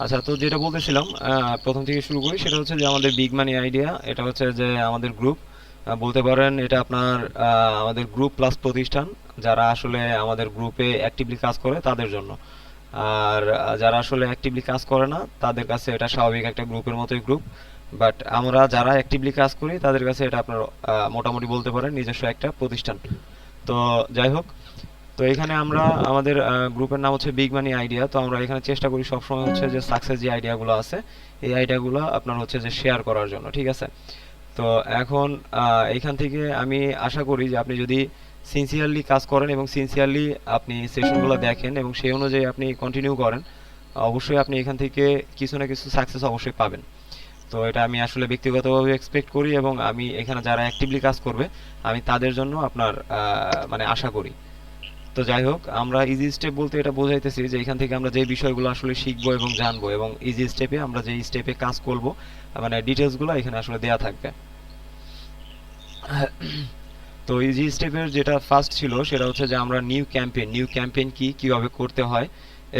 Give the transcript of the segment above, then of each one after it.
আচ্ছা, তো যেটা বলতেছিলাম, প্রথম থেকে শুরু করি। সেটা হচ্ছে যে আমাদের বিগ মানি আইডিয়া, এটা হচ্ছে যে আমাদের গ্রুপ, বলতে পারেন এটা আপনার আমাদের গ্রুপ প্লাস প্রতিষ্ঠান, যারা আসলে আমাদের গ্রুপে অ্যাক্টিভলি কাজ করে তাদের জন্য। আর যারা আসলে অ্যাক্টিভলি কাজ করে না তাদের কাছে এটা স্বাভাবিক একটা গ্রুপের মতোই গ্রুপ। বাট আমরা যারা অ্যাক্টিভলি কাজ করি তাদের কাছে এটা আপনার মোটামুটি বলতে পারেন নিজস্ব একটা প্রতিষ্ঠান। তো যাই হোক, তো এখানে আমরা আমাদের গ্রুপের নাম হচ্ছে বিগ মানি আইডিয়া। তো আমরা এখানে চেষ্টা করি সবসময় হচ্ছে যে সাকসেস যে আইডিয়াগুলো আছে এই আইডিয়াগুলো আপনার হচ্ছে যে শেয়ার করার জন্য, ঠিক আছে? তো এখন এখান থেকে আমি আশা করি যে আপনি যদি সিনসিয়ারলি কাজ করেন এবং সিনসিয়ারলি আপনি সেশনগুলো দেখেন এবং সেই অনুযায়ী আপনি কন্টিনিউ করেন, অবশ্যই আপনি এখান থেকে কিছু না কিছু সাকসেস অবশ্যই পাবেন। তো এটা আমি আসলে ব্যক্তিগতভাবে এক্সপেক্ট করি এবং আমি এখানে যারা অ্যাক্টিভলি কাজ করবে আমি তাদের জন্য আপনার মানে আশা করি। তো যাই হোক, আমরা ইজি স্টেপ বলতে এটা বোঝাইতেছি যে এখান থেকে আমরা যে বিষয়গুলো আসলে শিখবো এবং জানবো, এবং ইজি স্টেপে আমরা যে স্টেপে কাজ করব মানে ডিটেলসগুলো এখানে আসলে দেয়া থাকবে। তো ইজি স্টেপের যেটা ফার্স্ট ছিল সেটা হচ্ছে যে আমরা নিউ ক্যাম্পেইন কি কিভাবে করতে হয়,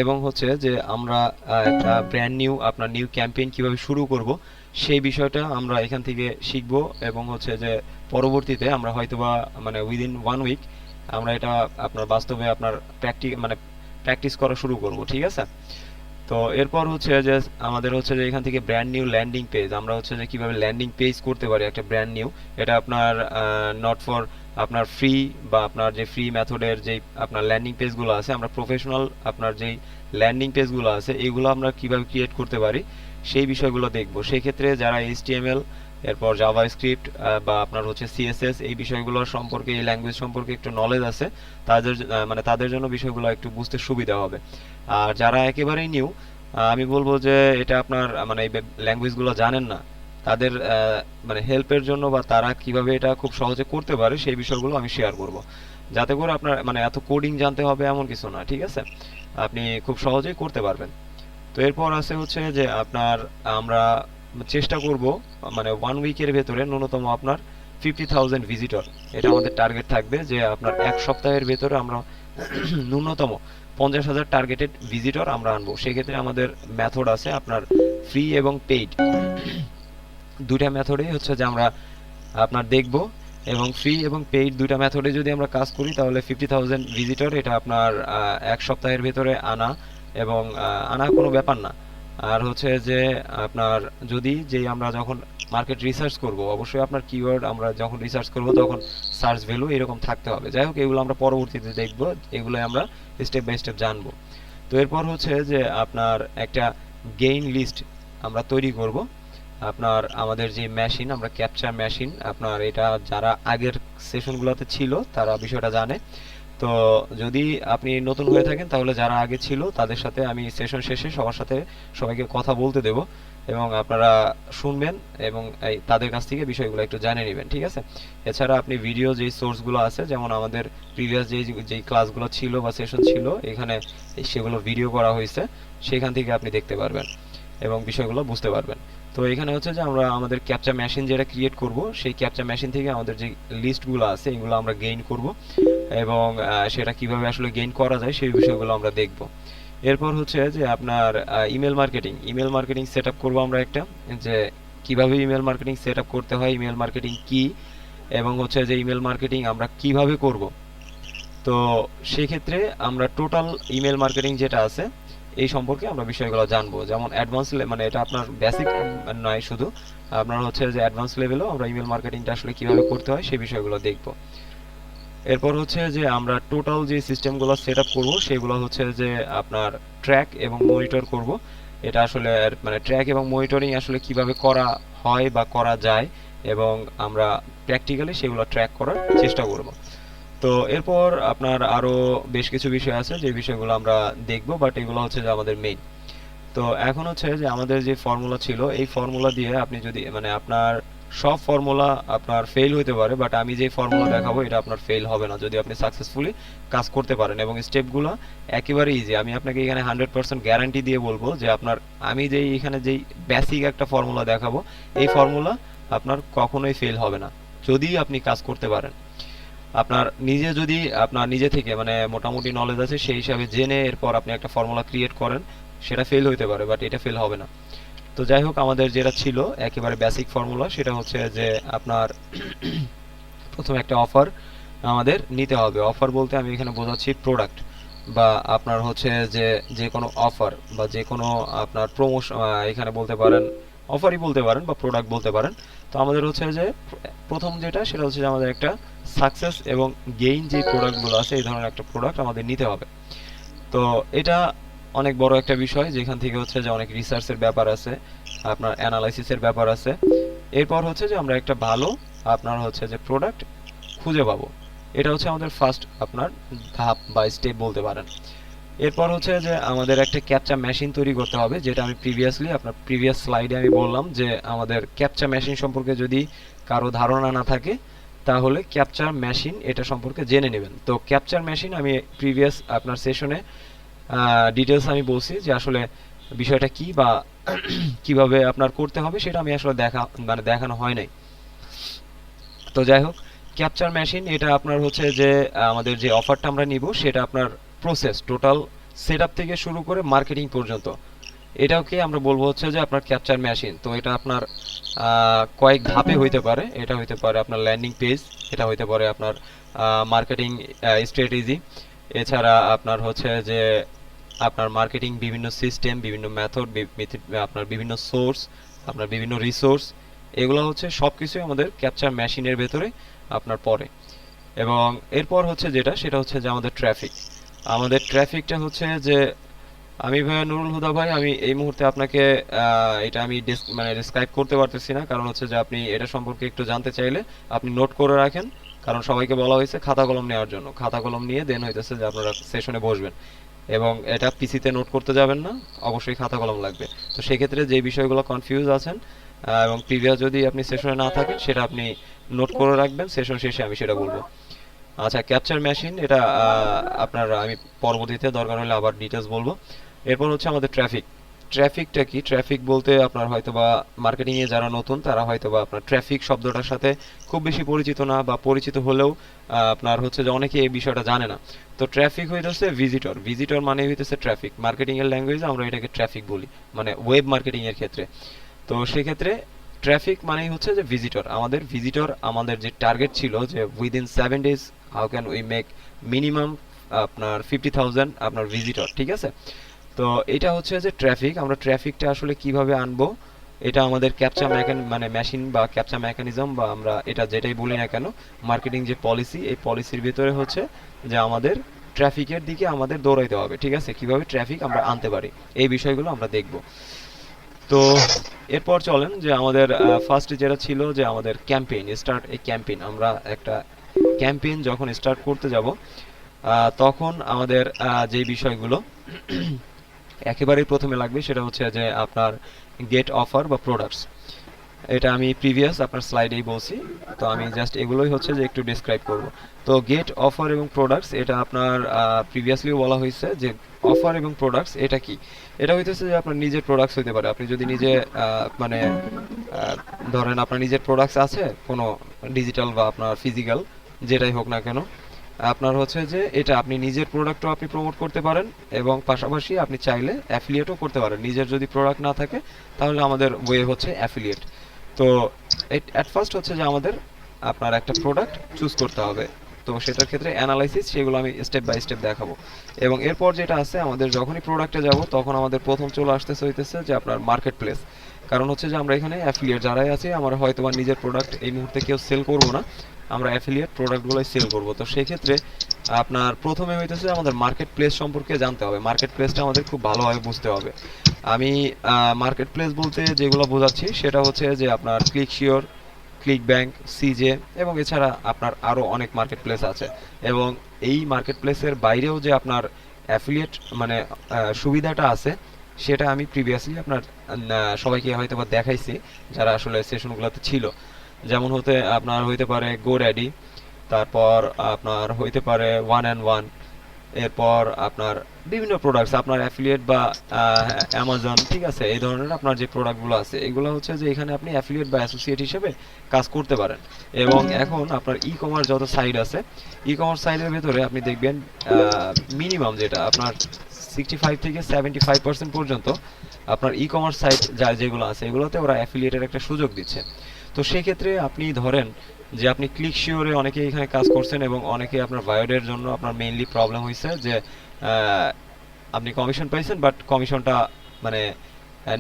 এবং হচ্ছে যে আমরা একটা ব্র্যান্ড নিউ আপনার নিউ ক্যাম্পেইন কিভাবে শুরু করব সেই বিষয়টা আমরা এখান থেকে শিখবো। এবং হচ্ছে যে পরবর্তীতে আমরা হয়তোবা মানে উইদিন 1 উইক আমরা এটা আপনার বাস্তবে আপনার প্র্যাকটিস করা শুরু করব, ঠিক আছে? তো এরপর হচ্ছে যে আমাদের হচ্ছে যে এখান থেকে ব্র্যান্ড নিউ ল্যান্ডিং পেজ, আমরা হচ্ছে যে কিভাবে ল্যান্ডিং পেজ করতে পারি একটা ব্র্যান্ড নিউ। এটা আপনার নট ফর আপনার ফ্রি বা আপনার যে ফ্রি মেথডের যে আপনার ল্যান্ডিং পেজগুলো আছে, আমরা প্রফেশনাল আপনার যেই ল্যান্ডিং পেজগুলো আছে এগুলো আমরা কিভাবে ক্রিয়েট করতে পারি সেই বিষয়গুলো দেখব। সেই ক্ষেত্রে যারা এইচটিএমএল, এরপর জাভা স্ক্রিপ্ট বা আপনার হচ্ছে সিএসএস এই বিষয়গুলো সম্পর্কে, এই ল্যাঙ্গুয়েজ সম্পর্কে একটু নলেজ আছে, তাদের মানে তাদের জন্য বিষয়গুলো একটু বুঝতে সুবিধা হবে। আর যারা একেবারেই নিউ, আমি বলবো যে এটা আপনার মানে এই ল্যাঙ্গুয়েজগুলো জানেন না তাদের মানে হেল্পের জন্য বা তারা কিভাবে এটা খুব সহজে করতে পারে সেই বিষয়গুলো আমি শেয়ার করব, যাতে করে আপনার মানে এত কোডিং জানতে হবে এমন কিছু না, ঠিক আছে? আপনি খুব সহজেই করতে পারবেন। তো এরপর আছে হচ্ছে যে আপনার আমরা চেষ্টা করব মানে 1 উইকের ভেতরে ন্যূনতম আপনার 50,000 ভিজিটর, এটা আমাদের টার্গেট থাকবে যে আপনার 1 সপ্তাহের ভেতরে আমরা ন্যূনতম 50,000 টার্গেটেড ভিজিটর আমরা আনবো। সেক্ষেত্রে আমাদের মেথড আছে আপনার ফ্রি এবং পেইড, দুইটা মেথডেই হচ্ছে যে আমরা আপনার দেখব। এবং ফ্রি এবং পেইড দুইটা মেথডে যদি আমরা কাজ করি তাহলে 50,000 ভিজিটর এটা আপনার 1 সপ্তাহের ভেতরে আনা, এবং আনা কোনো ব্যাপার না। আর হচ্ছে যে আপনার যদি যে আমরা যখন মার্কেট রিসার্চ করব, অবশ্যই আপনার কিওয়ার্ড আমরা যখন রিসার্চ করব তখন সার্চ ভ্যালু এরকম থাকতে হবে। যাই হোক, এগুলো আমরা পরবর্তীতে দেখব, এগুলো আমরা স্টেপ বাই স্টেপ জানবো। তো এরপর হচ্ছে যে আপনার একটা গেইন লিস্ট আমরা তৈরি করব। আপনার আমাদের যে মেশিন, আমরা ক্যাপচার মেশিন, আপনার এটা যারা আগের সেশনগুলোতে ছিল তারা বিষয়টা জানে। তো যদি আপনি নতুন হয়ে থাকেন তাহলে যারা আগে ছিল তাদের সাথে আমি সেশন শেষে সবার সাথে সবাইকে কথা বলতে দেব, এবং আপনারা শুনবেন এবং তাদের কাছ থেকে বিষয়গুলো একটু জানে নেবেন, ঠিক আছে? এছাড়া আপনি ভিডিও যেই সোর্সগুলো আছে, যেমন আমাদের প্রিভিয়াস যেই ক্লাসগুলো ছিল বা সেশন ছিল এখানে সেগুলো ভিডিও করা হয়েছে, সেখান থেকে আপনি দেখতে পারবেন এবং বিষয়গুলো বুঝতে পারবেন। তো এখানে হচ্ছে যে আমরা আমাদের ক্যাপচা মেশিন যেটা ক্রিয়েট করব সেই ক্যাপচা মেশিন থেকে আমাদের যে লিস্টগুলো আছে এগুলো আমরা গেইন করব, এবং সেটা কিভাবে আসলে গেইন করা যায় সেই বিষয়গুলো আমরা দেখব। এরপর হচ্ছে যে আপনার ইমেল মার্কেটিং সেট আপ করবো আমরা একটা, যে কিভাবে ইমেল মার্কেটিং সেট আপ করতে হয়, ইমেল মার্কেটিং কি, এবং হচ্ছে যে ইমেল মার্কেটিং আমরা কিভাবে করব। তো সেক্ষেত্রে আমরা টোটাল ইমেল মার্কেটিং যেটা আছে এই সম্পর্কে আমরা বিষয়গুলো জানবো, যেমন অ্যাডভান্স মানে এটা আপনার বেসিক নয় শুধু, আপনার হচ্ছে যে অ্যাডভান্স লেভেলও আমরা ইমেল মার্কেটিংটা আসলে কিভাবে করতে হয় সেই বিষয়গুলো দেখব। এরপর হচ্ছে যে আমরা টোটাল যে সিস্টেমগুলো সেট আপ করবো সেগুলো হচ্ছে যে আপনার ট্র্যাক এবং মনিটর করব। এটা আসলে মানে ট্র্যাক এবং মনিটরিং আসলে কিভাবে করা হয় বা করা যায়, এবং আমরা প্র্যাকটিক্যালি সেগুলো ট্র্যাক করার চেষ্টা করব। তো এরপর আপনার আরো বেশ কিছু বিষয় আছে যে বিষয়গুলো আমরা দেখব, বাট এগুলো হচ্ছে যে আমাদের মেইন। তো এখন হচ্ছে যে আমাদের যে ফর্মুলা ছিল এই ফর্মুলা দিয়ে আপনি যদি মানে আপনার সব ফর্মুলা আপনার ফেল হতে পারে, বাট আমি যে ফর্মুলা দেখাবো এটা আপনার ফেল হবে না যদি আপনি সাকসেসফুলি কাজ করতে পারেন, এবং স্টেপগুলো একেবারে ইজি। আমি আপনাকে এখানে 100% গ্যারান্টি দিয়ে বলবো যে আপনার আমি এখানে যেই বেসিক একটা ফর্মুলা দেখাবো এই ফর্মুলা আপনার কখনোই ফেল হবে না, যদি আপনি কাজ করতে পারেন, আপনার নিজে যদি আপনার নিজে থেকে মানে মোটামুটি নলেজ আছে সেই হিসাবে জেনে এরপর আপনি একটা ফর্মুলা ক্রিয়েট করেন, সেটা ফেল হইতে পারে বাট এটা ফেল হবে না। তো যাই হোক, আমাদের যেটা ছিল একেবারে বেসিক ফর্মুলা সেটা হচ্ছে যে আপনার প্রথমে একটা অফার আমাদের নিতে হবে। অফার বলতে আমি এখানে বোঝাচ্ছি প্রোডাক্ট, বা আপনার হচ্ছে যে যে কোনো অফার বা যে কোনো আপনার প্রমোশন, এখানে বলতে পারেন অফারই বলতে পারেন বা প্রোডাক্ট বলতে পারেন। তো আমাদের হচ্ছে যে প্রথম যেটা সেটা হচ্ছে যে আমাদের একটা সাকসেস এবং গেইন যে প্রোডাক্টগুলো আছে এই ধরনের একটা প্রোডাক্ট আমাদের নিতে হবে। তো এটা অনেক বড় একটা বিষয়, যেখান থেকে হচ্ছে যে অনেক রিসার্চের ব্যাপার আছে, আপনার অ্যানালাইসিসের ব্যাপার আছে। এরপর হচ্ছে যে আমরা একটা ভালো আপনার হচ্ছে যে প্রোডাক্ট খুঁজে পাবো। এটা হচ্ছে আমাদের ফার্স্ট আপনার ধাপ বা স্টেপ বলতে পারেন। এরপর হচ্ছে যে আমাদের একটা ক্যাপচা মেশিন তৈরি করতে হবে, যেটা আমি প্রিভিয়াসলি আপনার প্রিভিয়াস স্লাইডে আমি বললাম যে আমাদের ক্যাপচা মেশিন সম্পর্কে যদি কারো ধারণা না থাকে তাহলে ক্যাপচার মেশিন এটা সম্পর্কে জেনে নেবেন। তো ক্যাপচার মেশিন আমি প্রিভিয়াস আপনার সেশনে ডিটেলস আমি বলছি যে আসলে বিষয়টা কি বা কিভাবে আপনার করতে হবে, সেটা আমি আসলে দেখানো হয় নাই। তো যাই হোক, ক্যাপচার মেশিন এটা আপনার হচ্ছে যে আমাদের যে অফারটা আমরা নিব সেটা আপনার প্রসেস টোটাল সেটআপ থেকে শুরু করে মার্কেটিং পর্যন্ত এটাকে আমরা বলবো হচ্ছে যে আপনার ক্যাপচার মেশিন। তো এটা আপনার কয়েক ধাপে হইতে পারে। এটা হইতে পারে আপনার ল্যান্ডিং পেজ, এটা হইতে পারে আপনার মার্কেটিং স্ট্র্যাটেজি, এছাড়া আপনার হচ্ছে যে আপনার মার্কেটিং বিভিন্ন সিস্টেম, বিভিন্ন মেথড, আপনার বিভিন্ন সোর্স, আপনার বিভিন্ন রিসোর্স, এগুলো হচ্ছে সবকিছুই আমাদের ক্যাপচার মেশিনের ভেতরে আপনার পড়ে। এবং এরপর হচ্ছে যেটা সেটা হচ্ছে যে আমাদের ট্রাফিক। আমাদের ট্রাফিকটা হচ্ছে যে আমি ভাইয়া নুরুল হুদা ভাই, আমি এই মুহূর্তে আপনাকে এটা আমি মানে ডিসক্রাইব করতে পারতেছি না, কারণ হচ্ছে যে আপনি এটা সম্পর্কে একটু জানতে চাইলে আপনি নোট করে রাখেন, কারণ সবাইকে বলা হয়েছে খাতা কলম নেওয়ার জন্য। খাতা কলম নিয়ে দেন হইতেছে যে আপনারা সেশনে বসবেন, এবং এটা পিসিতে নোট করতে যাবেন না, অবশ্যই খাতা কলম লাগবে। তো সেক্ষেত্রে যে বিষয়গুলো কনফিউজ আছেন এবং প্রিভিয়াস যদি আপনি সেশনে না থাকেন সেটা আপনি নোট করে রাখবেন, সেশন শেষে আমি সেটা বলবো। আচ্ছা, ক্যাপচার মেশিন এটা আপনার আমি পরবর্তীতে দরকার হলে আবার ডিটেলস বলবো। এরপর হচ্ছে আমাদের ট্রাফিক। ট্রাফিকটা কি? ট্রাফিক বলতে আপনার হয়তোবা মার্কেটিং এ যারা নতুন তারা হয়তোবা আপনার ট্রাফিক শব্দটার সাথে খুব বেশি পরিচিত না, বা পরিচিত হলেও আপনার হচ্ছে যে অনেকে এই বিষয়টা জানে না। তো ট্রাফিক হইতেছে ভিজিটর। ভিজিটর মানে হইতেছে ট্রাফিক। মার্কেটিং এর ল্যাঙ্গুয়েজে আমরা এটাকে ট্রাফিক বলি, মানে ওয়েব মার্কেটিং এর ক্ষেত্রে। তো সেক্ষেত্রে ট্রাফিক মানেই হচ্ছে যে ভিজিটর। আমাদের ভিজিটর, আমাদের যে টার্গেট ছিল যে within 7 days how can we make minimum আপনার 50,000 আপনার ভিজিটর, ঠিক আছে? তো এটা হচ্ছে যে ট্রাফিক। আমরা ট্রাফিকটা আসলে কিভাবে আনবো, এটা আমাদের ক্যাপচা মানে মেশিন বা ক্যাপচা মেকানিজম বা আমরা এটা যেটাই বলি না কেন, মার্কেটিং যে পলিসি, এই পলিসির ভিতরে হচ্ছে যে আমাদের ট্রাফিকের দিকে আমাদের দৌড়াইতে হবে, ঠিক আছে? কিভাবে ট্রাফিক আমরা আনতে পারি এই বিষয়গুলো আমরা দেখব। তো এরপর চলেন যে আমাদের ফার্স্ট যেটা ছিল যে আমাদের ক্যাম্পেইন, স্টার্ট এ ক্যাম্পেইন। আমরা একটা ক্যাম্পেইন যখন স্টার্ট করতে যাব তখন আমাদের যে বিষয়গুলো একেবারেই প্রথমে লাগবে সেটা হচ্ছে যে আপনার গেট অফার বা প্রোডাক্টস। এটা আমি প্রিভিয়াস আপনার স্লাইডেই বলছি, তো আমি জাস্ট এগুলোই হচ্ছে যে একটু ডিসক্রাইব করব। তো গেট অফার এবং প্রোডাক্টস এটা আপনার প্রিভিয়াসলিও বলা হয়েছে যে অফার এবং প্রোডাক্টস এটা কি? এটা হইতেছে যে আপনার নিজের প্রোডাক্টস হইতে পারে। আপনি যদি নিজে মানে ধরেন আপনার নিজের প্রোডাক্টস আছে কোনো, ডিজিটাল বা আপনার ফিজিক্যাল, যেটাই হোক না কেন, আপনার হচ্ছে যে এটা আপনি নিজের প্রোডাক্টও আপনি প্রমোট করতে পারেন এবং পাশাপাশি আপনি চাইলে অ্যাফিলিয়েটও করতে পারেন। নিজের যদি প্রোডাক্ট না থাকে তাহলে আমাদের ওয়ে হচ্ছে অ্যাফিলিয়েট। তো এট ফার্স্ট হচ্ছে যে আমাদের আপনার একটা প্রোডাক্ট চুজ করতে হবে। তো সেটার ক্ষেত্রে অ্যানালাইসিস সেগুলো আমি স্টেপ বাই স্টেপ দেখাবো। এবং এরপর যেটা আছে, আমাদের যখনই প্রোডাক্টে যাব তখন আমাদের প্রথম চলে আসতেছে হইতেছে যে আপনার মার্কেট প্লেস। কারণ হচ্ছে যে আমরা এখানে অ্যাফিলিয়েট যারাই আছি, আমরা হয়তো বা নিজের প্রোডাক্ট এই মুহূর্তে কেউ সেল করবো না, আমরা অ্যাফিলিয়েট প্রোডাক্টগুলোই সেল করব। তো সেই ক্ষেত্রে আপনার প্রথমে হইতেছে আমাদের মার্কেট প্লেস সম্পর্কে জানতে হবে। মার্কেট প্লেসটা আমাদের খুব ভালোভাবে বুঝতে হবে। আমি মার্কেট প্লেস বলতে যেগুলো বোঝাচ্ছি সেটা হচ্ছে যে আপনার ক্লিক শিওর, ক্লিক ব্যাংক, সিজে এবং এছাড়া আপনার আরও অনেক মার্কেট প্লেস আছে। এবং এই মার্কেট প্লেসের বাইরেও যে আপনার অ্যাফিলিয়েট মানে সুবিধাটা আছে, সেটা আমি প্রিভিয়াসলি আপনার সবাইকে হয়তো বা দেখাইছি যারা আসলে সেশনগুলোতে ছিল। যেমন আপনার হইতে পারে গোড্যাডি, তারপর আপনার হইতে পারে ওয়ান অ্যান্ড ওয়ান, এরপর আপনার বিভিন্ন প্রোডাক্টস, আপনার অ্যাফিলিয়েট বা অ্যামাজন, ঠিক আছে, এই ধরনের আপনার যে প্রোডাক্টগুলো আছে এগুলো হচ্ছে যে এখানে আপনি অ্যাফিলিয়েট বা অ্যাসোসিয়েট হিসেবে কাজ করতে পারেন। এবং এখন আপনার ই কমার্স যত সাইট আছে, ই কমার্স সাইটের ভেতরে আপনি দেখবেন মিনিমাম যেটা আপনার 65 থেকে 75% পর্যন্ত আপনার ই কমার্স সাইট যেগুলো আছে এগুলোতে ওরা অ্যাফিলিয়েটের একটা সুযোগ দিচ্ছে। তো সেক্ষেত্রে আপনি ধরেন যে আপনি ক্লিক শিওরে অনেকে এখানে কাজ করছেন এবং অনেকে আপনার বায়োডের জন্য আপনার মেইনলি প্রবলেম হয়েছে যে আপনি কমিশন পাইছেন বাট কমিশনটা মানে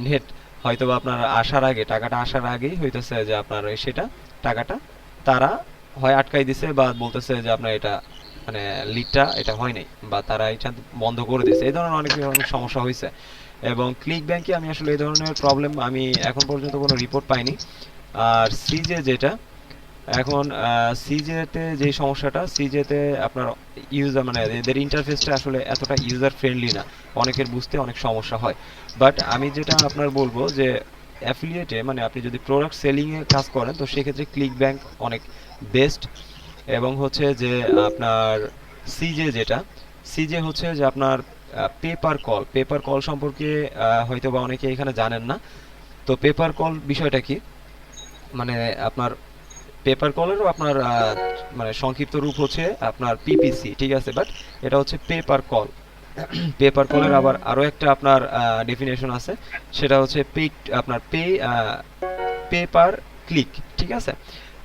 নেট হয়তো বা আপনার আসার আগে, টাকাটা আসার আগেই হইতেছে যে আপনার সেটা টাকাটা তারা হয় আটকাই দিছে বা বলতেছে যে আপনার এটা মানে লিডটা এটা হয় নাই বা তারা এটা বন্ধ করে দিয়েছে, এই ধরনের অনেক অনেক সমস্যা হয়েছে। এবং ক্লিক ব্যাংকে আমি আসলে এই ধরনের প্রবলেম আমি এখন পর্যন্ত কোনো রিপোর্ট পাইনি। আর সিজে যেটা এখন সিজেতে যে সমস্যাটা, সিজেতে আপনার ইউজার মানে এদের ইন্টারফেসটা আসলে এতটা ইউজার ফ্রেন্ডলি না, অনেকের বুঝতে অনেক সমস্যা হয়। বাট আমি যেটা আপনার বলবো যে অ্যাফিলিয়েটে মানে আপনি যদি প্রোডাক্ট সেলিংয়ে কাজ করেন তো সেক্ষেত্রে ক্লিক ব্যাংক অনেক বেস্ট। এবং হচ্ছে যে আপনার সিজে যেটা, সিজে হচ্ছে যে আপনার পেপার কল সম্পর্কে হয়তো বা অনেকে এখানে জানেন না। তো পেপার কল বিষয়টা কি, মানে আপনার পেপার কলেরও আপনার মানে সংক্ষিপ্ত রূপ হচ্ছে আপনার পিপিসি, ঠিক আছে, বাট এটা হচ্ছে পেপার কল। পেপার কলের আবার আরো একটা আপনার ডেফিনেশন আছে, সেটা হচ্ছে আপনার পে পার ক্লিক, ঠিক আছে।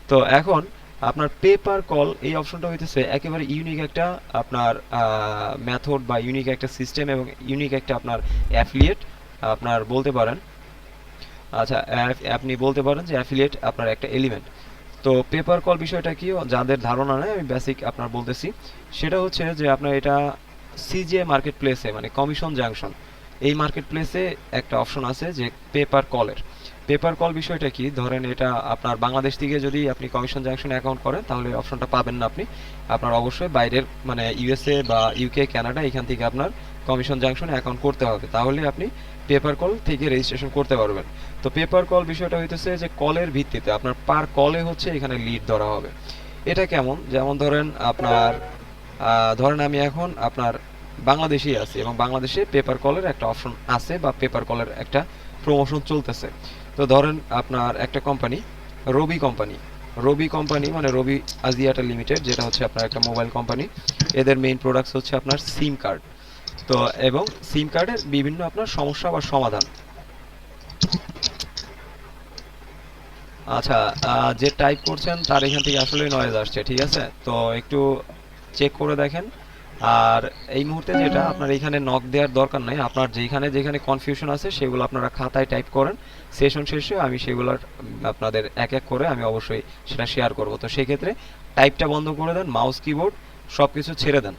তো এখন আপনার পেপার কল এই অপশনটা হইতেছে একেবারে ইউনিক একটা আপনার মেথড বা ইউনিক একটা সিস্টেম এবং ইউনিক একটা আপনার অ্যাফিলিয়েট আপনার বলতে পারেন। আচ্ছা, আপনি বলতে পারেন যে অ্যাফিলিয়েট আপনার একটা এলিমেন্ট। তো পেপার কল বিষয়টা কি, যাদের ধারণা নেই আমি বেসিক আপনার বলতেছি। সেটা হচ্ছে যে আপনার এটা সিজে মার্কেট প্লেসে মানে কমিশন জাংশন, এই মার্কেট প্লেসে একটা অপশন আছে যে পেপার কলের। পেপার কল বিষয়টা কি, ধরেন এটা আপনার বাংলাদেশ থেকে যদি আপনি কমিশন জাংশনে অ্যাকাউন্ট করেন তাহলে এই অপশনটা পাবেন না আপনি। আপনার অবশ্যই বাইরের মানে ইউএসএ বা ইউকে, কানাডা এখান থেকে আপনার কমিশন জাংশনে অ্যাকাউন্ট করতে হবে, তাহলে আপনি পেপার কল থেকে রেজিস্ট্রেশন করতে পারবেন। তো পেপার কল বিষয়টা হইতেছে যে কলের ভিত্তিতে আপনার পার কলে হচ্ছে এখানে লিড ধরা হবে। এটা কেমন, যেমন ধরেন আপনার ধরেন আমি এখন আপনার বাংলাদেশেই আছি এবং বাংলাদেশে পেপার কলের একটা অপশন আছে বা পেপার কলের একটা প্রমোশন চলতেছে। তো ধরেন আপনার একটা কোম্পানি, রবি কোম্পানি, রবি কোম্পানি মানে রবি আজিয়াটা লিমিটেড, যেটা হচ্ছে আপনার একটা মোবাইল কোম্পানি। এদের মেইন প্রোডাক্টস হচ্ছে আপনার সিম কার্ড। তো এবং সিম কার্ডের বিভিন্ন আপনার সমস্যা বা সমাধান। আচ্ছা, যে টাইপ করছেন তার এখান থেকে আসলে নয়েজ আসছে, ঠিক আছে, তো একটু চেক করে দেখেন। আর এই মুহূর্তে যেটা আপনার এখানে নক দেওয়ার দরকার নাই, আপনার যেখানে যেখানে কনফিউশন আছে সেগুলো আপনারা খাতায় টাইপ করেন। সেশন শেষে আমি সেগুলোর আপনাদের এক এক করে আমি অবশ্যই সেটা শেয়ার করব। তো সেক্ষেত্রে টাইপটা বন্ধ করে দেন, মাউস কিবোর্ড সব কিছু ছেড়ে দেন,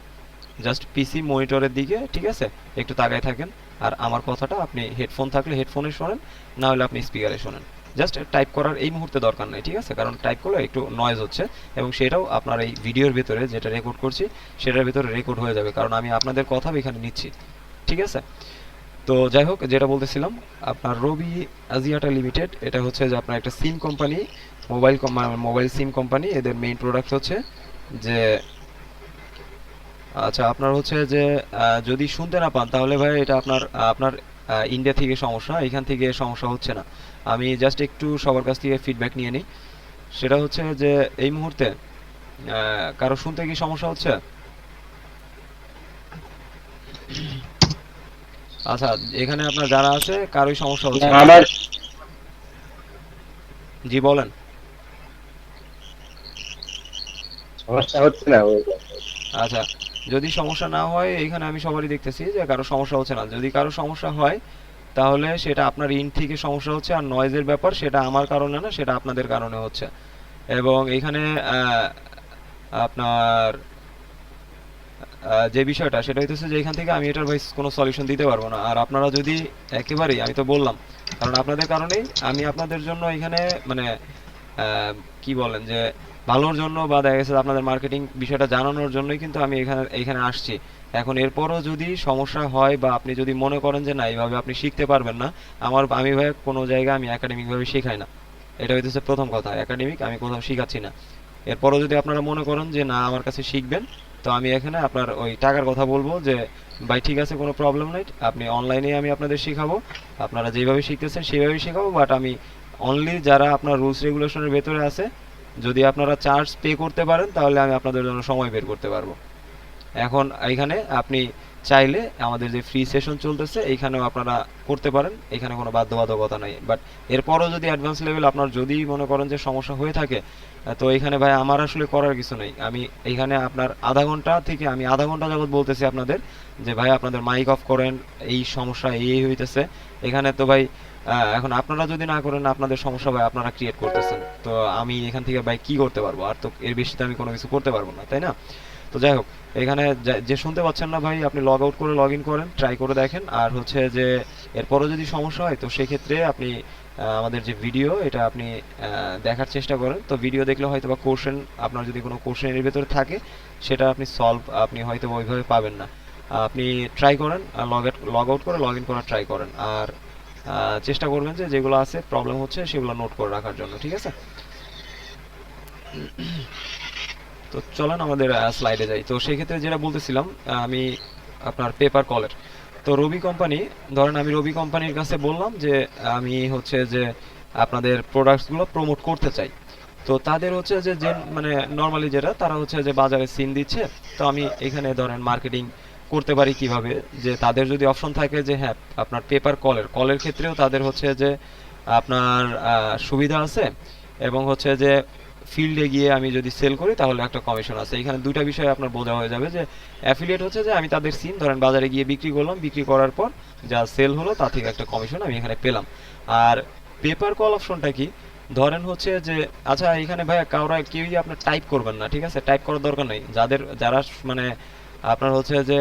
জাস্ট পিসি মনিটরের দিকে, ঠিক আছে, একটু তাকায় থাকেন। আর আমার কথাটা আপনি হেডফোন থাকলে হেডফোনে শোনেন, না হলে আপনি স্পিকারে শোনেন। জাস্ট টাইপ করার এই মুহূর্তে দরকার নেই, ঠিক আছে, কারণ টাইপ করলে একটু নয়েজ হচ্ছে এবং সেটাও আপনার এই ভিডিওর ভিতরে যেটা রেকর্ড করছি সেটার ভিতরে রেকর্ড হয়ে যাবে, কারণ আমি আপনাদের কথা এখানে নিচ্ছি, ঠিক আছে। তো যাই হোক, যেটা বলতেছিলাম, আপনার রবি আজিয়াটা লিমিটেড এটা হচ্ছে যে আপনার একটা সিম কোম্পানি, মোবাইল সিম কোম্পানি। এদের মেইন প্রোডাক্ট হচ্ছে যে আচ্ছা আপনার হচ্ছে যে যদি শুনতে না পান তাহলে ভাই এটা আপনার আপনার ইন্ডিয়া থেকে সমস্যা, এখান থেকে সমস্যা হচ্ছে না। আমি জাস্ট একটু সবার কাছ থেকে ফিডব্যাক নিয়ে নিই। সেটা হচ্ছে যে এই মুহূর্তে কারো শুনতে কি সমস্যা হচ্ছে? আচ্ছা, এখানে আপনার যারা আছে কারোই সমস্যা হচ্ছে না? আমার জি বলেন। সমস্যা হচ্ছে না আচ্ছা, যদি সমস্যা না হয় এখানে আমি সবারই দেখতেছি যে কারো সমস্যা হচ্ছে না। যদি কারো সমস্যা হয় তাহলে সেটা আপনার ইন্ট থেকে সমস্যা হচ্ছে, আর নয়েজের ব্যাপার সেটা আমার কারণে না, সেটা আপনাদের কারণে হচ্ছে। এবং এখানে আপনার যে বিষয়টা সেটা হইতেছে যে এখান থেকে আমি এটার ভাই কোনো সলিউশন দিতে পারবো না। আর আপনারা যদি একেবারেই, আমি তো বললাম, কারণ আপনাদের কারণেই আমি আপনাদের জন্য এখানে মানে কি বলেন যে ভালোর জন্য বা দেখা গেছে আপনাদের মার্কেটিং বিষয়টা জানানোর জন্যই কিন্তু আমি এখানে এখানে আসছি। এখন এরপরও যদি সমস্যা হয় বা আপনি যদি মনে করেন যে না এইভাবে আপনি শিখতে পারবেন না, আমি ভাই কোনো জায়গায় আমি একাডেমিক ভাবে শেখাই না, এটা হইতেছে প্রথম কথা, একাডেমিক আমি কোথাও শিখাচ্ছি না। এরপরও যদি আপনারা মনে করেন যে না আমার কাছে শিখবেন, তো আমি এখানে আপনার ওই টাকার কথা বলবো যে ভাই ঠিক আছে, কোনো প্রবলেম নাই, আপনি অনলাইনে আমি আপনাদের শেখাবো, আপনারা যেভাবে শিখতেছেন সেইভাবেই শেখাবো, বাট আমি অনলি যারা আপনার রুলস রেগুলেশনের ভেতরে আছে, যদি আপনারা চার্জ পে করতে পারেন তাহলে আমি আপনাদের জন্য সময় বের করতে পারবো। এখন এইখানে আপনি চাইলে আমাদের যে ফ্রি সেশন চলতেছে এইখানেও আপনারা করতে পারেন, এখানে কোনো বাধ্যবাধকতা নাই। বাট এরপরও যদি অ্যাডভান্স লেভেল আপনার যদি মনে করেন যে সমস্যা হয়ে থাকে, তো এখানে ভাই আমার আসলে করার কিছু নেই। আমি এইখানে আপনার আধা ঘন্টা থেকে আমি আধা ঘন্টা যাবত বলতেছি আপনাদের যে ভাই আপনাদের মাইক অফ করেন, এই সমস্যা এই হইতেছে। এখানে তো ভাই এখন আপনারা যদি না করেন, আপনাদের সমস্যা ভাই আপনারা ক্রিয়েট করতেছেন, তো আমি এখান থেকে ভাই কি করতে পারবো? আর তো এর বেশি তো আমি কোনো কিছু করতে পারবো না, তাই না? তো যাই হোক, এখানে যে শুনতে পাচ্ছেন না ভাই, আপনি লগ আউট করে লগ ইন করেন, ট্রাই করে দেখেন। আর হচ্ছে যে এরপরও যদি সমস্যা হয় তো সেক্ষেত্রে আপনি আমাদের যে ভিডিও এটা আপনি দেখার চেষ্টা করেন। তো ভিডিও দেখলে হয়তো বা কোশ্চেন, আপনার যদি কোনো কোশ্চেন এর ভেতরে থাকে সেটা আপনি সলভ আপনি হয়তো বা ওইভাবে পাবেন না। আপনি ট্রাই করেন, লগ আউট করে লগ ইন করার ট্রাই করেন, আর চেষ্টা করবেন যে যেগুলো আছে প্রবলেম হচ্ছে সেগুলো নোট করে রাখার জন্য, ঠিক আছে? তো চলেন আমাদের স্লাইডে যাই। তো সেই ক্ষেত্রে যেটা বলতেছিলাম, আমি আপনার পেপার কলের, তো রবি কোম্পানি, ধরেন আমি রবি কোম্পানির কাছে বললাম যে আমি হচ্ছে যে আপনাদের প্রোডাক্টসগুলো প্রমোট করতে চাই। তো তাদের হচ্ছে যে মানে নর্মালি যেটা তারা হচ্ছে যে বাজারে সিন দিচ্ছে, তো আমি এখানে ধরেন মার্কেটিং করতে পারি কিভাবে, যে তাদের যদি অপশন থাকে যে হ্যাঁ আপনার পেপার কলের ক্ষেত্রেও তাদের হচ্ছে যে আপনার সুবিধা আছে, এবং হচ্ছে যে ফিল্ডে গিয়ে আমি যদি সেল করি তাহলে একটা কমিশন আছে। এখানে দুইটা বিষয় আপনার বোঝা হয়ে যাবে যে অ্যাফিলিয়েট হচ্ছে যে আমি তাদের সিন ধরেন বাজারে গিয়ে বিক্রি করলাম, বিক্রি করার পর যা সেল হলো তা থেকে একটা কমিশন আমি এখানে পেলাম। আর পেপার কল অপশনটা কি, ধরেন হচ্ছে যে আচ্ছা এখানে ভাইয়া কেউই আপনার টাইপ করবেন না, ঠিক আছে? টাইপ করার দরকার নেই। যারা মানে আপনার হচ্ছে যে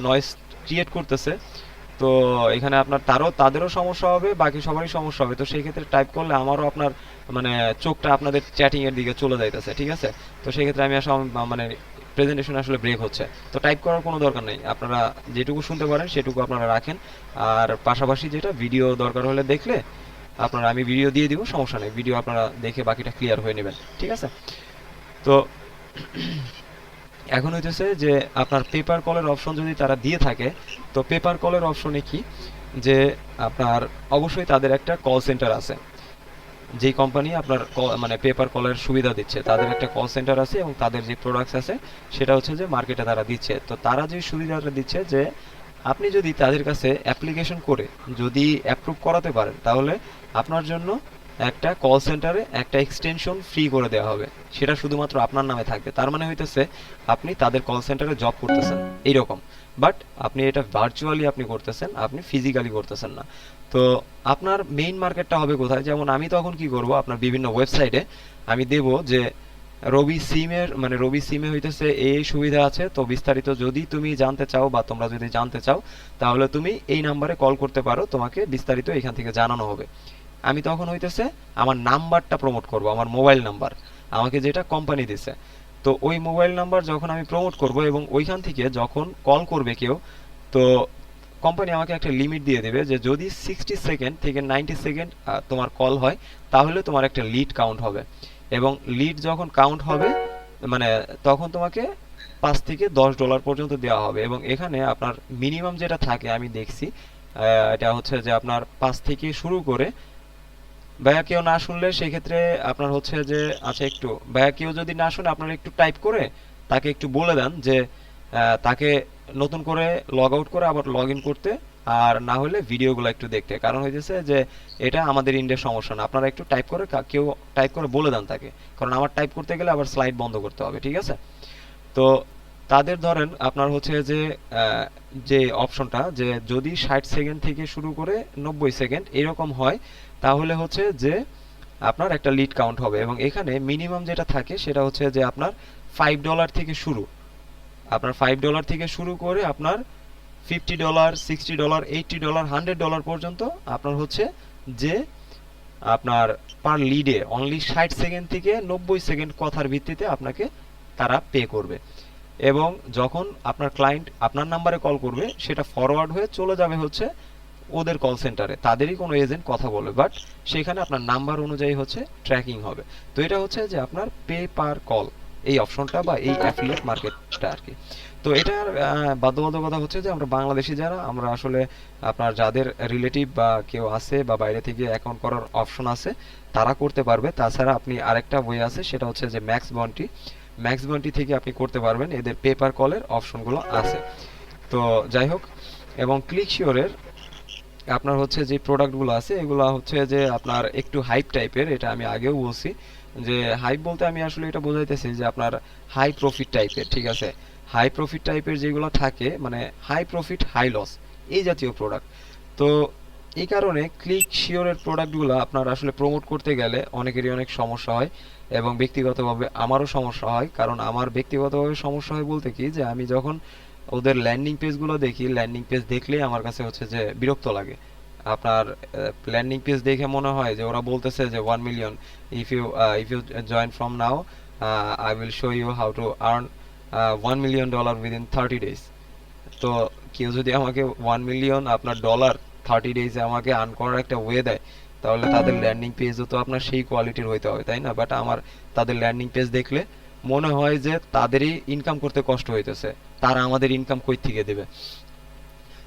নয়েজ ক্রিয়েট করতেছে, তো এখানে আপনার তাদেরও সমস্যা হবে, বাকি সবারই সমস্যা হবে। তো সেই ক্ষেত্রে টাইপ করলে আমারও আপনার মানে চোখটা আপনাদের চ্যাটিং এর দিকে চলে যাইতেছে, ঠিক আছে? তো সেই ক্ষেত্রে আমি আসলে মানে প্রেজেন্টেশন আসলে ব্রেক হচ্ছে। তো টাইপ করার কোনো দরকার নেই, আপনারা যেটুকু শুনতে পারেন সেটুকু আপনারা রাখেন। আর পাশাপাশি যেটা ভিডিও দরকার হলে দেখলে আপনারা, আমি ভিডিও দিয়ে দিব, সমস্যা নেই, ভিডিও আপনারা দেখে বাকিটা ক্লিয়ার হয়ে নেবেন, ঠিক আছে? তো এখন হইতেছে যে আপনার পেপার কলের অপশন যদি তারা দিয়ে থাকে, তো পেপার কলের অপশনে কি, যে আপনার অবশ্যই তাদের একটা কল সেন্টার আছে। যেই কোম্পানি আপনার মানে পেপার কলের সুবিধা দিচ্ছে তাদের একটা কল সেন্টার আছে, এবং তাদের যে প্রোডাক্টস আছে সেটা হচ্ছে যে মার্কেটে তারা দিচ্ছে। তো তারা যে সুবিধাটা দিচ্ছে যে আপনি যদি তাদের কাছে অ্যাপ্লিকেশন করে যদি অ্যাপ্রুভ করাতে পারেন, তাহলে আপনার জন্য একটা কল সেন্টারে একটা এক্সটেনশন ফ্রি করে দেওয়া হবে, সেটা শুধুমাত্র আপনার নামে থাকবে। তার মানে হইতেছে আপনি তাদের কল সেন্টারে জব করতেছেন এইরকম, বাট আপনি এটা ভার্চুয়ালি আপনি করতেছেন, আপনি ফিজিক্যালি করতেছেন না। তো আপনার মেইন মার্কেটটা হবে কোথায়? যেমন আমি তখন কি করব, আপনার বিভিন্ন ওয়েবসাইটে আমি দেব যে রবি সিমে হইতেছে এই সুবিধা আছে, তো বিস্তারিত যদি তুমি জানতে চাও বা তোমরা যদি জানতে চাও তাহলে তুমি এই নাম্বারে কল করতে পারো, তোমাকে বিস্তারিত এখান থেকে জানানো হবে। আমি তখন হইতেছে আমার নাম্বারটা প্রমোট করব, আমার মোবাইল নাম্বার আমাকে যেটা কোম্পানি দিছে। তো ওই মোবাইল নাম্বার যখন আমি প্রমোট করব এবং ওইখান থেকে যখন কল করবে কেউ, তো কোম্পানি আমাকে একটা লিমিট দিয়ে দেবে যে যদি 60 সেকেন্ড থেকে 90 সেকেন্ড তোমার কল হয় তাহলে তোমার একটা লিড কাউন্ট হবে, এবং লিড যখন কাউন্ট হবে মানে তখন তোমাকে $5 থেকে $10 পর্যন্ত দেওয়া হবে। এবং এখানে আপনার মিনিমাম যেটা থাকে আমি দেখছি, এটা হচ্ছে যে আপনার 5 থেকে শুরু করে, ভাইয়া কেউ না শুনলে সেই ক্ষেত্রে আপনার হচ্ছে যে আচ্ছা একটু ভাইয়া কেউ যদি না শুনে আপনারা একটু টাইপ করে তাকে একটু বলে দেন যে তাকে নতুন করে লগ আউট করে আবার লগ ইন করতে, আর না হলে ভিডিওগুলো একটু দেখতে। কারণ হইতেছে যে এটা আমাদের ইন্ডিয়ার সমস্যা না, আপনারা একটু টাইপ করে কেউ টাইপ করে বলে দেন তাকে, কারণ আমার টাইপ করতে গেলে আবার স্লাইড বন্ধ করতে হবে, ঠিক আছে? তো তাদের ধরেন আপনার হচ্ছে যে অপশনটা যে যদি 60 সেকেন্ড থেকে শুরু করে 90 সেকেন্ড এরকম হয়, তাহলে হচ্ছে যে আপনার একটা লিড কাউন্ট হবে। এবং এখানে মিনিমাম যেটা থাকে সেটা হচ্ছে যে আপনার $5 থেকে শুরু, আপনার $5 থেকে শুরু করে আপনার $50, $60, $80, $100 পর্যন্ত আপনার হচ্ছে যে আপনার পার লিডে অনলি 60 সেকেন্ড থেকে 90 সেকেন্ড কথার ভিত্তিতে আপনাকে তারা পে করবে। এবং যখন আপনার ক্লায়েন্ট আপনার নাম্বারে কল করবে সেটা ফরওয়ার্ড হয়ে চলে যাবে হচ্ছে ওদের কল সেন্টারে, তাদেরই কোনো এজেন্ট কথা বলবে, বাট সেখানে আপনার নাম্বার অনুযায়ী হচ্ছে ট্র্যাকিং হবে। তো এটা হচ্ছে যে আপনার পে পার কল, এই অপশনটা বা এই অ্যাফিলিয়েট মার্কেটটা আর কি। তো এটার বাধ্যবাধকতা হচ্ছে যে আমরা বাংলাদেশি যারা আমরা আসলে আপনার যাদের রিলেটিভ বা কেউ আছে বা বাইরে থেকে অ্যাকাউন্ট করার অপশন আছে তারা করতে পারবে। তাছাড়া আপনি আরেকটা বই আছে, সেটা হচ্ছে যে ম্যাক্স বন্টি থেকে আপনি করতে পারবেন, এদের পেপার কলের অপশনগুলো আছে। তো যাই হোক, এবং ক্লিক শিওরের আপনার হচ্ছে যে প্রোডাক্টগুলো আছে এগুলো হচ্ছে যে আপনার একটু হাইপ টাইপের, এটা আমি আগেও বলছি যে হাইপ বলতে আমি আসলে এটা বোঝাইতেছি যে আপনার হাই প্রফিট টাইপের, ঠিক আছে, হাই প্রফিট টাইপের যেগুলো থাকে মানে হাই প্রফিট হাই লস এই জাতীয় প্রোডাক্ট। তো এই কারণে ক্লিক শিওরের প্রোডাক্টগুলো আপনার আসলে প্রমোট করতে গেলে অনেকেরই অনেক সমস্যা হয়, এবং ব্যক্তিগতভাবে আমারও সমস্যা হয়। কারণ আমার ব্যক্তিগতভাবে সমস্যা হয় বলতে কি, যে আমি যখন ওদের ল্যান্ডিং পেজগুলো দেখি, ল্যান্ডিং পেজ দেখলেই আমার কাছে হচ্ছে যে বিরক্ত লাগে। আপনার ল্যান্ডিং পেজ দেখে মনে হয় যে ওরা বলতেছে যে 1 million, if you join from now I will show you how to earn $1 million within 30 days। তো কেউ যদি আমাকে 1 মিলিয়ন আপনার ডলার 30 ডেজে আমাকে আর্ন করার একটা ওয়ে দেয়, তাহলে তাদের ল্যান্ডিং পেজও তো আপনার সেই কোয়ালিটির হইতে হবে, তাই না? বাট আমার তাদের ল্যান্ডিং পেজ দেখলে মনে হয় যে তাদেরই ইনকাম করতে কষ্ট হইতেছে, তারা আমাদের ইনকাম কই থেকে দেবে।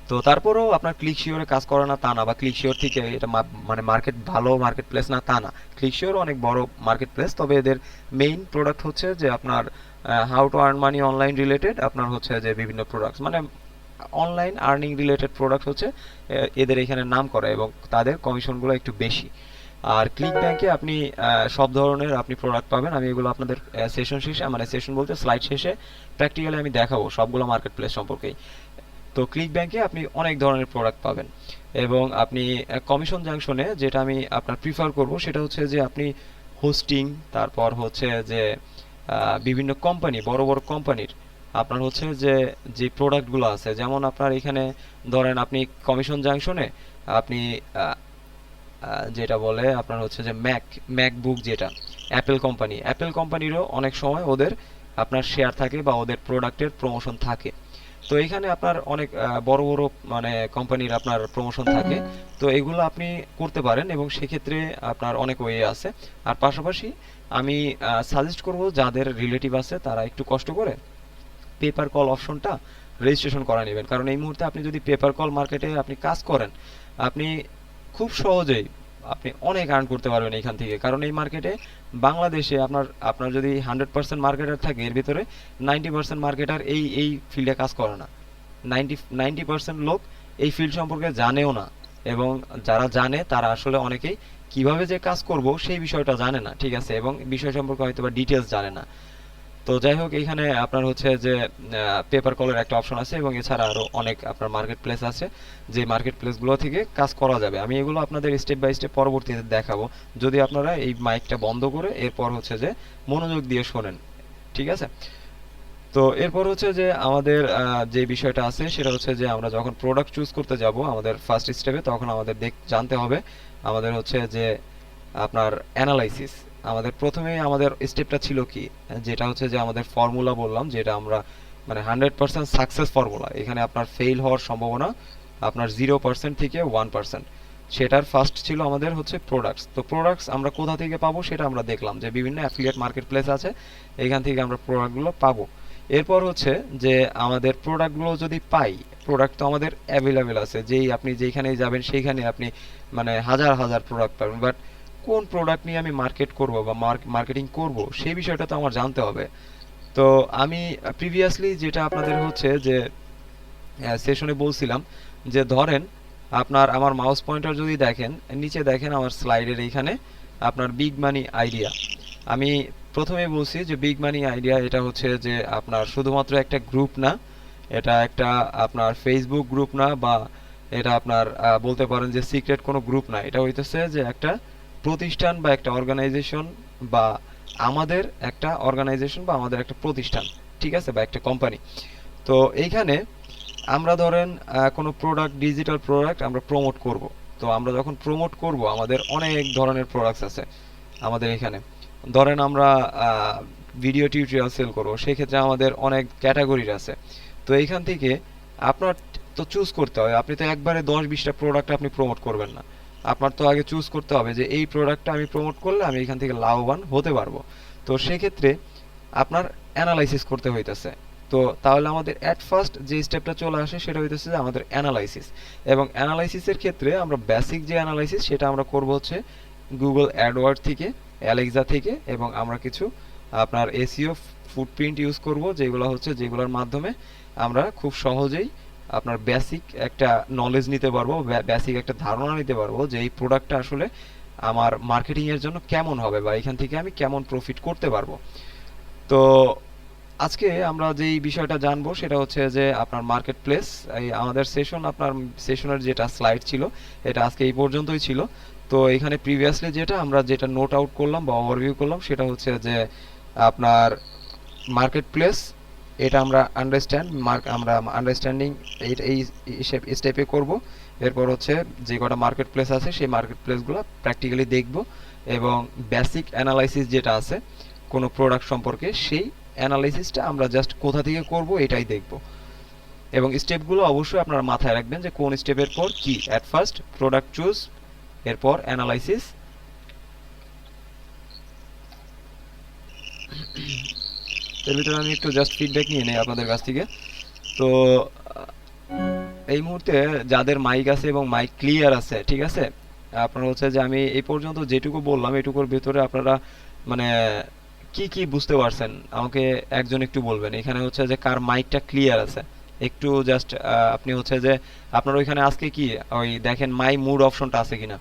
তো তারপরেও আপনার ক্লিক শিওরে কাজ করে না তা না, বা ক্লিক শিওর থেকে এটা মানে মার্কেট ভালো মার্কেট প্লেস না তা না। ক্লিক শিওর অনেক বড় মার্কেট প্লেস, তবে এদের মেইন প্রোডাক্ট হচ্ছে যে আপনার how to earn money online related, আপনার হচ্ছে যে বিভিন্ন প্রোডাক্টস মানে অনলাইন আর্নিং রিলেটেড প্রোডাক্ট হচ্ছে এদের এখানে নাম করা, এবং তাদের কমিশনগুলো একটু বেশি। আর ক্লিক ব্যাংকে আপনি সব ধরনের আপনি প্রোডাক্ট পাবেন। আমি এগুলো আপনাদের সেশন শেষে, মানে সেশন বলতে স্লাইড শেষে প্র্যাকটিক্যালি আমি দেখাবো সবগুলো মার্কেট প্লেস সম্পর্কেই। তো ক্লিক ব্যাংকে আপনি অনেক ধরনের প্রোডাক্ট পাবেন, এবং আপনি কমিশন জাংশনে যেটা আমি আপনার প্রিফার করব সেটা হচ্ছে যে আপনি হোস্টিং, তারপর হচ্ছে যে বিভিন্ন কোম্পানি, বড় বড় কোম্পানির আপনার হচ্ছে যে যে প্রোডাক্টগুলো আছে, যেমন আপনার এখানে ধরেন আপনি কমিশন জাংশনে আপনি যেটা বলে আপনার হচ্ছে যে ম্যাকবুক, যেটা অ্যাপেল কোম্পানিরও অনেক সময় ওদের আপনার শেয়ার থাকে বা ওদের প্রোডাক্টের প্রমোশন থাকে। তো এখানে আপনার অনেক বড় বড় মানে কোম্পানির আপনার প্রমোশন থাকে। তো এগুলো আপনি করতে পারেন, এবং সেক্ষেত্রে আপনার অনেক ওয়ে আছে। আর পাশাপাশি আমি সাজেস্ট করব যাদের রিলেটিভ আছে তারা একটু কষ্ট করে পেপার কল অপশনটা রেজিস্ট্রেশন করা নেবেন। কারণ এই মুহূর্তে আপনি যদি পেপার কল মার্কেটে আপনি কাজ করেন, আপনি খুব সহজেই আপনি অনেক আর্ন করতে পারবেন এখান থেকে। কারণ এই মার্কেটে বাংলাদেশে আপনার আপনার যদি 100% মার্কেটার থাকে, এর ভিতরে 90% মার্কেটার এই ফিল্ডে কাজ করে না। 90% লোক এই ফিল্ড সম্পর্কে জানেও না, এবং যারা জানে তারা আসলে অনেকেই কিভাবে যে কাজ করব সেই বিষয়টা জানে না, ঠিক আছে, এবং বিষয় সম্পর্কে হয়তো বা ডিটেলস জানে না। তো যাই হোক, এখানে আপনার হচ্ছে যে পেপার কলের একটা অপশন আছে, এবং এছাড়া আরো অনেক আপনার মার্কেট প্লেস আছে, যে মার্কেট প্লেসগুলো থেকে কাজ করা যাবে। আমি এগুলো আপনাদের স্টেপ বাই স্টেপ পরবর্তীতে দেখাবো, যদি আপনারা এই মাইকটা বন্ধ করে এরপর হচ্ছে যে মনোযোগ দিয়ে শোনেন, ঠিক আছে? তো এরপর হচ্ছে যে আমাদের যে বিষয়টা আছে সেটা হচ্ছে যে আমরা যখন প্রোডাক্ট চুজ করতে যাব আমাদের ফার্স্ট স্টেপে, তখন আমাদের জানতে হবে আমাদের হচ্ছে যে আপনার অ্যানালাইসিস। আমাদের প্রথমেই আমাদের স্টেপটা ছিল কি, যেটা হচ্ছে যে আমাদের ফর্মুলা বললাম, যেটা আমরা মানে 100% সাকসেস ফর্মুলা। এখানে আপনার ফেল হওয়ার সম্ভাবনা আপনার 0% থেকে 1%। সেটার ফার্স্ট ছিল আমাদের হচ্ছে প্রোডাক্টস। তো প্রোডাক্টস আমরা কোথা থেকে পাবো সেটা আমরা দেখলাম, যে বিভিন্ন অ্যাফিলিয়েট মার্কেট প্লেস আছে, এখান থেকে আমরা প্রোডাক্টগুলো পাবো। এরপর হচ্ছে যে আমাদের প্রোডাক্টগুলো যদি পাই, প্রোডাক্ট তো আমাদের অ্যাভেলেবেল আছে, যেই আপনি যেখানেই যাবেন সেইখানে আপনি মানে হাজার হাজার প্রোডাক্ট পাবেন, বাট কোন প্রোডাক্ট নিয়ে আমি মার্কেট করব বা মার্কেটিং করব সেই বিষয়টা তো আমার জানতে হবে। তো আমি প্রিভিয়াসলি যেটা আপনাদের হচ্ছে যে সেশনে বলছিলাম, যে ধরেন আপনার আমার মাউস পয়েন্টার যদি দেখেন, নিচে দেখেন আমার স্লাইডের এইখানে আপনার বিগ মানি আইডিয়া। আমি প্রথমে বলছি যে বিগ মানি আইডিয়া এটা হচ্ছে যে আপনার শুধুমাত্র একটা গ্রুপ না, এটা একটা আপনার ফেসবুক গ্রুপ না, বা এটা আপনার বলতে পারেন যে সিক্রেট কোনো গ্রুপ না। এটা হইতেছে যে একটা প্রতিষ্ঠান বা একটা অর্গানাইজেশন, বা আমাদের একটা অর্গানাইজেশন বা আমাদের একটা প্রতিষ্ঠান, ঠিক আছে, বা একটা কোম্পানি। তো এইখানে আমরা ধরেন কোনো প্রোডাক্ট, ডিজিটাল প্রোডাক্ট আমরা প্রমোট করব। তো আমরা যখন প্রমোট করব আমাদের অনেক ধরনের প্রোডাক্টস আছে আমাদের এখানে। ধরেন আমরা ভিডিও টিউটোরিয়াল সেল করব, সেক্ষেত্রে আমাদের অনেক ক্যাটাগরির আছে। তো এইখান থেকে আপনার তো চুজ করতে হবে, আপনি তো একবারে 10-20টা প্রোডাক্ট আপনি প্রমোট করবেন না। আপনার তো আগে চুজ করতে হবে যে এই প্রোডাক্টটা আমি প্রমোট করলে আমি এখান থেকে লাভবান হতে পারবো। তো সেক্ষেত্রে আপনার অ্যানালাইসিস করতে হইতেছে। তো তাহলে আমাদের অ্যাট ফার্স্ট যে স্টেপটা চলে আসে সেটা হইতেছে যে আমাদের অ্যানালাইসিস। এবং অ্যানালাইসিসের ক্ষেত্রে আমরা বেসিক যে অ্যানালাইসিস সেটা আমরা করব হচ্ছে গুগল অ্যাডওয়ার্ড থেকে, অ্যালেক্সা থেকে, এবং আমরা কিছু আপনার এসইও ফুটপ্রিন্ট ইউজ করব, যেগুলো হচ্ছে যেগুলোর মাধ্যমে আমরা খুব সহজেই আপনার বেসিক একটা নলেজ নিতে পারবো, বেসিক একটা ধারণা নিতে পারবো যে এই প্রোডাক্টটা আসলে আমার মার্কেটিং এর জন্য কেমন হবে বা এখান থেকে আমি কেমন প্রফিট করতে পারবো। তো আজকে আমরা যেই বিষয়টা জানবো সেটা হচ্ছে যে আপনার মার্কেট প্লেস। এই আমাদের সেশন, আপনার সেশনের যেটা স্লাইড ছিল এটা আজকে এই পর্যন্তই ছিল। তো এখানে প্রিভিয়াসলি আমরা যেটা নোট আউট করলাম বা ওভারভিউ করলাম সেটা হচ্ছে যে আপনার মার্কেট প্লেস, এটা আমরা আমরা আন্ডারস্ট্যান্ডিং এই স্টেপে করব। এরপর হচ্ছে যে কটা মার্কেট প্লেস আছে সেই মার্কেট প্লেসগুলো প্র্যাকটিক্যালি দেখব, এবং বেসিক অ্যানালাইসিস যেটা আছে কোনো প্রোডাক্ট সম্পর্কে সেই অ্যানালাইসিসটা আমরা জাস্ট কোথা থেকে করব এটাই দেখব। এবং স্টেপগুলো অবশ্যই আপনারা মাথায় রাখবেন যে কোন স্টেপের পর কি। অ্যাট ফার্স্ট প্রোডাক্ট চুজ, এরপর অ্যানালাইসিস। এর ভিতরে আমি একটু জাস্ট ফিডব্যাক নিয়ে নেই আপনাদের কাছ থেকে। তো এই মুহূর্তে যাদের মাইক আছে এবং মাইক ক্লিয়ার আছে, ঠিক আছে, আপনার হচ্ছে যে আমি এই পর্যন্ত যেটুকু বললাম এটুকুর ভিতরে আপনারা মানে কি কি বুঝতে পারছেন আমাকে একজন একটু বলবেন। এখানে হচ্ছে যে কার মাইকটা ক্লিয়ার আছে একটু জাস্ট আপনি হচ্ছে যে আপনার ওইখানে আজকে কি ওই দেখেন মাই মুড অপশনটা আছে কিনা,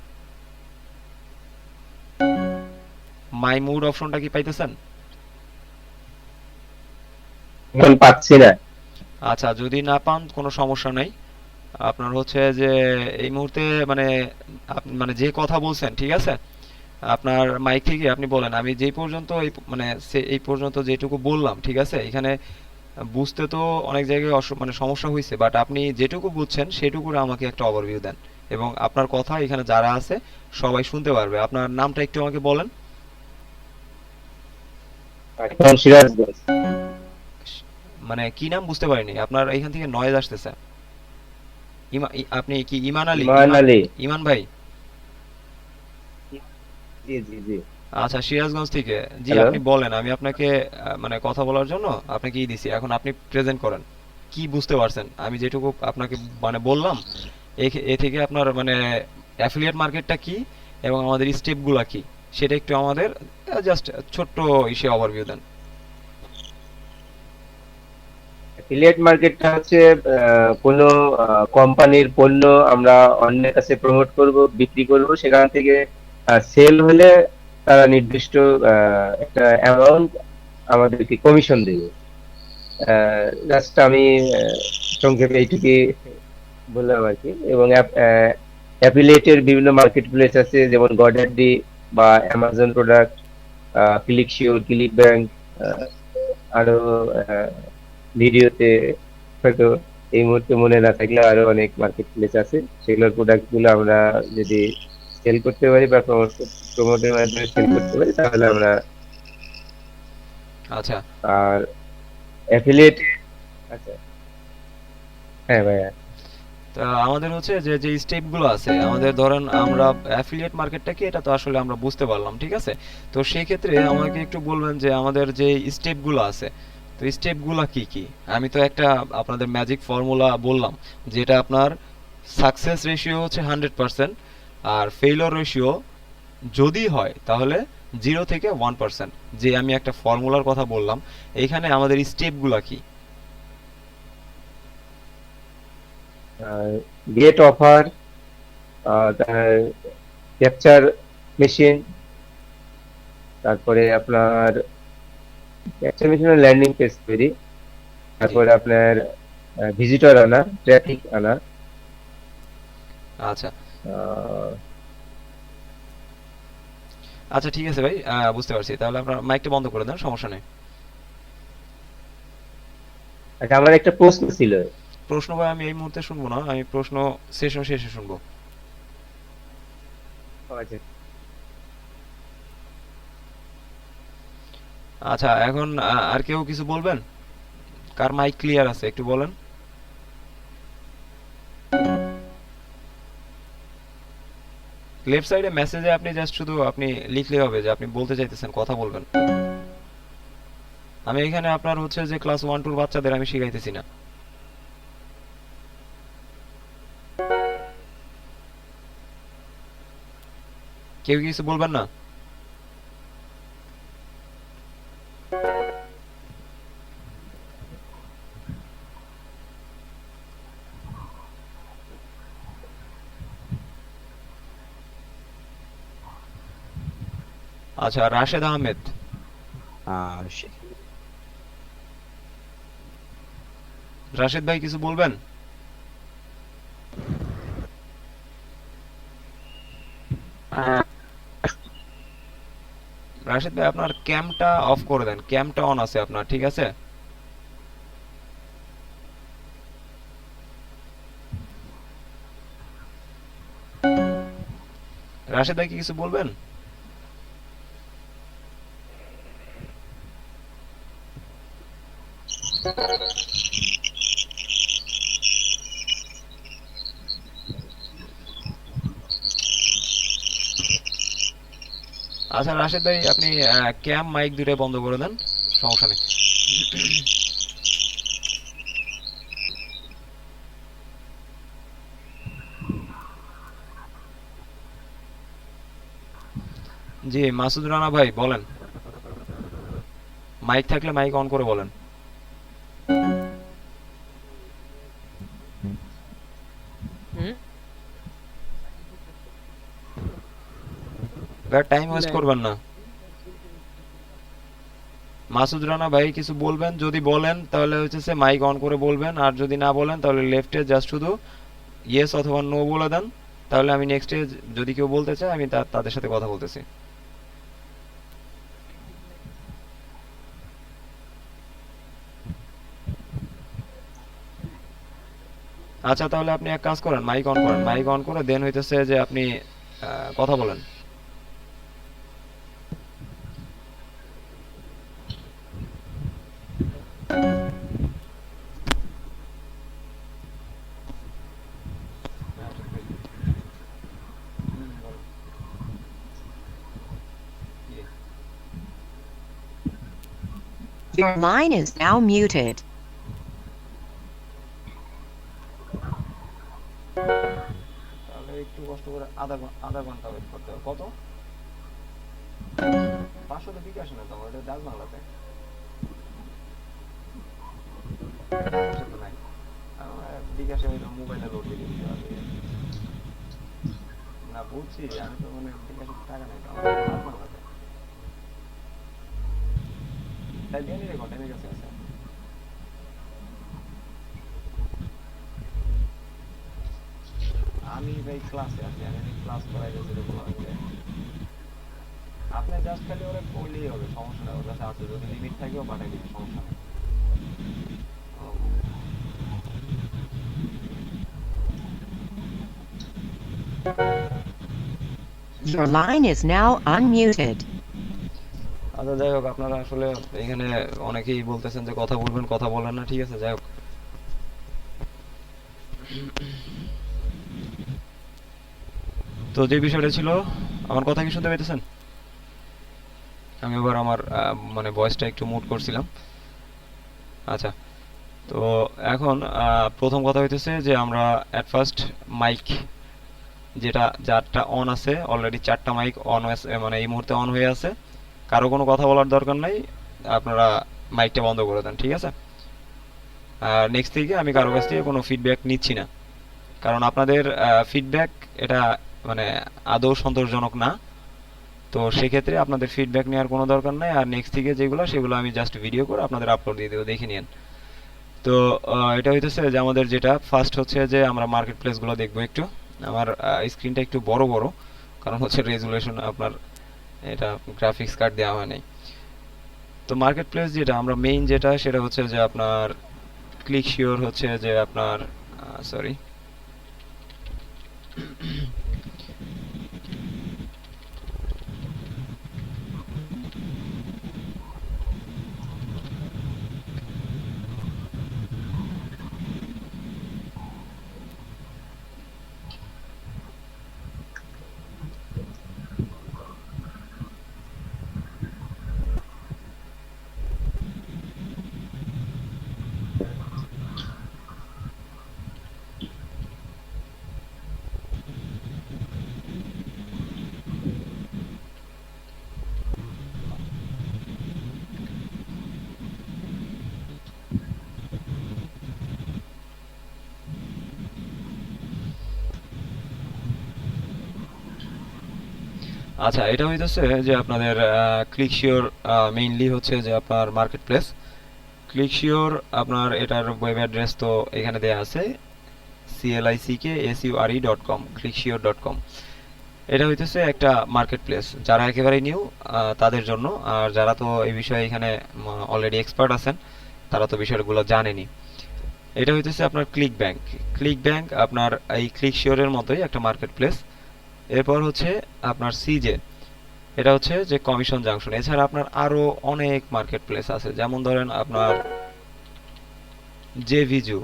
মাই মুড অপশনটা কি পাইতেছেন? এখন পাচ্ছি না। আচ্ছা, যদি না পান কোনো সমস্যা নাই। আপনার হচ্ছে যে এই মুহূর্তে মানে মানে যে কথা বলছেন, ঠিক আছে, আপনার মাইক থেকে আপনি বলেন আমি যেই পর্যন্ত এই পর্যন্ত যেটুকু বললাম, ঠিক আছে, এখানে বুঝতে তো অনেক জায়গায় মানে সমস্যা হয়েছে, বাট আপনি যেটুকু বুঝছেন সেটুকুর আমাকে একটা ওভারভিউ দেন, এবং আপনার কথা এখানে যারা আছে সবাই শুনতে পারবে। আপনার নামটা একটু আমাকে বলেন। এখন সিরাজগঞ্জ। মানে কি নাম বুঝতে পারিনি, আপনার এখান থেকে নয়েজ আসতেছে। আপনি কি ইমান আলী? ইমান ইমান, আলী। ইমান ভাই? জি জি জি। আচ্ছা, সিরাজগঞ্জ থেকে। জি, হ্যালো। আপনি বলেন, আমি আপনাকে মানে কথা বলার জন্য আপনাকে দিছি, এখন আপনি প্রেজেন্ট করেন কি বুঝতে পারছেন আমি যেটুকু আপনাকে মানে বললাম। এ থেকে আপনার মানে অ্যাফিলিয়েট মার্কেটটা কি এবং আমাদের স্টেপগুলা কি সেটা একটু আমাদের জাস্ট ছোট্ট ইসে ওভারভিউ দেন। অ্যাফিলিয়েট মার্কেটটা হচ্ছে কোনো কোম্পানির পণ্য আমরা অন্যের কাছে প্রমোট করব, বিক্রি করব, সেখান থেকে সেল হলে তারা নির্দিষ্ট একটা অ্যামাউন্ট আমাদেরকে কমিশন দেবে। জাস্ট আমি সংক্ষেপে এইটুকুই বললাম আর কি। এবং অ্যাফিলিয়েটের বিভিন্ন মার্কেট প্লেস আছে, যেমন গডাড্ডি বা Amazon product, click sure, click bank, আরো ভিডিওতে হয়তো এই মুহূর্তে মনে না থাকলে আরো অনেক মার্কেট প্লেস আছে। সেগুলোর প্রোডাক্ট গুলো আমরা যদি সেল করতে পারি বা প্রমোটের মাধ্যমে সেল করতে পারি তাহলে আমরা। আচ্ছা, আর অ্যাফিলিয়েট। আচ্ছা। হ্যাঁ ভাইয়া। তা আমাদের হচ্ছে যে যে স্টেপগুলো আছে আমাদের, ধরেন আমরা অ্যাফিলিয়েট মার্কেটটা কি এটা তো আসলে আমরা বুঝতে পারলাম, ঠিক আছে। তো সেই ক্ষেত্রে আমাকে একটু বলবেন যে আমাদের যে স্টেপগুলো আছে, তো স্টেপগুলো কি কি। আমি তো একটা আপনাদের ম্যাজিক ফর্মুলা বললাম, যেটা আপনার সাকসেস রেশিও হচ্ছে 100%, আর ফেইলিওর রেশিও যদি হয় তাহলে 0 থেকে 1%। যে আমি একটা ফর্মুলার কথা বললাম, এইখানে আমাদের স্টেপগুলো কি? গেট অফার, ক্যাপচার মেশিন, তারপরে আপনার ক্যাপচার মেশিনের ল্যান্ডিং পেজ তৈরি, জি, তারপরে আপনার ভিজিটর আনা, ট্রাফিক আনা। আচ্ছা আহ, আচ্ছা, ঠিক আছে ভাই, বুঝতে পারছি। তাহলে আপনার মাইকটা বন্ধ করে দেন, সমস্যা নেই। আচ্ছা, আমার একটা প্রশ্ন ছিল। প্রশ্ন ভাই আমি এই মুহূর্তে শুনবো না, আমি প্রশ্ন সেশন শেষে শুনবো। আচ্ছা। আচ্ছা, এখন আর কেউ কিছু বলবেন? কার মাইক ক্লিয়ার আছে একটু বলেন। লেফট সাইডে মেসেজে আপনি জাস্ট শুধু আপনি লিখলে হবে যে আপনি বলতে চাইতেছেন, কথা বলবেন। আমি এখানে আপনার হচ্ছে যে ক্লাস 1 2 বাচ্চাদের আমি শিখাইতেছি না। কেউ কিছু বলবেন না? আচ্ছা, রাশেদ আহমেদ। সে- রাশেদ ভাই কিছু বলবেন? আহ, রাশেদ ভাই আপনার ক্যামটা অফ করে দেন, ক্যামটা অন আছে আপনার, ঠিক আছে? রাশেদ ভাই কি কিছু বলবেন? আচ্ছা রাশেদ ভাই, আপনি ক্যাম মাইক দুটো বন্ধ করে দেন, সমস্যা নেই। জি মাসুদ রানা ভাই বলেন, মাইক থাকলে মাইক অন করে বলেন। হুম। টাইম ওয়েস্ট করবেন না। মাসুদ রানা ভাই কিছু বলবেন, যদি বলেন তাহলে হচ্ছে মাইক অন করে বলবেন, আর যদি না বলেন তাহলে লেফটে জাস্ট শুধু ইয়েস অথবা নো বলে দেন। তাহলে আমি নেক্সটে যদি কেউ বলতে চায় আমি তাদের সাথে কথা বলতেছি। আচ্ছা তাহলে আপনি এক কাজ করেন, মাইক অন করেন, মাইক অন করে দেন হইতেছে যে আপনি কথা বলেন। Your line is now muted. তাহলে একটু কষ্ট করে আধা ঘন্টা ওয়েট করতে হবে। কত? 500 তো বিকাশ না তোমার, এটা ডাক বাংলাতে। বিকাশে তো নাই। আমার বিকাশে হয়তো মোবাইলে লোড দিয়ে দিতে হবে। না বুঝছি, আমি তো মানে বিকাশে তো টাকা নাই তো আমার, ডাক বাংলাতে। তাই দিয়ে নিলে ঘন্টার কাছে আছে। আমি ভাই ক্লাসে আছি, আমি ক্লাস করাই যাচ্ছি তো বলা হচ্ছে। আপনি জাস্ট খালি ওরা বললেই হবে, সমস্যা নাই, ওর কাছে আছে, যদি লিমিট থাকে ও পাঠাই দিবে, সমস্যা নেই। Your line is now unmuted. আচ্ছা যাই হোক, আপনারা আসলে এখানে অনেকেই বলতেছেন যে কথা বলবেন, কথা বলেন না, ঠিক আছে যাই হোক। তো যে বিষয়টা ছিল, আমার কথা কি শুনতে পাইতেছেন? আমি এবার আমার মানে ভয়েসটা একটু মুট করছিলাম। আচ্ছা, তো এখন প্রথম কথা হইতেছে যে আমরা অ্যাট ফার্স্ট মাইক যেটা যারটা অন আছে, অলরেডি 4টা মাইক অন আছে, মানে এই মুহূর্তে অন হয়ে আছে, কারো কোনো কথা বলার দরকার নাই, আপনারা মাইকটা বন্ধ করে দেন, ঠিক আছে? আর নেক্সট থেকে আমি কারো কাছ থেকে কোনো ফিডব্যাক নিচ্ছি না, কারণ আপনাদের ফিডব্যাক এটা মানে আদৌ সন্তোষজনক না। তো সেক্ষেত্রে আপনাদের ফিডব্যাক নেওয়ার কোনো দরকার নাই, আর নেক্সট থেকে যেগুলো সেগুলো আমি জাস্ট ভিডিও করে আপনাদের আপলোড দিয়ে দেবো, দেখে নিন। তো এটা হইতেছে যে আমাদের যেটা ফার্স্ট হচ্ছে যে আমরা মার্কেট প্লেসগুলো দেখবো একটু। আমার স্ক্রিনটা একটু বড় বড়, কারণ হচ্ছে রেজুলেশন আপনার এটা গ্রাফিক্স কার্ড দেওয়া হয় নাই। তো মার্কেট প্লেস যেটা আমরা মেইন যেটা সেটা হচ্ছে যে আপনার ক্লিক শিওর, হচ্ছে যে আপনার সরি আচ্ছা, এটা হইতেছে যে আপনাদের ক্লিকশিওর, মেইনলি হচ্ছে যে আপনার মার্কেট প্লেস। ক্লিকশিওর আপনার এটার ওয়েব অ্যাড্রেস তো এখানে দেয়া আছে, clickasure.com, clickshare.com। এটা হইতেছে একটা মার্কেট প্লেস, যারা একেবারে নিউ তাদের জন্য। আর যারা তো এই বিষয়ে এখানে অলরেডি এক্সপার্ট আছেন, তারা তো বিষয়গুলো জানেনি। এটা হইতেছে আপনার ক্লিক ব্যাংক। ক্লিক ব্যাংক আপনার এই ক্লিকশিওরের মতোই একটা মার্কেট প্লেস। এরপর হচ্ছে আপনার সিজে, এটা হচ্ছে যে কমিশন জাংশন। এছাড়া আপনার আরো অনেক মার্কেট প্লেস আছে, যেমন ধরেন আপনার জেভিজু,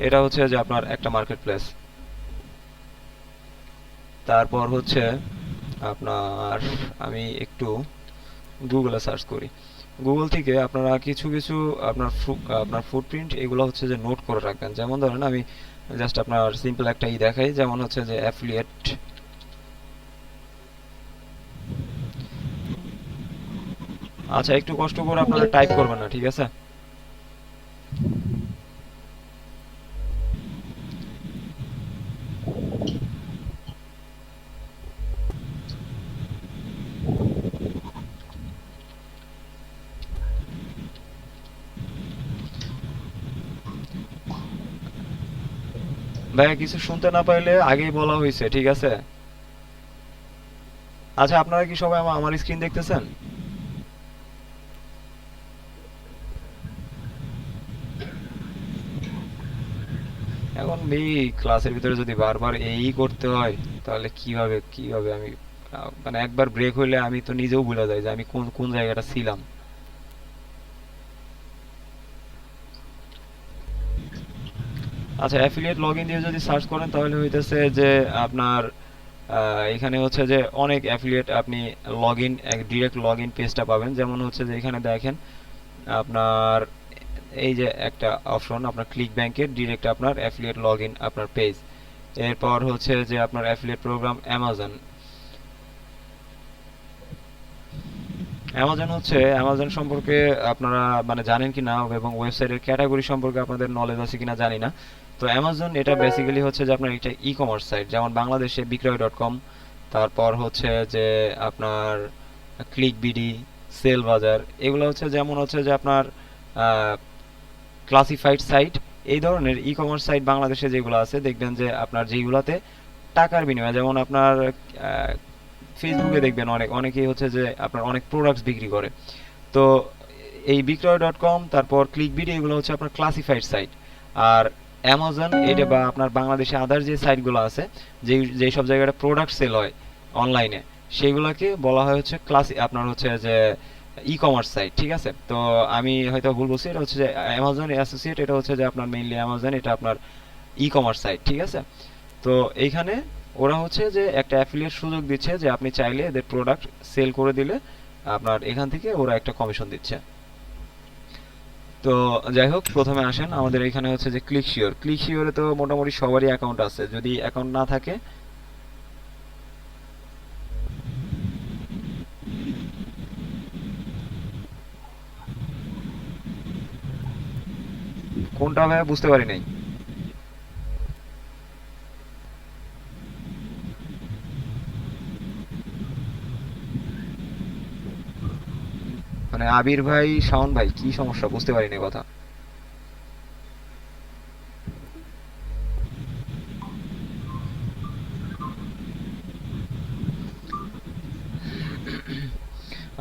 এটা হচ্ছে যে আপনার একটা মার্কেট প্লেস। তারপর হচ্ছে আপনার, আমি একটু গুগলে সার্চ করি, গুগল থেকে আপনারা কিছু কিছু আপনার ফুটপ্রিন্ট এগুলো হচ্ছে যে নোট করে রাখবেন। যেমন ধরেন আমি জাস্ট আপনার সিম্পল একটা দেখাই, যেমন হচ্ছে যে অ্যাফিলিয়েট। আচ্ছা, একটু কষ্ট করে আপনারা টাইপ করবেন না, ঠিক আছে? ভাইয়া কিছু শুনতে না পাইলে আগেই বলা হয়েছে, ঠিক আছে? আচ্ছা, আপনারা কি সবাই আমার স্ক্রিন দেখতেছেন? এখন এই ক্লাসের ভিতরে যদি বারবার এই করতে হয়, তাহলে কিভাবে কিভাবে আমি মানে একবার ব্রেক হইলে আমি তো নিজেও ভুলে যাই যে আমি কোন কোন জায়গাটা ছিলাম। আচ্ছা, অ্যাফিলিয়েট লগইন দিয়ে যদি সার্চ করেন তাহলে হইতেছে যে আপনার এখানে হচ্ছে যে অনেক অ্যাফিলিয়েট আপনি লগইন, ডিরেক্ট লগইন পেজটা পাবেন। যেমন হচ্ছে যে এখানে দেখেন আপনার এই যে একটা অপশন, আপনার ক্লিক ব্যাংকের ডিরেক্ট আপনার অ্যাফিলিয়েট লগইন আপনার পেজ। এরপর হচ্ছে যে আপনার অ্যাফিলিয়েট প্রোগ্রাম অ্যামাজন। অ্যামাজন হচ্ছে, অ্যামাজন সম্পর্কে আপনারা মানে জানেন কিনা এবং ওয়েবসাইটের ক্যাটাগরি সম্পর্কে আপনাদের নলেজ আছে কিনা জানি না। তো অ্যামাজন এটা বেসিক্যালি হচ্ছে যে আপনার একটা ই কমার্স সাইট, যেমন বাংলাদেশে বিক্রয়.com, তারপর হচ্ছে যে আপনার ক্লিক বিডি, সেল বাজার, এগুলো হচ্ছে যেমন হচ্ছে যে আপনার ক্লাসিফাইড সাইট। এই ধরনের ই কমার্স সাইট বাংলাদেশে যেগুলো আছে, দেখবেন যে আপনার যেগুলোতে টাকার বিনিময়ে, যেমন আপনার ফেসবুকে দেখবেন অনেকেই হচ্ছে যে আপনার অনেক প্রোডাক্টস বিক্রি করে। তো এই বিক্রয়.com, তারপর ক্লিকবিডি, এগুলো হচ্ছে আপনার ক্লাসিফাইড সাইট। আর অ্যামাজন এটা বা আপনার বাংলাদেশে আদার যে সাইটগুলো আছে, যেই সব জায়গায় প্রোডাক্ট সেল হয় অনলাইনে, সেগুলোকে বলা হয় হচ্ছে আপনার হচ্ছে যে ই কমার্স সাইট, ঠিক আছে? তো আমি হয়তো ভুল বলছি, এটা হচ্ছে যে অ্যামাজন অ্যাসোসিয়েট, এটা হচ্ছে যে আপনার মেইনলি অ্যামাজন, এটা আপনার ই কমার্স সাইট, ঠিক আছে? তো এইখানে ওরা হচ্ছে যে একটা অ্যাফিলিয়েট সুযোগ দিচ্ছে, যে আপনি চাইলে এদের প্রোডাক্ট সেল করে দিলে আপনার এখান থেকে ওরা একটা কমিশন দিচ্ছে। তো যাই হোক, প্রথমে আসেন আমাদের এখানে হচ্ছে যে ক্লিকশিওর। ক্লিকশিওরে তো মোটামুটি সবারই অ্যাকাউন্ট আছে, যদি অ্যাকাউন্ট না থাকে কোনটা ভাই বুঝতে পারি নাই। মানে আবির ভাই, শাওন ভাই, কি সমস্যা বুঝতে পারি না কথা।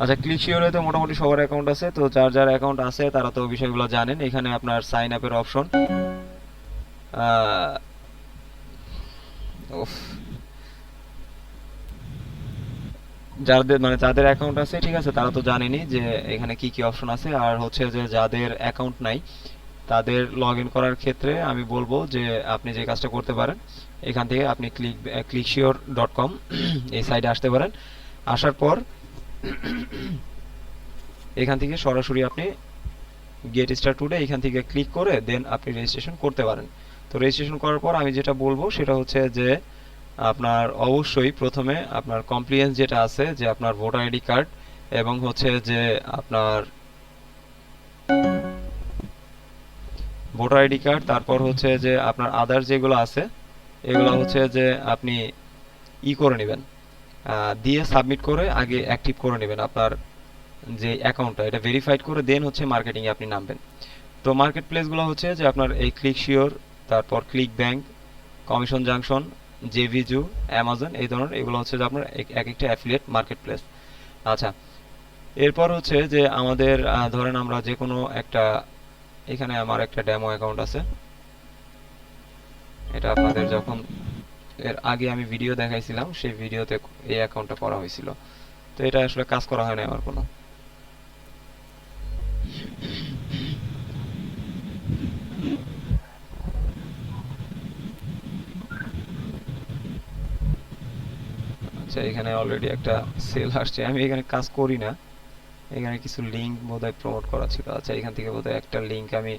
আচ্ছা, ক্লিকশিওরে তো মোটামুটি সবার অ্যাকাউন্ট আছে, তো যার যার অ্যাকাউন্ট আছে তারা তো বিষয়গুলো জানেন। এখানে আপনার সাইন আপের অপশন, যাদের মানে যাদের অ্যাকাউন্ট আছে, ঠিক আছে, তারা তো জানেনই যে এখানে কি কি অপশন আছে। আর হচ্ছে যে যাদের অ্যাকাউন্ট নাই, তাদের লগ ইন করার ক্ষেত্রে আমি বলবো যে আপনি যে কাজটা করতে পারেন, এখান থেকে আপনি clickshare.com এই সাইটে আসতে পারেন। আসার পর এখান থেকে সরাসরি আপনি গেট স্টার্ট টুডে এখান থেকে ক্লিক করে দেন আপনি রেজিস্ট্রেশন করতে পারেন। তো রেজিস্ট্রেশন করার পর আমি যেটা বলবো সেটা হচ্ছে যে আপনার অবশ্যই প্রথমে আপনার কমপ্লিয়েন্স যেটা আছে, যে আপনার ভোটার আইডি কার্ড এবং হচ্ছে যে আপনার ভোটার আইডি কার্ড, তারপর হচ্ছে যে আপনার আদার যেগুলো আছে, এগুলো হচ্ছে যে আপনি ই করে নেবেন, দিয়ে সাবমিট করে আগে অ্যাক্টিভ করে নেবেন আপনার যে অ্যাকাউন্টটা, এটা ভেরিফাইড করে দেন হচ্ছে মার্কেটিংয়ে আপনি নামবেন। তো মার্কেট প্লেসগুলো হচ্ছে যে আপনার এই ক্লিক শিওর, তারপর ক্লিক ব্যাংক, কমিশন জাংশন, জেভিজু, অ্যামাজন, এই ধরনের এগুলো হচ্ছে যে আপনার এক একটা অ্যাফিলিয়েট মার্কেট প্লেস। আচ্ছা, এরপর হচ্ছে যে আমাদের ধরেন আমরা যে কোনো একটা, এখানে আমার একটা ডেমো অ্যাকাউন্ট আছে, এটা আপনাদের যখন এর আগে আমি ভিডিও দেখাইছিলাম সেই ভিডিওতে এই অ্যাকাউন্টটা করা হয়েছিল। তো এটা আসলে কাজ করা হয় না আমার কোনো। আচ্ছা, এখানে অলরেডি একটা সেল আসছে, আমি এখানে কাজ করি না, এখানে কিছু লিংক বোধহয় প্রমোট করা ছিল। আচ্ছা, এখান থেকে বোধহয় একটা লিংক আমি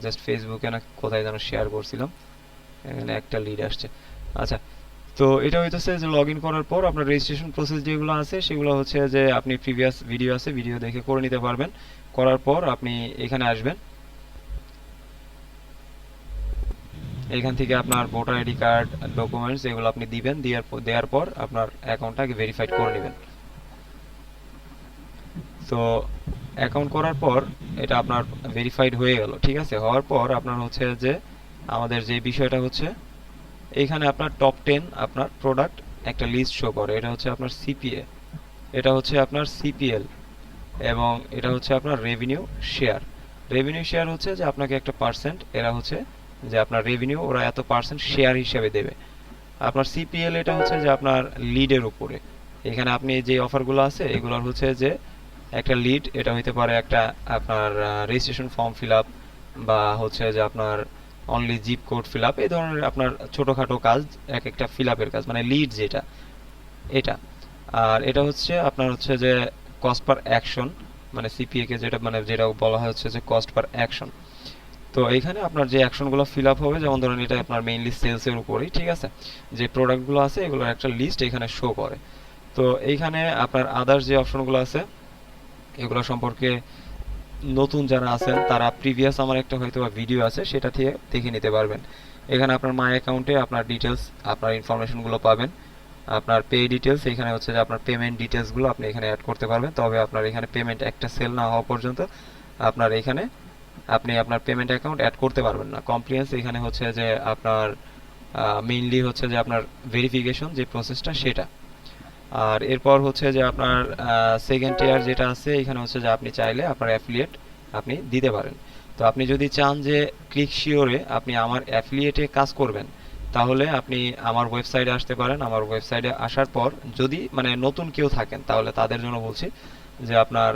জাস্ট ফেসবুকে না কোথায় যেন শেয়ার করছিলাম, এখানে একটা লিড আসছে। আচ্ছা, তো এটা হইতেছে যে লগ ইন করার পর আপনার রেজিস্ট্রেশন প্রসেস যেগুলো আছে সেগুলো হচ্ছে যে আপনি প্রিভিয়াস ভিডিও আছে, ভিডিও দেখে করে নিতে পারবেন। করার পর আপনি এখানে আসবেন, এখান থেকে আপনার ভোটার আইডি কার্ড, ডকুমেন্টস এগুলো আপনি দিবেন, দেওয়ার পর আপনার অ্যাকাউন্টটাকে ভেরিফাইড করে নেবেন। তো অ্যাকাউন্ট করার পর এটা আপনার ভেরিফাইড হয়ে গেল, ঠিক আছে। হওয়ার পর আপনার হচ্ছে যে আমাদের যে বিষয়টা হচ্ছে এখানে আপনার টপ 10 আপনার প্রোডাক্ট একটা লিস্ট শো করে, এটা হচ্ছে আপনার সিপিএ, এটা হচ্ছে আপনার সিপিএল, এবং এটা হচ্ছে আপনার রেভিনিউ শেয়ার। রেভিনিউ শেয়ার হচ্ছে যে আপনাকে একটা পার্সেন্ট, এরা হচ্ছে যে আপনার রেভিনিউ ওরা এত পার্সেন্ট শেয়ার হিসেবে দেবে। আপনার সিপিএল এটা হচ্ছে যে আপনার লিডের উপরে, এখানে আপনি যে অফারগুলো আছে এগুলোর হচ্ছে যে একটা লিড, এটা হইতে পারে একটা আপনার রেজিস্ট্রেশন ফর্ম ফিল আপ, বা হচ্ছে যে আপনার only zip code fill up, এই ধরনের আপনার ছোটোখাটো কাজ, এক একটা ফিল আপের কাজ, মানে লিড যেটা এটা। আর এটা হচ্ছে আপনার হচ্ছে যে কস্ট পার অ্যাকশন, মানে সিপিএ কে যেটা মানে যেটা বলা হয় হচ্ছে যে কস্ট পার অ্যাকশন। তো এইখানে আপনার যে অ্যাকশনগুলো ফিল আপ হবে, যেমন ধরেন এটা আপনার মেইনলি সেলসের উপরেই, ঠিক আছে, যে প্রোডাক্টগুলো আছে এগুলোর একটা লিস্ট এখানে শো করে। তো এইখানে আপনার আদার্স যে অপশনগুলো আছে এগুলো সম্পর্কে নতুন যারা আছেন তারা প্রিভিয়াস আমার একটা হয়তো ভিডিও আছে সেটা থেকে দেখে নিতে পারবেন। এখানে আপনার মাই অ্যাকাউন্টে আপনার ডিটেলস, আপনার ইনফরমেশনগুলো পাবেন, আপনার পে ডিটেলস, এখানে হচ্ছে যে আপনার পেমেন্ট ডিটেলসগুলো আপনি এখানে অ্যাড করতে পারবেন। তবে আপনার এখানে পেমেন্ট একটা সেল না হওয়া পর্যন্ত আপনার এখানে আপনি আপনার পেমেন্ট অ্যাকাউন্ট অ্যাড করতে পারবেন না। কমপ্লিয়েন্স এখানে হচ্ছে যে আপনার মেইনলি হচ্ছে যে আপনার ভেরিফিকেশন যে প্রসেসটা সেটা। আর এরপর হচ্ছে যে আপনার সেকেন্ড টিয়ার যেটা আছে, এখানে হচ্ছে যে আপনি চাইলে আপনার অ্যাফিলিয়েট আপনি দিতে পারেন। তো আপনি যদি চান যে ক্লিক শিওরে আপনি আমার অ্যাফিলিয়েটে কাজ করবেন, তাহলে আপনি আমার ওয়েবসাইটে আসতে পারেন। আমার ওয়েবসাইটে আসার পর যদি মানে নতুন কেউ থাকেন তাহলে তাদের জন্য বলছি যে আপনার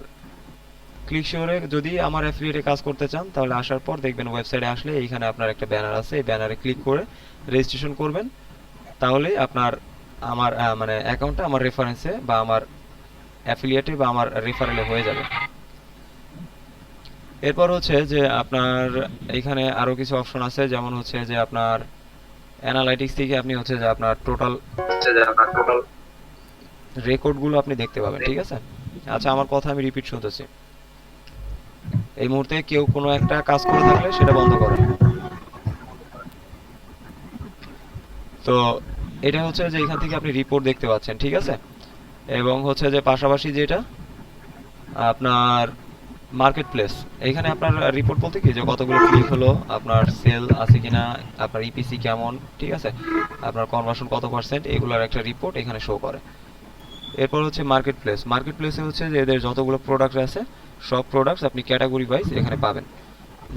ক্লিক শিওরে যদি আমার অ্যাফিলিয়েটে কাজ করতে চান তাহলে আসার পর দেখবেন ওয়েবসাইটে আসলে এইখানে আপনার একটা ব্যানার আছে, এই ব্যানারে ক্লিক করে রেজিস্ট্রেশন করবেন, তাহলে আপনার আমার মানে অ্যাকাউন্টটা আমার রেফারেন্সে বা আমার অ্যাফিলিয়েটে বা আমার রেফারেলে হয়ে যাবে। এরপর হচ্ছে যে আপনার এখানে আরো কিছু অপশন আছে, যেমন হচ্ছে যে আপনার অ্যানালাইটিক্স থেকে আপনি হচ্ছে যে আপনার টোটাল রেকর্ডগুলো আপনি দেখতে পাবেন, ঠিক আছে। আচ্ছা, আমার কথা আমি রিপিট শুনতেছি, এই মুহূর্তে কেউ কোনো একটা কাজ করে থাকলে সেটা বন্ধ করেন। তো এটা হচ্ছে যে এখান থেকে আপনি রিপোর্ট দেখতে পাচ্ছেন, ঠিক আছে। এবং হচ্ছে যে পাশাপাশি যেটা আপনার মার্কেট প্লেস, এখানে আপনার রিপোর্ট বলতে কি যে কতগুলো ক্লিক হলো, আপনার সেল আছে কিনা, আপনার ইপিসি কেমন, ঠিক আছে, আপনার কনভার্সন কত পার্সেন্ট, এগুলোর একটা রিপোর্ট এখানে শো করে। এরপর হচ্ছে মার্কেট প্লেস, মার্কেট প্লেসে হচ্ছে যে এদের যতগুলো প্রোডাক্ট আছে সব প্রোডাক্টস আপনি ক্যাটাগরি ওয়াইজ এখানে পাবেন।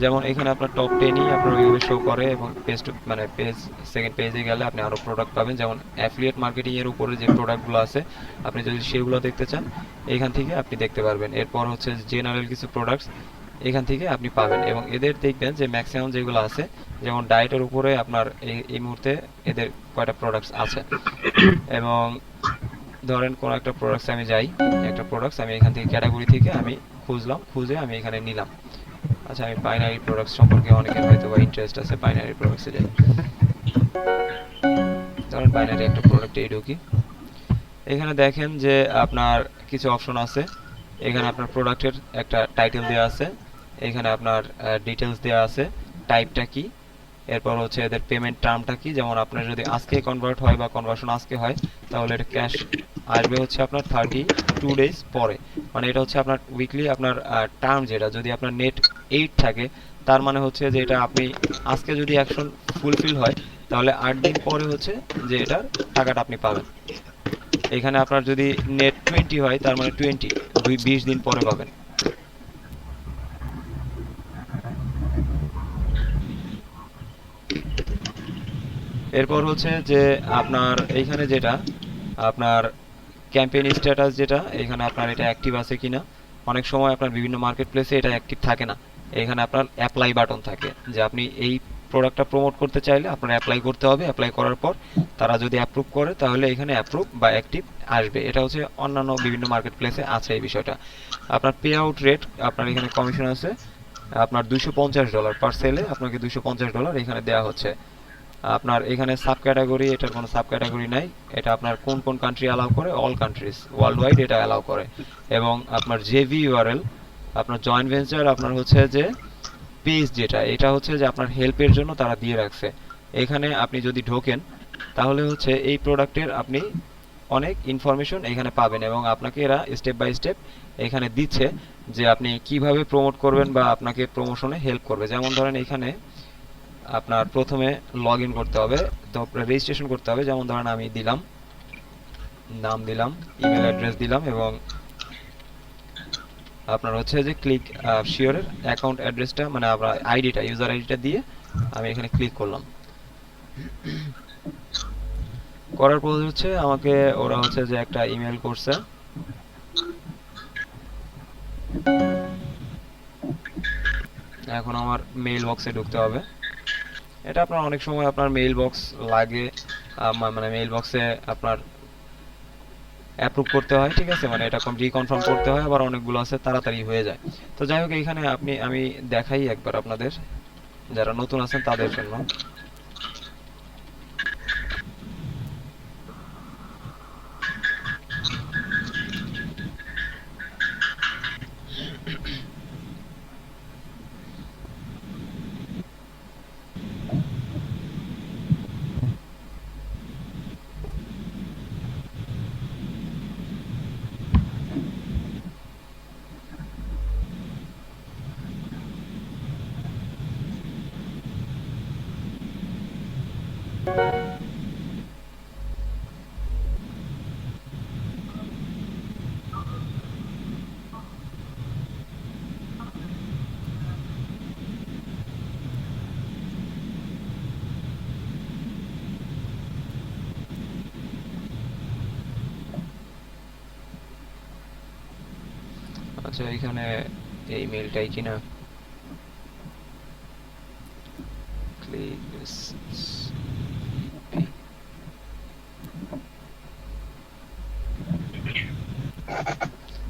যেমন এখানে আপনার টপ 10ই আপনার ওইভাবে শো করে, এবং মানে পেজ সেকেন্ড পেজে গেলে আপনি আরও প্রোডাক্ট পাবেন। যেমন অ্যাফিলিয়েট মার্কেটিং এর উপরে যে প্রোডাক্টগুলো আছে আপনি যদি সেগুলো দেখতে চান এখান থেকে আপনি দেখতে পারবেন। এরপর হচ্ছে জেনারেল কিছু প্রোডাক্টস এখান থেকে আপনি পাবেন, এবং এদের দেখবেন যে ম্যাক্সিমাম যেগুলো আছে, যেমন ডায়েটের উপরে আপনার এই মুহূর্তে এদের কয়টা প্রোডাক্টস আছে। এবং ধরেন কোনো একটা প্রোডাক্টস আমি যাই, একটা প্রোডাক্টস আমি এখান থেকে ক্যাটাগরি থেকে আমি খুঁজলাম, খুঁজে আমি এখানে নিলাম। আচ্ছা, আমি বাইনারি প্রোডাক্টস সম্পর্কে অনেকের হয়তো বা ইন্টারেস্ট আছে, বাইনারি প্রোডাক্টসে যাই। ধরেন বাইনারি একটা প্রোডাক্টে ঢুকি, এখানে দেখেন যে আপনার কিছু অপশন আছে, এখানে আপনার প্রোডাক্টের একটা টাইটেল দেওয়া আছে, এখানে আপনার ডিটেলস দেওয়া আছে, টাইপটা কি, এরপর হচ্ছে এদের পেমেন্ট টার্মটা কি, যেমন আপনার যদি আজকে কনভার্ট হয় বা কনভার্সন আজকে হয় তাহলে এটা ক্যাশ আসবে হচ্ছে আপনার 32 ডেজ পরে। মানে এটা হচ্ছে আপনার উইকলি আপনার টার্ম, যেটা যদি আপনার নেট 8 থাকে তার মানে হচ্ছে যে এটা আপনি আজকে যদি অ্যাকশন ফুলফিল হয় তাহলে 8 দিন পরে হচ্ছে যে এটার টাকাটা আপনি পাবেন। এখানে আপনার যদি নেট 20 হয় তার মানে 20 দিন পরে পাবেন। এরপর হচ্ছে যে আপনার এইখানে যেটা আপনার ক্যাম্পেইন স্ট্যাটাস, যেটা এখানে আপনার এটা অ্যাক্টিভ আছে কিনা। অনেক সময় আপনার বিভিন্ন মার্কেট প্লেসে এটা অ্যাক্টিভ থাকে না, এখানে আপনার অ্যাপ্লাই বাটন থাকে, যে আপনি এই প্রোডাক্টটা প্রমোট করতে চাইলে আপনার অ্যাপ্লাই করতে হবে। অ্যাপ্লাই করার পর তারা যদি অ্যাপ্রুভ করে তাহলে এখানে অ্যাপ্রুভ বা অ্যাক্টিভ আসবে। এটা হচ্ছে অন্যান্য বিভিন্ন মার্কেট প্লেসে আছে এই বিষয়টা। আপনার পে আউট রেট, আপনার এখানে কমিশন আছে আপনার $250 পার সেলে, আপনাকে $250 এখানে দেওয়া হচ্ছে। আপনার এখানে সাব ক্যাটাগরি, এটার কোনো সাব ক্যাটাগরি নাই। এটা আপনার কোন কোন কান্ট্রি অ্যালাউ করে, অল কান্ট্রিজ ওয়ার্ল্ড ওয়াইড এটা অ্যালাউ করে। এবং আপনার জেভি ইউআরএল, আপনার জয়েন্ট ভেঞ্চার, আপনার হচ্ছে যে পেজ, যেটা এটা হচ্ছে যে আপনার হেল্পের জন্য তারা দিয়ে রাখছে। এখানে আপনি যদি ঢোকেন তাহলে হচ্ছে এই প্রোডাক্টের আপনি অনেক ইনফরমেশন এখানে পাবেন এবং আপনাকে এরা স্টেপ বাই স্টেপ এখানে দিচ্ছে যে আপনি কিভাবে প্রমোট করবেন বা আপনাকে প্রমোশনে হেল্প করবে। যেমন ধরেন এখানে আপনার প্রথমে লগ ইন করতে হবে, তো রেজিস্ট্রেশন করতে হবে। যেমন ধরেন আমি দিলাম, নাম দিলাম, ইমেল অ্যাড্রেস দিলাম এবং আপনার হচ্ছে যে ক্লিক শিওরের অ্যাকাউন্ট অ্যাড্রেসটা মানে আমরা আইডিটা, ইউজার আইডিটা দিয়ে আমি এখানে ক্লিক করলাম। করার পর হচ্ছে আমাকে ওরা হচ্ছে যে একটা ইমেল করছে। এখন আমার মেইল বক্সে ঢুকতে হবে। এটা আপনার অনেক সময় আপনার মেইল বক্স লাগে, মানে মেইল বক্সে আপনার অ্যাপ্রুভ করতে হয়, ঠিক আছে, মানে এটা রিকনফার্ম করতে হয়, আবার অনেকগুলো আছে তাড়াতাড়ি হয়ে যায়। তো যাই হোক এখানে আমি দেখাই একবার আপনাদের, যারা নতুন আছেন তাদের জন্য। আচ্ছা এখানে এই মেইলটাই কিনা, ক্লিক।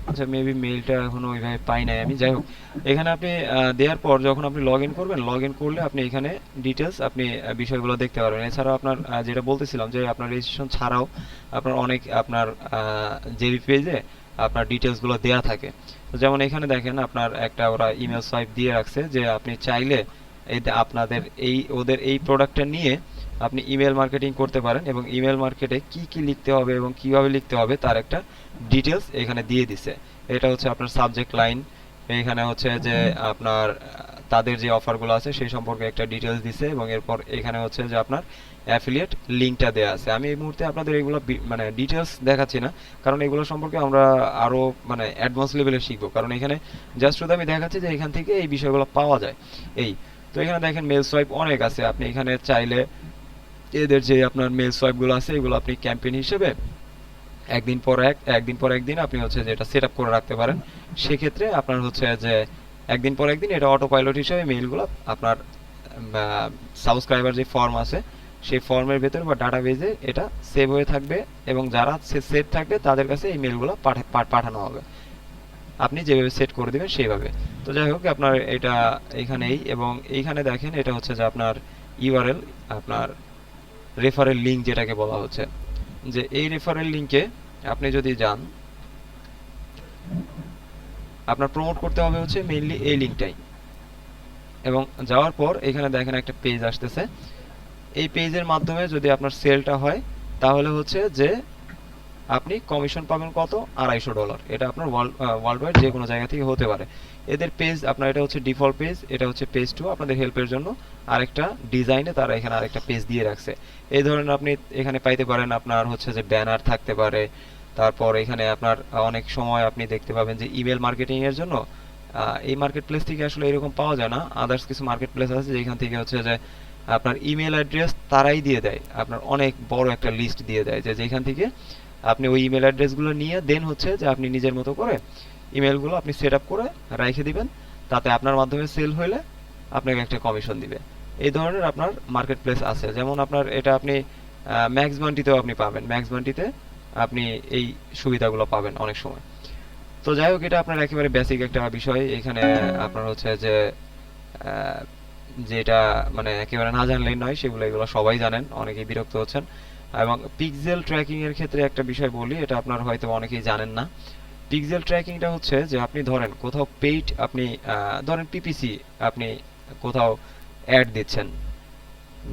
আচ্ছা মেবি মেইলটা এখনো ওইভাবে পাই নাই আমি। যাই হোক এখানে আপনি দেওয়ার পর যখন আপনি লগ ইন করবেন, লগ ইন করলে আপনি এখানে ডিটেলস আপনি বিষয়গুলো দেখতে পারবেন। এছাড়াও আপনার যেটা বলতেছিলাম যে আপনার রেজিস্ট্রেশন ছাড়াও আপনার অনেক আপনার জেবি পেজে আপনার ডিটেলসগুলো দেয়া থাকে। তো যেমন এখানে দেখেন আপনার একটা ওরা ইমেল সোয়াইপ দিয়ে রাখছে যে আপনি চাইলে আপনাদের ওদের এই প্রোডাক্টটা নিয়ে আপনি ইমেল মার্কেটিং করতে পারেন এবং ইমেল মার্কেটে কি কি লিখতে হবে এবং কিভাবে লিখতে হবে তার একটা ডিটেলস এখানে দিয়ে দিছে। এটা হচ্ছে আপনার সাবজেক্ট লাইন, এখানে হচ্ছে যে আপনার তাদের যে অফারগুলো আছে সেই সম্পর্কে একটা ডিটেলস দিছে এবং এরপর এখানে হচ্ছে যে আপনার অ্যাফিলিয়েট লিংকটা দেওয়া আছে। আমি এই মুহূর্তে আপনাদের এগুলো মানে ডিটেলস দেখাচ্ছি না, কারণ এগুলো সম্পর্কে আমরা আরো মানে অ্যাডভান্স লেভেলে শিখবো, কারণ এখানে জাস্ট শুধু আমি দেখাচ্ছি যে এখান থেকে এই বিষয়গুলো পাওয়া যায়। এই তো এখানে দেখেন মেল সোয়াইপ অনেক আছে, আপনি এখানে চাইলে এদের যে আপনার মেল সোয়াইপগুলো আছে এগুলো আপনি ক্যাম্পেইন হিসেবে একদিন পর একদিন আপনি হচ্ছে যে এটা সেট আপ করে রাখতে পারেন। সেক্ষেত্রে আপনার হচ্ছে যে একদিন পর একদিন এটা অটো পাইলট হিসেবে মেইলগুলো আপনার সাবস্ক্রাইবার যে ফর্ম আছে সেই ফর্মের ভেতরে বা ডাটাবেজে এটা সেভ হয়ে থাকবে এবং যারা সেভ থাকবে তাদের কাছে এই মেইলগুলো পাঠানো হবে, আপনি যেভাবে সেট করে দিবেন সেইভাবে। তো যাই হোক আপনার এটা এইখানেই, এবং এইখানে দেখেন এটা হচ্ছে যে আপনার ইউআরএল, আপনার রেফারেল লিংক যেটাকে বলা হচ্ছে, যে এই রেফারেল লিংকে আপনি যদি যান আপনার প্রমোট করতে হবে হচ্ছে মেইনলি এই লিংকটাই। এবং যাওয়ার পর এখানে দেখেন একটা পেজ আসতেছে, এই পেজের মাধ্যমে যদি আপনার সেলটা হয় তাহলে হচ্ছে যে আপনি কমিশন পাবেন কত, $250। এটা আপনার ওয়ার্ল্ড ওয়াইড যে কোনো জায়গা থেকে হতে পারে। এদের পেজ আপনার, এটা হচ্ছে ডিফল্ট পেজ, এটা হচ্ছে পেজ 2। আপনাদের হেল্পের জন্য আরেকটা ডিজাইনে তারা এখানে আরেকটা পেজ দিয়ে রাখছে। এই ধরনের আপনি এখানে পাইতে পারেন আপনার হচ্ছে যে ব্যানার থাকতে পারে। তারপর এখানে আপনার অনেক সময় আপনি দেখতে পাবেন যে ইমেল মার্কেটিং এর জন্য এই মার্কেট প্লেস থেকে আসলে এরকম পাওয়া যায় না। আদার্স কিছু মার্কেট প্লেস আছে যেখান থেকে হচ্ছে যে আপনার ইমেল অ্যাড্রেস তারাই দিয়ে দেয়, আপনার অনেক বড় একটা লিস্ট দিয়ে দেয় যে যেখান থেকে আপনি ওই ইমেল অ্যাড্রেসগুলো নিয়ে দেন হচ্ছে যে আপনি নিজের মতো করে ইমেলগুলো আপনি সেট আপ করে রেখে দিবেন, তাতে আপনার মাধ্যমে সেল হইলে আপনাকে একটা কমিশন দিবে। এই ধরনের আপনার মার্কেট প্লেস আছে। যেমন আপনার এটা আপনি ম্যাক্স মান্টিতেও আপনি পাবেন, ম্যাক্স মান্টিতে আপনি এই সুবিধাগুলো পাবেন অনেক সময়। তো যাই হোক, এটা আপনার একেবারে বেসিক একটা বিষয়। এখানে আপনার হচ্ছে যে আহ, যেটা মানে একেবারে না জানলেই নয়, সেগুলো এগুলো সবাই জানেন, অনেকেই বিরক্ত হচ্ছেন। এবং পিক্সেল ট্র্যাকিং এর ক্ষেত্রে একটা বিষয় বলি, এটা আপনার হয়তো অনেকেই জানেন না। পিক্সেল ট্র্যাকিংটা হচ্ছে যে আপনি ধরেন কোথাও পেইড আপনি ধরেন পিপিসি আপনি কোথাও অ্যাড দিচ্ছেন,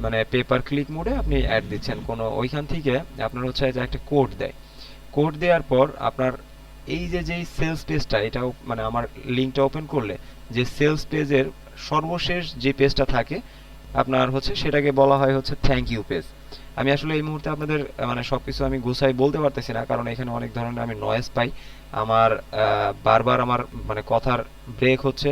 মানে পেপার ক্লিক মোডে আপনি অ্যাড দিচ্ছেন কোনো, ওইখান থেকে আপনার হচ্ছে যে একটা কোড দেয়। কোড দেওয়ার পর আপনার এই যে যেই সেলস পেজটা, এটাও মানে আমার লিঙ্কটা ওপেন করলে যে সেলস পেজের সর্বশেষ যে পেজটা থাকে আপনার হচ্ছে সেটাকে বলা হয় হচ্ছে থ্যাংক ইউ পেজ। আমি আসলে এই মুহূর্তে আপনাদের মানে সবকিছু আমি গুছাই বলতে পারতেছি না, কারণ এখানে অনেক ধরনের আমি নয়েজ পাই। আমার বারবার আমার মানে কথার ব্রেক হচ্ছে,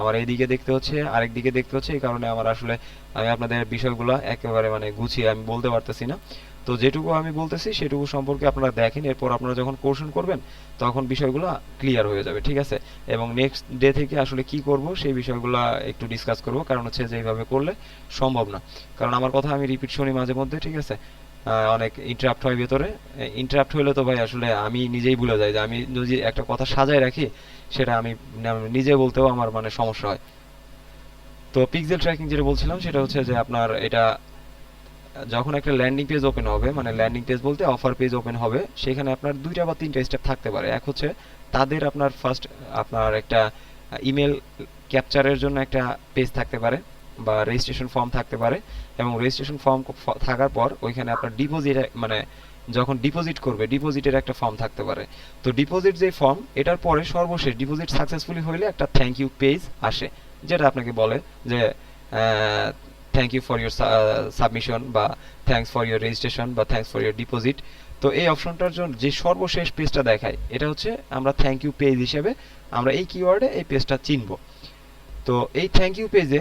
আমার এইদিকে দেখতে হচ্ছে, আরেক দিকে দেখতে হচ্ছে, এই কারণে আমার আসলে আমি আপনাদের বিষয়গুলো একেবারে মানে গুছিয়ে আমি বলতে পারতেছি না। তো যেটুকু আমি বলতেছি সেটুকু সম্পর্কে আপনারা দেখেন, এরপর আপনারা যখন কোর্শন করবেন তখন বিষয়গুলো ক্লিয়ার হয়ে যাবে, ঠিক আছে? এবং নেক্সট ডে থেকে আসলে কি করব সেই বিষয়গুলো একটু ডিসকাস করব, কারণ হচ্ছে যে এইভাবে করলে সম্ভব না। কারণ আমার কথা আমি রিপিট শুনি মাঝে মধ্যে, ঠিক আছে? অনেক ইন্টারাপ্ট হয় ভেতরে। ইন্টারাপ্ট হলে তো ভাই আসলে আমি নিজেই ভুলে যাই যে আমি যদি একটা কথা সাজায় রাখি সেটা আমি নিজে বলতেও আমার মানে সমস্যা হয়। তো পিক্সেল ট্র্যাকিং যেটা বলছিলাম সেটা হচ্ছে যে আপনার এটা যখন একটা ল্যান্ডিং পেজ ওপেন হবে, মানে ল্যান্ডিং পেজ বলতে অফার পেজ ওপেন হবে, সেখানে আপনার 2টা বা 3টা স্টেপ থাকতে পারে। এক হচ্ছে তাদের আপনার ফার্স্ট আপনার একটা ইমেল ক্যাপচারের জন্য একটা পেজ থাকতে পারে বা রেজিস্ট্রেশন ফর্ম থাকতে পারে, এবং রেজিস্ট্রেশন ফর্ম থাকার পর ওইখানে আপনার ডিপোজিট মানে যখন ডিপোজিট করবে ডিপোজিটের একটা ফর্ম থাকতে পারে। তো ডিপোজিট যে ফর্ম, এটার পরে সর্বশেষ ডিপোজিট সাকসেসফুলি হইলে একটা থ্যাংক ইউ পেজ আসে, যেটা আপনাকে বলে যে thank you for your submission বা থ্যাঙ্কস ফর ইউর রেজিস্ট্রেশন বা থ্যাঙ্কস ফর ইউর ডিপোজিট। তো এই অপশনটার জন্য যে সর্বশেষ পেজটা দেখায় এটা হচ্ছে আমরা থ্যাংক ইউ পেজ হিসেবে আমরা এই কিওয়ার্ডে এই পেজটা চিনব। তো এই থ্যাংক ইউ পেজে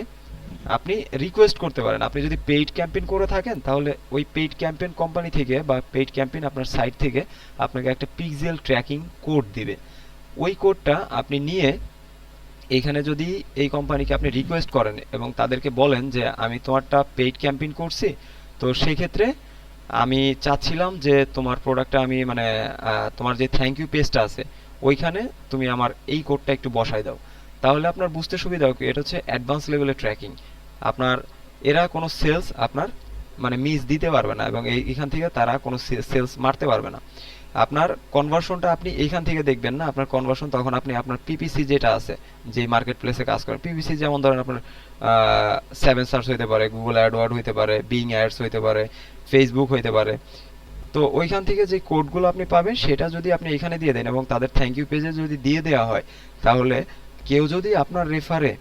আপনি রিকোয়েস্ট করতে পারেন। আপনি যদি পেইড ক্যাম্পেইন করে থাকেন তাহলে ওই পেইড ক্যাম্পেইন কোম্পানি থেকে বা পেইড ক্যাম্পেইন আপনার সাইট থেকে আপনাকে একটা পিক্সেল ট্র্যাকিং কোড দিবে। ওই কোডটা আপনি নিয়ে এখানে যদি এই কোম্পানিকে আপনি রিকোয়েস্ট করেন এবং তাদেরকে বলেন যে আমি তোমারটা পেইড ক্যাম্পেইন করছি, তো সেই ক্ষেত্রে আমি চাচ্ছিলাম যে তোমার প্রোডাক্টটা আমি মানে তোমার যে থ্যাংক ইউ পেজটা আছে ওইখানে তুমি আমার এই কোডটা একটু বসাই দাও। তাহলে আপনার বুঝতে সুবিধা হবে, এটা হচ্ছে অ্যাডভান্স লেভেলের ট্র্যাকিং। আপনার এরা কোনো সেলস আপনার মানে মিস দিতে পারবে না, এবং এখান থেকে তারা কোনো সেলস মারতে পারবে না। আপনার কনভার্সনটা আপনি এইখান থেকে দেখবেন না, আপনার কনভার্সন তখন আপনি আপনার পিপিসি যেটা আছে, যে মার্কেট প্লেসে কাজ করেন, পিপিসি যেমন ধরেন আপনার 7 সার্চ হইতে পারে, গুগল অ্যাডওয়ার্ড হইতে পারে, বিং অ্যাডস হইতে পারে, ফেসবুক হইতে পারে। তো ওইখান থেকে যে কোডগুলো আপনি পাবেন সেটা যদি আপনি এখানে দিয়ে দেন এবং তাদের থ্যাংক ইউ পেজে যদি দিয়ে দেওয়া হয়, তাহলে কেউ যদি আপনার রেফারে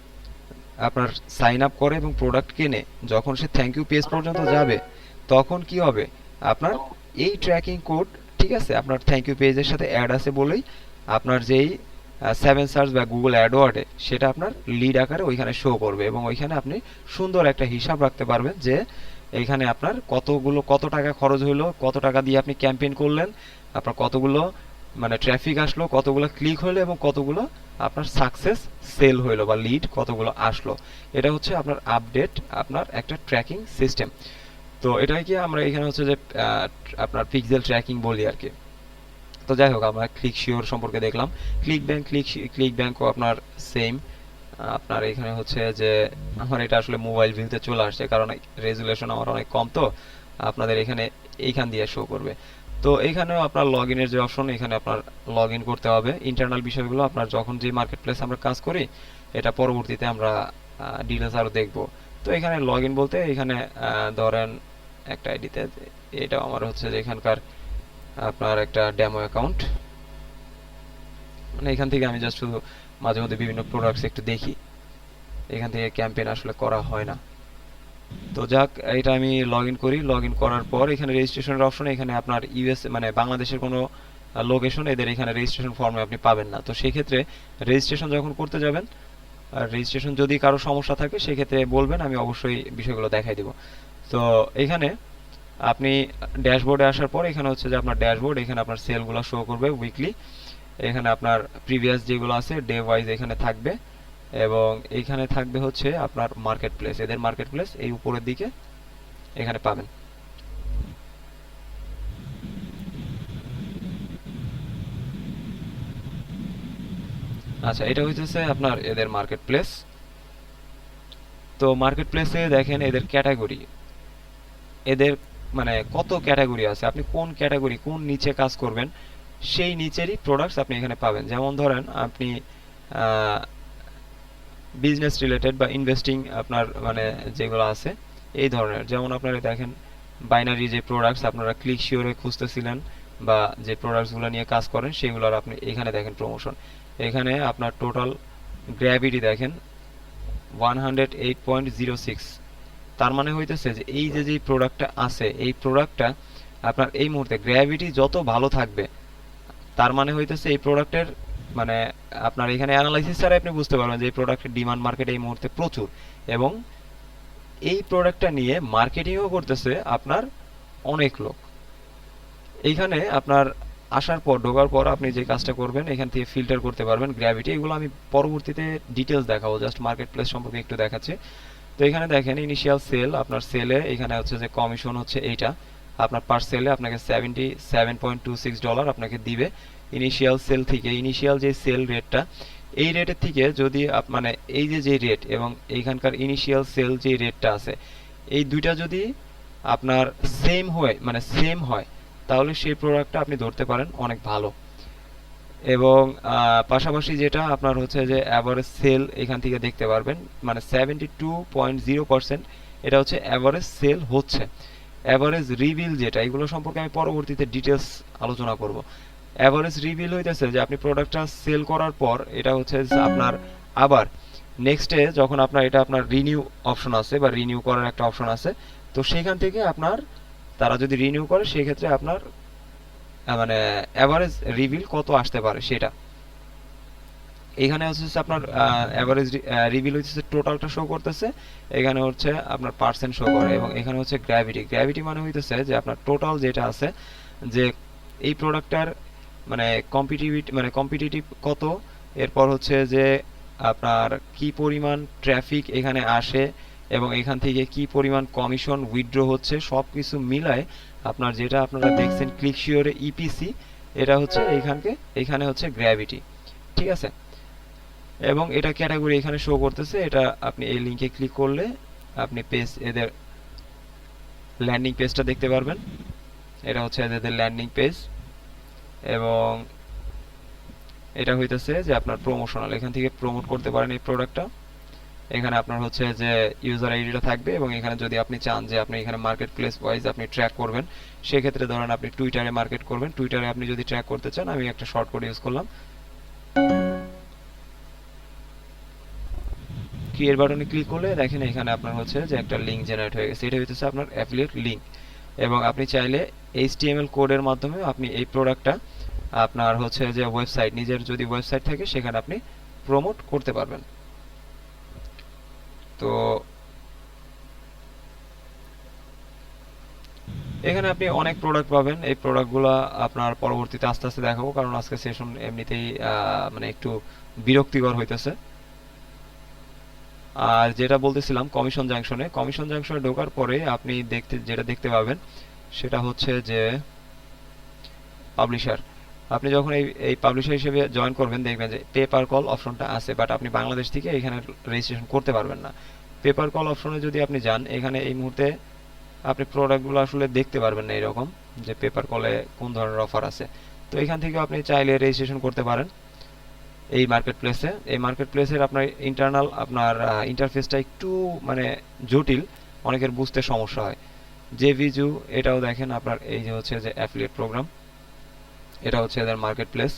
আপনার সাইন আপ করে এবং প্রোডাক্ট কেনে, যখন সে থ্যাংক ইউ পেজ পর্যন্ত যাবে তখন কি হবে, আপনার এই ট্র্যাকিং কোড, ঠিক আছে, আপনার থ্যাংক ইউ পেজের সাথে অ্যাড আছে বলেই আপনার যেই 7 সার্চ বা গুগল অ্যাডওয়ার্ডে সেটা আপনার লিড আকারে ওইখানে শো করবে, এবং ওইখানে আপনি সুন্দর একটা হিসাব রাখতে পারবেন যে এইখানে আপনার কত টাকা খরচ হলো, কত টাকা দিয়ে আপনি ক্যাম্পেইন করলেন, আপনার কতগুলো মানে ট্রাফিক আসলো, কতগুলো ক্লিক হলো, এবং কতগুলো আপনার সাকসেস সেল হইলো বা লিড কতগুলো আসলো। এটা হচ্ছে আপনার আপডেট, আপনার একটা ট্র্যাকিং সিস্টেম। তো এটাই কি আমরা এখানে হচ্ছে যে আপনার পিক্সেল ট্র্যাকিং বলি আর কি। তো যাই হোক, আমরা ক্লিক শিওর সম্পর্কে দেখলাম। ক্লিক ব্যাংকও আপনার সেম। আপনার এখানে হচ্ছে যে আমার এটা আসলে মোবাইল ভিউতে চলে আসছে, কারণ রেজুলেশন আমার অনেক কম, তো আপনাদের এখানে এইখান দিয়ে শো করবে। তো এখানেও আপনার লগ ইনের যে অপশন, এখানে আপনার লগ ইন করতে হবে। ইন্টারনাল বিষয়গুলো আপনার যখন যে মার্কেট প্লেস আমরা কাজ করি এটা পরবর্তীতে আমরা ডিটেলস আরও দেখব। তো এখানে লগ ইন বলতে এখানে ধরেন একটা আইডিতে, এটা আমার হচ্ছে যে এখানকার আপনার একটা ডেমো অ্যাকাউন্ট, মানে এখান থেকে আমি জাস্ট শুধু মাঝে মধ্যে বিভিন্ন প্রোডাক্টস একটু দেখি, এখান থেকে ক্যাম্পেইন আসলে করা হয় না। তো যাক, এটা আমি লগ ইন করি। লগ ইন করার পর এখানে রেজিস্ট্রেশনের অপশনে এখানে আপনার ইউএস মানে বাংলাদেশের কোনো লোকেশন এদের এখানে রেজিস্ট্রেশন ফর্মে আপনি পাবেন না। তো সেই ক্ষেত্রে রেজিস্ট্রেশন যখন করতে যাবেন, আর রেজিস্ট্রেশন যদি কারো সমস্যা থাকে সেক্ষেত্রে বলবেন, আমি অবশ্যই বিষয়গুলো দেখাই দিব। তো এখানে আপনি ড্যাশবোর্ডে আসার পর এখানে হচ্ছে যে আপনার ড্যাশবোর্ড, এখানে আপনার সেলগুলো শো করবে উইকলি, এখানে আপনার প্রিভিয়াস যেগুলো আছে ডে ওয়াইজ এখানে থাকবে, এবং এইখানে থাকবে হচ্ছে আপনার মার্কেট প্লেস, এদের মার্কেট প্লেস এই উপরের দিকে এখানে পাবেন। আচ্ছা, এটা হইতেছে আপনার এদের মার্কেট প্লেস। তো মার্কেট প্লেসে দেখেন এদের ক্যাটাগরি, এদের মানে কত ক্যাটাগরি আছে, আপনি কোন ক্যাটাগরি কোন নিচে কাজ করবেন সেই নিচেরই প্রোডাক্টস আপনি এখানে পাবেন। যেমন ধরেন আপনি বিজনেস রিলেটেড বা ইনভেস্টিং আপনার মানে যেগুলো আছে এই ধরনের, যেমন আপনারা দেখেন বাইনারি যে প্রোডাক্টস আপনারা ক্লিক শিওরে খুঁজতেছিলেন বা যে প্রোডাক্টসগুলো নিয়ে কাজ করেন সেগুলোর আপনি এখানে দেখেন প্রমোশন, এখানে আপনার টোটাল গ্র্যাভিটি দেখেন 108.06। তার মানে হইতেছে যে এই যে যে প্রোডাক্টটা আছে এই প্রোডাক্টটা আপনার এই মুহূর্তে গ্র্যাভিটি যত ভালো থাকবে, তার মানে হইতেছে এই প্রোডাক্টের মানে আপনার এখানে অ্যানালাইসিস ছাড়া আপনি বুঝতে পারবেন যে এই প্রোডাক্টের ডিমান্ড মার্কেটে এই মুহূর্তে প্রচুর, এবং এই প্রোডাক্টটা নিয়ে মার্কেটিংও করতেছে আপনার অনেক লোক। এইখানে আপনার আসার পর ঢোকার পর আপনি যে কাজটা করবেন এখান থেকে ফিল্টার করতে পারবেন গ্র্যাভিটি, এগুলো আমি পরবর্তীতে ডিটেলস দেখাবো, জাস্ট মার্কেট প্লেস সম্পর্কে একটু দেখাচ্ছি। তো এখানে দেখেন ইনিশিয়াল সেল, আপনার সেলে এখানে হচ্ছে যে কমিশন হচ্ছে এইটা, আপনার পার সেলে আপনাকে $77.26 আপনাকে দিবে ইনিশিয়াল সেল থেকে। ইনিশিয়াল যে সেল রেটটা, এই রেটের থেকে যদি মানে এই যে যে রেট এবং এইখানকার ইনিশিয়াল সেল যে রেটটা আছে এই দুইটা যদি আপনার সেম হয় মানে সেম হয় তাহলে সেই প্রোডাক্টটা আপনি ধরতে পারেন অনেক ভালো। এবং পাশাপাশি যেটা আপনার হচ্ছে যে অ্যাভারেজ সেল এখান থেকে দেখতে পারবেন, মানে 72.0% এটা হচ্ছে অ্যাভারেজ সেল হচ্ছে। অ্যাভারেজ রিভিল যেটা, এগুলো সম্পর্কে আমি পরবর্তীতে ডিটেলস আলোচনা করব। অ্যাভারেজ রিভিল হইতেছে যে আপনি প্রোডাক্টটা সেল করার পর এটা হচ্ছে যে আপনার আবার নেক্সটে যখন আপনার এটা আপনার রিনিউ অপশন আছে বা রিনিউ করার একটা অপশন আছে, তো সেখান থেকে আপনার তারা যদি রিনিউ করে সেই ক্ষেত্রে আপনার মানে অ্যাভারেজ রিভিল কত আসতে পারে সেটা এখানে হচ্ছে আপনার অ্যাভারেজ রিভিল হচ্ছে টোটালটা শো করতেছে, এখানে হচ্ছে আপনার পার্সেন্ট শো করে, এবং এখানে হচ্ছে গ্র্যাভিটি। গ্র্যাভিটি মানে হইতেছে যে আপনার টোটাল যেটা আছে যে এই প্রোডাক্টটার মানে কম্পিটিটিভ কত, এরপর হচ্ছে যে আপনার কি পরিমাণ ট্রাফিক এখানে আসে এবং এখান থেকে কি পরিমাণ কমিশন উইথড্র হচ্ছে, সব কিছু মিলায় আপনার যেটা আপনারা দেখছেন ক্লিক শিওরে ইপিসি, এটা হচ্ছে এখানে হচ্ছে গ্র্যাভিটি, ঠিক আছে। এবং এটা ক্যাটাগরি এখানে শো করতেছে, এটা আপনি এই লিংকে ক্লিক করলে আপনি পেজ এদের ল্যান্ডিং পেজটা দেখতে পারবেন, এটা হচ্ছে এদের ল্যান্ডিং পেজ, এবং এটা হইতেছে যে আপনার প্রমোশনাল, এখান থেকে প্রমোট করতে পারেন এই প্রোডাক্টটা। এখানে আপনার হচ্ছে যে ইউজার আইডিটা থাকবে, এবং এখানে যদি আপনি চান যে আপনি এখানে মার্কেট প্লেস ওয়াইজ আপনি ট্র্যাক করবেন, সেক্ষেত্রে ধরেন আপনি টুইটারে মার্কেট করবেন, টুইটারে আপনি যদি ট্র্যাক করতে চান, আমি একটা শর্ট কোড ইউজ করলাম, ক্রিয়েট বাটনে ক্লিক করলে দেখেন এখানে আপনার হচ্ছে যে একটা লিংক জেনারেট হয়ে গেছে, এটা হইতেছে আপনার অ্যাফিলিয়েট লিংক। এবং আপনি চাইলে HTML কোডের মাধ্যমে আপনি এই প্রোডাক্টটা আপনার হচ্ছে যে ওয়েবসাইট, নিজের যদি ওয়েবসাইট থাকে সেখানে আপনি প্রমোট করতে পারবেন। তো এখানে আপনি অনেক প্রোডাক্ট পাবেন, এই প্রোডাক্টগুলো আপনার পরবর্তীতে আস্তে আস্তে দেখাবো, কারণ আজকে সেশন এমনিতেই মানে একটু বিরক্তিকর হইতেছে। আর যেটা বলতেছিলাম কমিশন জাংশনে ঢোকার পরে আপনি যেটা দেখতে পাবেন সেটা হচ্ছে যে পাবলিশার। আপনি যখন এই পাবলিশার হিসেবে জয়েন করবেন দেখবেন যে পেপার কল অপশনটা আছে, বাট আপনি বাংলাদেশ থেকে এখানে রেজিস্ট্রেশন করতে পারবেন না। পেপার কল অপশনে যদি আপনি যান, এখানে এই মুহূর্তে আপনি প্রোডাক্টগুলো আসলে দেখতে পারবেন না এরকম যে পেপার কলে কোন ধরনের অফার আছে। তো এখান থেকে আপনি চাইলে রেজিস্ট্রেশন করতে পারেন এই মার্কেট প্লেসে। এই মার্কেট প্লেসের আপনার ইন্টারনাল আপনার ইন্টারফেসটা একটু মানে জটিল, অনেকের বুঝতে সমস্যা হয়। যে ভিজু এটাও দেখেন আপনার এই যে হচ্ছে যে অ্যাফিলিয়েট প্রোগ্রাম, এটা হচ্ছে এদের মার্কেট প্লেস।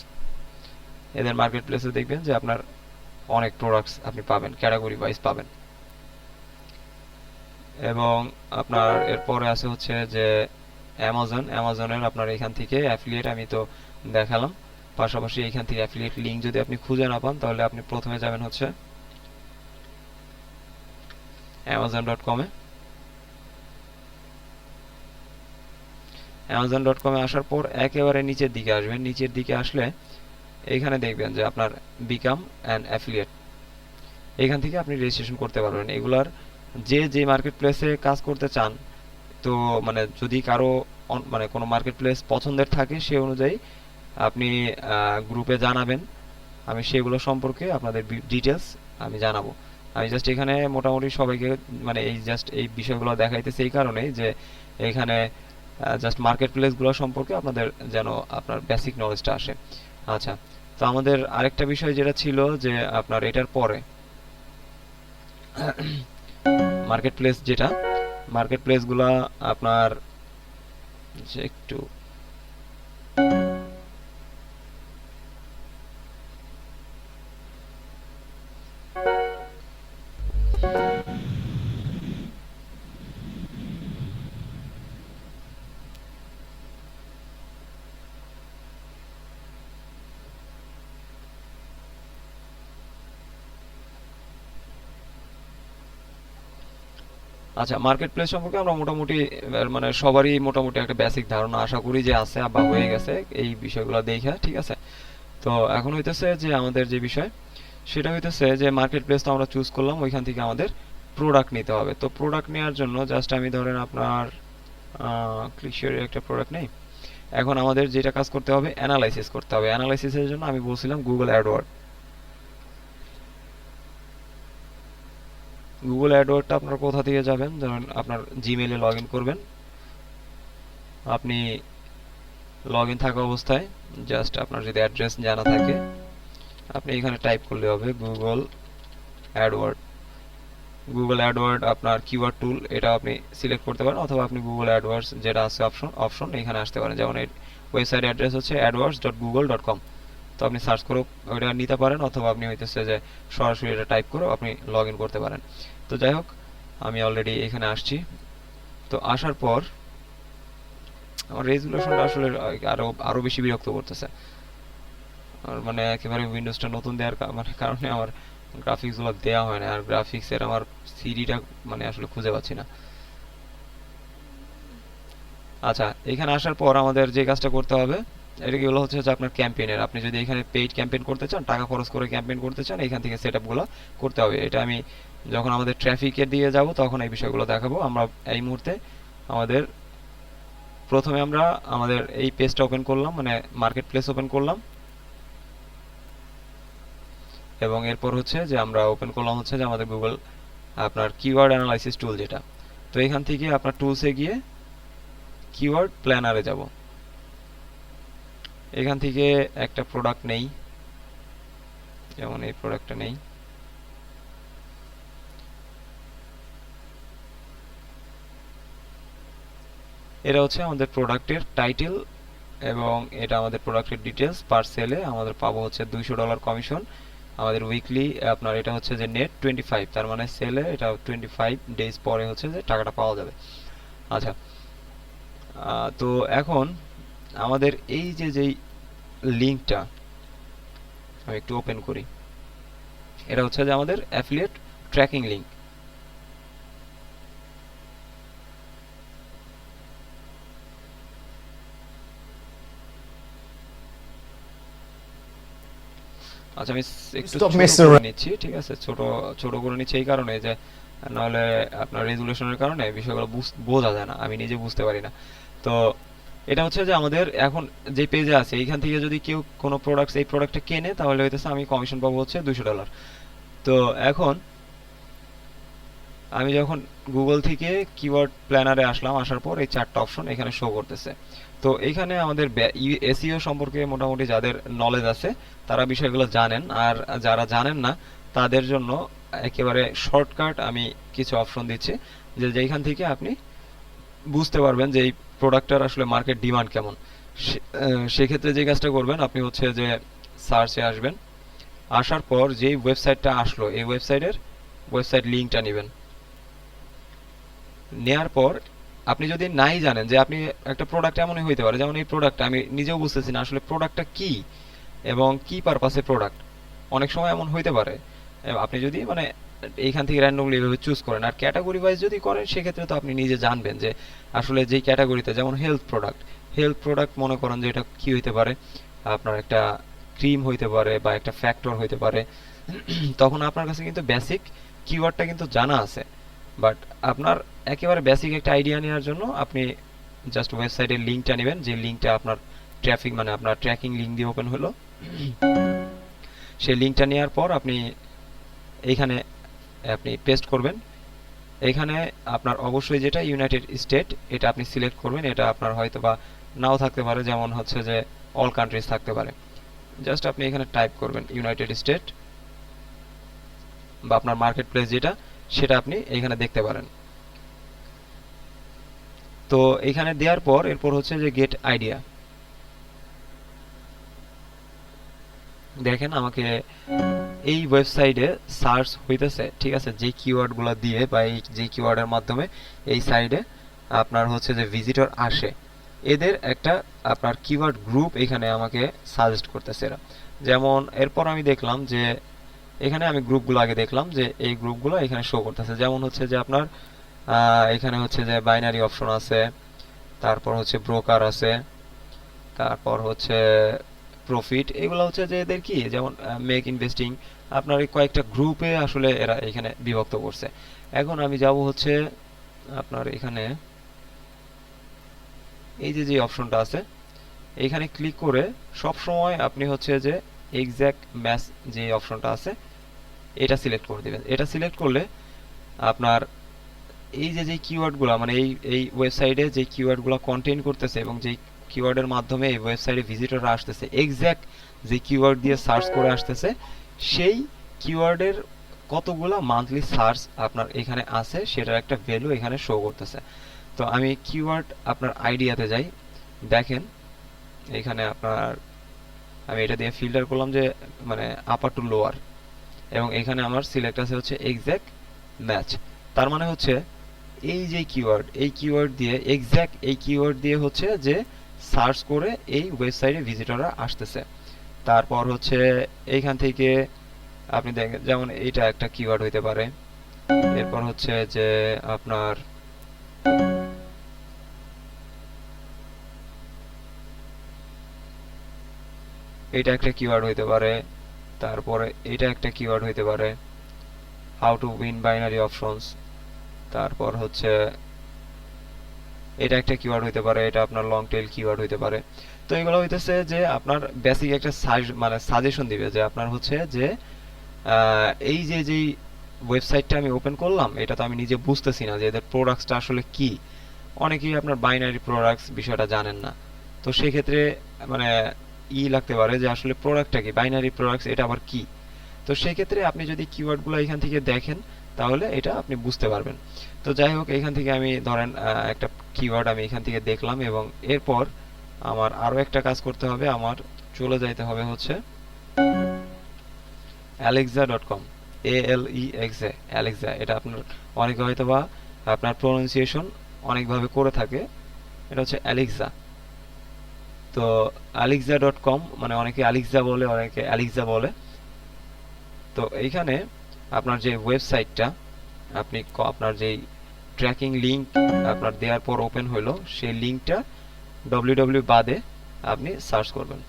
এদের মার্কেট প্লেসে দেখবেন যে আপনার অনেক প্রোডাক্টস আপনি পাবেন, ক্যাটাগরি ওয়াইজ পাবেন। এবং আপনার এরপরে আছে হচ্ছে যে অ্যামাজনের আপনার এখান থেকে অ্যাফিলিয়েট আমি তো দেখালাম, পাশাপাশি এখান থেকে অ্যাফিলিয়েট লিংক যদি আপনি খুঁজে না পান তাহলে আপনি প্রথমে যাবেন হচ্ছে amazon.com-এ। amazon.com-এ আসার পর একেবারে নিচের দিকে আসবেন। নিচের দিকে আসলে এখানে দেখবেন যে আপনার বিকাম অ্যান অ্যাফিলিয়েট, এখান থেকে আপনি রেজিস্ট্রেশন করতে পারবেন। এগুলার যে মার্কেট প্লেসে কাজ করতে চান, তো মানে যদি কারো মানে কোনো মার্কেট প্লেস পছন্দের থাকে সে অনুযায়ী আপনি গ্রুপে জানাবেন, আমি সেগুলো সম্পর্কে আপনাদের ডিটেলস আমি জানাবো। আমি জাস্ট এখানে মোটামুটি সবাইকে মানে এই বিষয়গুলো দেখাইতেছি এই কারণেই যে এখানে জাস্ট মার্কেট প্লেসগুলো সম্পর্কে আপনাদের যেন আপনার বেসিক নলেজটা আসে। আচ্ছা, তো আমাদের আরেকটা বিষয় যেটা ছিল যে আপনার এটার পরে মার্কেট প্লেস, যেটা মার্কেট প্লেসগুলো আপনার যে একটু আচ্ছা, মার্কেট প্লেস সম্পর্কে আমরা মোটামুটি মানে সবারই মোটামুটি একটা বেসিক ধারণা আশা করি যে আছে বা হয়ে গেছে এই বিষয়গুলো দেখে, ঠিক আছে। তো এখন হইতেছে যে আমাদের যে বিষয় সেটা হইতেছে যে মার্কেট প্লেস তো আমরা চুজ করলাম, ওইখান থেকে আমাদের প্রোডাক্ট নিতে হবে। তো প্রোডাক্ট নেওয়ার জন্য জাস্ট আমি ধরেন আপনার ক্লিকশিওরের একটা প্রোডাক্ট নেই। এখন আমাদের যেটা কাজ করতে হবে অ্যানালাইসিস করতে হবে। অ্যানালাইসিসের জন্য আমি বলছিলাম গুগল অ্যাডওয়ার্ডটা আপনার কোথা থেকে যাবেন, ধরুন আপনার জিমেইলে লগ ইন করবেন। আপনি লগ ইন থাকা অবস্থায় জাস্ট আপনার যদি অ্যাড্রেস জানা থাকে আপনি এখানে টাইপ করলে হবে গুগল অ্যাডওয়ার্ড আপনার কিওয়ার্ড টুল, এটা আপনি সিলেক্ট করতে পারেন, অথবা আপনি গুগল অ্যাডওয়ার্ডস যেটা আছে অপশন এখানে আসতে পারেন। যেমন এই ওয়েবসাইট অ্যাড্রেস হচ্ছে adwords.google.com, তো আপনি সার্চ করে ওইটা নিতে পারেন, অথবা আপনি হইতেছে যে সরাসরি এটা টাইপ করে আপনি লগ ইন করতে পারেন। তো যাই হোক, আমি অলরেডি এখানে আসছি। তো আসার পর আমার রেজুলেশনটা আসলে আরো বেশি বিরক্ত করতেছে। আর মানে একেবারে উইন্ডোজটা নতুন দেওয়ার মানে কারণে আমার গ্রাফিক্স গুলো দেওয়া হয় না, আর গ্রাফিক্স এর আমার সিডিটা মানে আসলে খুঁজে পাচ্ছি না। আচ্ছা, এখানে আসার পর আমাদের যে কাজটা করতে হবে এটা কি হচ্ছে যে আপনার ক্যাম্পেইনের, আপনি যদি এখানে পেইড ক্যাম্পেইন করতে চান, টাকা খরচ করে ক্যাম্পেইন করতে চান, এখান থেকে সেটআপগুলো করতে হবে। এটা আমি যখন আমাদের ট্রাফিকের দিয়ে যাব তখন এই বিষয়গুলো দেখাবো। আমরা এই মুহূর্তে আমাদের প্রথমে আমরা আমাদের এই পেজটা ওপেন করলাম, মানে মার্কেট প্লেস ওপেন করলাম, এবং এরপর হচ্ছে যে আমরা ওপেন করলাম হচ্ছে যে আমাদের গুগল আপনার কিওয়ার্ড অ্যানালাইসিস টুল যেটা। তো এখান থেকে আপনার টুলসে গিয়ে কিওয়ার্ড প্ল্যানারে যাব। এখান থেকে একটা প্রোডাক্ট নেই, যেমন এই প্রোডাক্টটা নেই। এটা হচ্ছে আমাদের প্রোডাক্টের টাইটেল, এবং এটা আমাদের প্রোডাক্টের ডিটেলস। পার সেলে আমাদের পাবো হচ্ছে $200 কমিশন। আমাদের উইকলি আপনার এটা হচ্ছে যে নেট 25, তার মানে সেলে এটা 25 ডেজ পরে হচ্ছে যে টাকাটা পাওয়া যাবে। আচ্ছা, তো এখন আমাদের এই যেই লিংকটা আমি একটু ওপেন করি, এটা হচ্ছে যে আমাদের অ্যাফিলিয়েট ট্র্যাকিং লিংক। আচ্ছা, আমি একটু ছোট করে নিচ্ছি, ঠিক আছে, ছোট করে নিচ্ছি এই কারণে যে নাহলে আপনার রেজুলেশনের কারণে বিষয়গুলো বোঝা যায় না, আমি নিজে বুঝতে পারি না। তো এটা হচ্ছে যে আমাদের এখন যে পেজে আছে এইখান থেকে যদি কেউ কোনো এই প্রোডাক্টটা কেনে তাহলে হইতেছে আমি কমিশন পাবো হচ্ছে $200। তো এখন আমি যখন গুগল থেকে কিওয়ার্ড প্ল্যানারে আসলাম, আসার পর এই চারটা অপশন এখানে শো করতেছে। তো এখানে আমাদের এসইও সম্পর্কে মোটামুটি যাদের নলেজ আছে তারা বিষয়গুলো জানেন, আর যারা জানেন না তাদের জন্য একেবারে শর্টকাট আমি কিছু অপশন দিচ্ছি, যেখান থেকে আপনি বুঝতে পারবেন যে এই প্রোডাক্টটার আসলে মার্কেট ডিমান্ড কেমন। সেক্ষেত্রে যে কাজটা করবেন আপনি হচ্ছে যে সার্চে আসবেন, আসার পর যেই ওয়েবসাইটটা আসলো এই ওয়েবসাইট লিঙ্কটা নেবেন, নেয়ার পর আপনি যদি নাই জানেন যে আপনি একটা প্রোডাক্ট এমনই হইতে পারে, যেমন এই প্রোডাক্টটা আমি নিজেও বুঝতেছি না আসলে প্রোডাক্টটা কি এবং কি পারপাসে প্রোডাক্ট, অনেক সময় এমন হইতে পারে। আপনি যদি মানে এইখান থেকে র্যান্ডমলি এভাবে চুজ করেন আর ক্যাটাগরি ওয়াইজ যদি করেন সেক্ষেত্রে তো আপনি নিজে জানবেন যে আসলে যেই ক্যাটাগরিতে, যেমন হেলথ প্রোডাক্ট মনে করেন যে এটা কি হইতে পারে, আপনার একটা ক্রিম হইতে পারে বা একটা ফ্যাক্টর হইতে পারে। তখন আপনার কাছে কিন্তু বেসিক কিওয়ার্ডটা কিন্তু জানা আছে, বাট আপনার একেবারে বেসিক একটা আইডিয়া নেওয়ার জন্য আপনি জাস্ট ওয়েবসাইটের লিঙ্কটা নেবেন, যে লিঙ্কটা আপনার ট্রাফিক মানে আপনার ট্র্যাকিং লিঙ্ক দিয়ে ওপেন হলো। সেই লিঙ্কটা নেওয়ার পর আপনি এইখানে আপনি পেস্ট করবেন। এখানে আপনার অবশ্যই যেটা ইউনাইটেড স্টেট এটা আপনি সিলেক্ট করবেন, এটা আপনার হয়তো বা নাও থাকতে পারে, যেমন হচ্ছে যে অল কান্ট্রিজ থাকতে পারে। জাস্ট আপনি এখানে টাইপ করবেন ইউনাইটেড স্টেট বা আপনার মার্কেট প্লেস যেটা সেটা আপনি এখানে দেখতে পারেন। তো এখানে দেওয়ার পর এরপর হচ্ছে যে গেট আইডিয়া, দেখেন আমাকে এই ওয়েবসাইটে সার্চ হইতেছে, ঠিক আছে, যে কিওয়ার্ডগুলো দিয়ে বা এই যে কিওয়ার্ডের মাধ্যমে এই সাইডে আপনার হচ্ছে যে ভিজিটর আসে, এদের একটা আপনার কিওয়ার্ড গ্রুপ এখানে আমাকে সাজেস্ট করতেছে এরা। যেমন এরপর আমি দেখলাম যে এখানে আমি গ্রুপগুলো আগে দেখলাম যে এই গ্রুপগুলো এখানে শো করতেছে, যেমন হচ্ছে যে আপনার এখানে হচ্ছে যে বাইনারি অপশন আছে, তারপর হচ্ছে ব্রোকার আছে, তারপর হচ্ছে প্রফিট, এগুলো হচ্ছে যে এদের কি, যেমন মেক ইনভেস্টিং, আপনার এই কয়েকটা গ্রুপে আসলে এরা এখানে বিভক্ত করছে। এখন আমি যাব হচ্ছে আপনার এখানে এই যে যে অপশনটা আছে এখানে ক্লিক করে সব সময় আপনি হচ্ছে যে এক্সাক্ট ম্যাচ যে অপশনটা আছে এটা সিলেক্ট করে দিবেন। এটা সিলেক্ট করলে আপনার এই যে যে কিওয়ার্ডগুলো মানে এই ওয়েবসাইটে যে কিওয়ার্ডগুলো কন্টেইন করতেছে এবং যে কিওয়ার্ডের মাধ্যমে এই ওয়েবসাইটে ভিজিটররা আসতেছে, এক্সাক্ট যে কিওয়ার্ড দিয়ে সার্চ করে আসতেছে সেই কিওয়ার্ডের কতগুলা মান্থলি সার্চ আপনার এখানে আছে সেটার একটা ভ্যালু এখানে শো করতেছে। তো আমি কিওয়ার্ড আপনার আইডিয়াতে যাই, দেখেন এখানে আপনার আমি এটা দিয়ে ফিল্টার করলাম যে মানে আপার টু লোয়ার, এবং এখানে আমার সিলেক্ট আছে হচ্ছে এক্সাক্ট ম্যাচ। তার মানে হচ্ছে এই যে কিওয়ার্ড, এই কিওয়ার্ড দিয়ে এক্সাক্ট এই কিওয়ার্ড দিয়ে হচ্ছে যে সার্চ করে এই ওয়েবসাইটে ভিজিটররা আসতেছে। তারপর হচ্ছে এইখান থেকে আপনি দেখেন যেমন এটা একটা কিওয়ার্ড হইতে পারে, এরপর হচ্ছে যে আপনার এটা একটা কিওয়ার্ড হইতে পারে, তারপরে এটা একটা কিওয়ার্ড হইতে পারে, how to win binary options, তারপর হচ্ছে এটা একটা কিওয়ার্ড হইতে পারে, এটা আপনার লং টেইল কিওয়ার্ড হইতে পারে। তো এগুলো হইতেছে যে আপনার বেসিক একটা মানে সাজেশন দিবে যে আপনার হচ্ছে যে এই যে যেই ওয়েবসাইটটা আমি ওপেন করলাম এটা তো আমি নিজে বুঝতেছি না যে এদের প্রোডাক্টসটা আসলে কি, অনেকেই আপনার বাইনারি প্রোডাক্টস বিষয়টা জানেন না। তো সেই ক্ষেত্রে মানে লাগতে পারে যে আসলে প্রোডাক্টটা কি, বাইনারি প্রোডাক্টস এটা আবার কি। তো সেই ক্ষেত্রে আপনি যদি কিওয়ার্ডগুলো এখান থেকে দেখেন তাহলে এটা আপনি বুঝতে পারবেন। তো যাই হোক এখান থেকে আমি ধরেন একটা কিওয়ার্ড আমি এখান থেকে দেখলাম এবং এরপর আমার আরো একটা কাজ করতে হবে, আমার চলে যাইতে হবে হচ্ছে alexa.com, ALEXA, অ্যালেক্সা। এটা আপনার অনেকে হয়তো বা আপনার প্রনাউন্সিয়েশন অনেকভাবে করে থাকে, এটা হচ্ছে অ্যালেক্সা। তো alexa.com মানে অনেকে আলেক্সা বলে, অনেকে অ্যালেক্সা বলে। তো এইখানে আপনার যে ওয়েবসাইটটা আপনি আপনার যেই ট্র্যাকিং লিংক আপনার দেওয়ার পর ওপেন হলো সেই লিংকটা www বাদে আপনি সার্চ করবেন।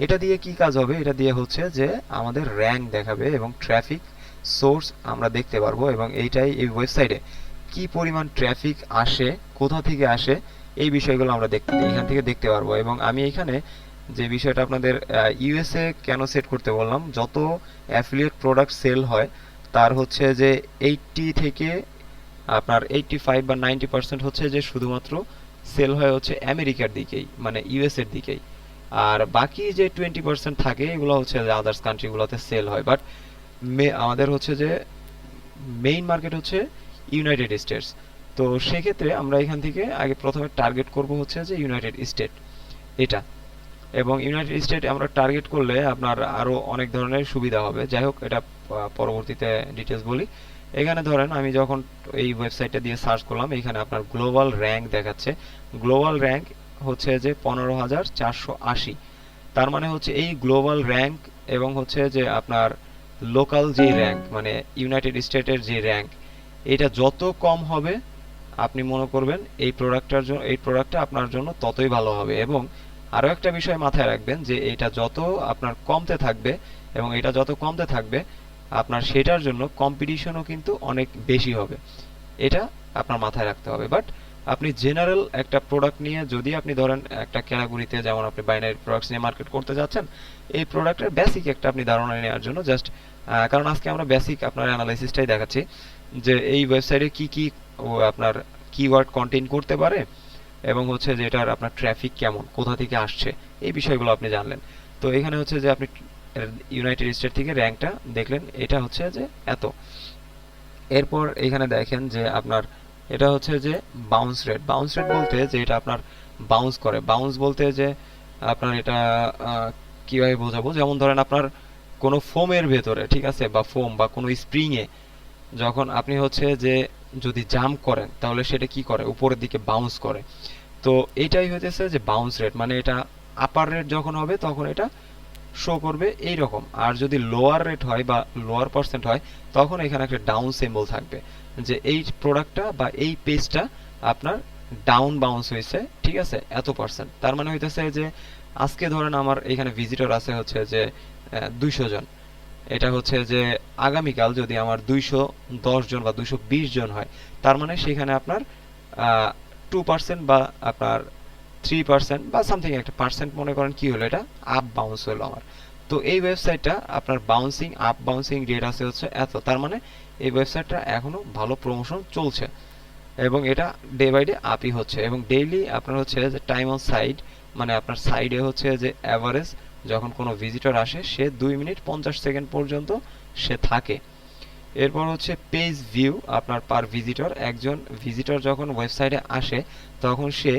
এটা দিয়ে কি কাজ হবে, এটা দিয়ে হচ্ছে যে আমাদের র্যাঙ্ক দেখাবে এবং ট্রাফিক সোর্স আমরা দেখতে পারবো, এবং এইটাই এই ওয়েবসাইটে কি পরিমাণ ট্রাফিক আসে, কোথা থেকে আসে, এই বিষয়গুলো আমরা এখান থেকে দেখতে পারবো। এবং আমি এখানে যে বিষয়টা আপনাদের ইউএসএ কেন সেট করতে বললাম, যত অ্যাফিলিয়েট প্রোডাক্ট সেল হয় তার হচ্ছে যে 80 থেকে আপনার 85 বা 90% হচ্ছে যে শুধুমাত্র সেল হয় হচ্ছে আমেরিকার দিকেই, মানে ইউএস এর দিকেই, আর বাকি যে 20% থাকে এগুলো হচ্ছে যে আদার্স কান্ট্রিগুলোতে সেল হয়। বাট আমাদের হচ্ছে যে মেইন মার্কেট হচ্ছে ইউনাইটেড স্টেটস। তো সেক্ষেত্রে আমরা এখান থেকে আগে প্রথমে টার্গেট করব হচ্ছে যে ইউনাইটেড স্টেট এটা, এবং ইউনাইটেড স্টেট আমরা টার্গেট করলে আপনার আরো অনেক ধরনের সুবিধা হবে। যাই হোক, এটা পরবর্তীতে ডিটেলস বলি। এখানে ধরেন আমি যখন এই ওয়েবসাইটটা দিয়ে সার্চ করলাম, এখানে আপনার গ্লোবাল র্যাঙ্ক দেখাচ্ছে। গ্লোবাল র্যাঙ্ক হচ্ছে যে 15,480। তার মানে হচ্ছে এই গ্লোবাল র্যাঙ্ক এবং হচ্ছে যে আপনার লোকাল যে র্যাঙ্ক মানে ইউনাইটেড স্টেটের যে র্যাঙ্ক, এটা যত কম হবে আপনি মনে করবেন এই প্রোডাক্টটার জন্য, এই প্রোডাক্টটা আপনার জন্য ততই ভালো হবে। এবং আরো একটা বিষয় মাথায় রাখবেন যে এটা যত আপনার কমতে থাকবে এবং এটা যত কমতে থাকবে আপনার সেটার জন্য কম্পিটিশনও কিন্তু অনেক বেশি হবে। এটা আপনার মাথায় রাখতে হবে। বাট আপনি জেনারেল একটা প্রোডাক্ট নিয়ে যদি আপনি ধরেন একটা ক্যাটাগরিতে, যেমন আপনি বাইনারি প্রোডাক্টস নিয়ে মার্কেট করতে যাচ্ছেন, এই প্রোডাক্টের বেসিক একটা আপনি ধারণা নেওয়ার জন্য জাস্ট, কারণ আজকে আমরা বেসিক আপনার অ্যানালাইসিসটাই দেখাচ্ছি যে এই ওয়েবসাইটে কি কি আপনার কিওয়ার্ড কন্টেইন করতে পারে এবং হচ্ছে যে এটার আপনার ট্রাফিক কেমন, কোথা থেকে আসছে, এই বিষয়গুলো আপনি জানলেন। তো এখানে হচ্ছে যে আপনি ইউনাইটেড স্টেট থেকে র্যাঙ্কটা দেখলেন, এটা হচ্ছে যে এত। এরপর এখানে দেখেন যে আপনার এটা হচ্ছে যে বাউন্স রেট। বাউন্স রেট বলতে যে এটা আপনার বাউন্স করে। বাউন্স বলতে যে আপনার এটা কিভাবে বোঝাবো, যেমন ধরেন আপনার কোনো ফোমের ভেতরে, ঠিক আছে, বা ফোম বা কোনো স্প্রিং এ যখন আপনি হচ্ছে যে যদি জাম্প করেন তাহলে সেটা কি করে, উপরের দিকে বাউন্স করে। তো এটাই হইতেছে যে বাউন্স রেট, মানে এটা আপার রেট যখন হবে তখন এটা শো করবে এই রকম, আর যদি লোয়ার রেট হয় বা লোয়ার পার্সেন্ট হয় তখন এখানে একটা ডাউন সিম্বল থাকবে যে এই প্রোডাক্টটা বা এই পেজটা আপনার ডাউন বাউন্স হয়েছে, ঠিক আছে, এত পার্সেন্ট। তার মানে হইতেছে যে আজকে ধরেন আমার এখানে ভিজিটর আছে হচ্ছে যে 200 জন, এটা হচ্ছে যে আগামীকাল যদি আমার 210 জন বা 220 জন হয়, তার মানে সেখানে আপনার 2% বা আপনার 3% বা সামথিং একটা পার্সেন্ট মনে করেন কি হলো, এটা আপ বাউন্স হলো আমার। তো এই ওয়েবসাইটটা আপনার বাউন্সিং আপ বাউন্সিং রেট আছে হচ্ছে এত, তার মানে এই ওয়েবসাইটটা এখনো ভালো প্রমোশন চলছে এবং এটা ডে বাই ডে আপই হচ্ছে। এবং ডেইলি আপনার হচ্ছে যে টাইম অন সাইট, মানে আপনার সাইডে হচ্ছে যে অ্যাভারেজ যখন কোনো ভিজিটর আসে সে 2 মিনিট 50 সেকেন্ড পর্যন্ত সে থাকে। এরপর হচ্ছে পেজ ভিউ, আপনার পার ভিজিটর, একজন ভিজিটর যখন ওয়েবসাইটে আসে তখন সে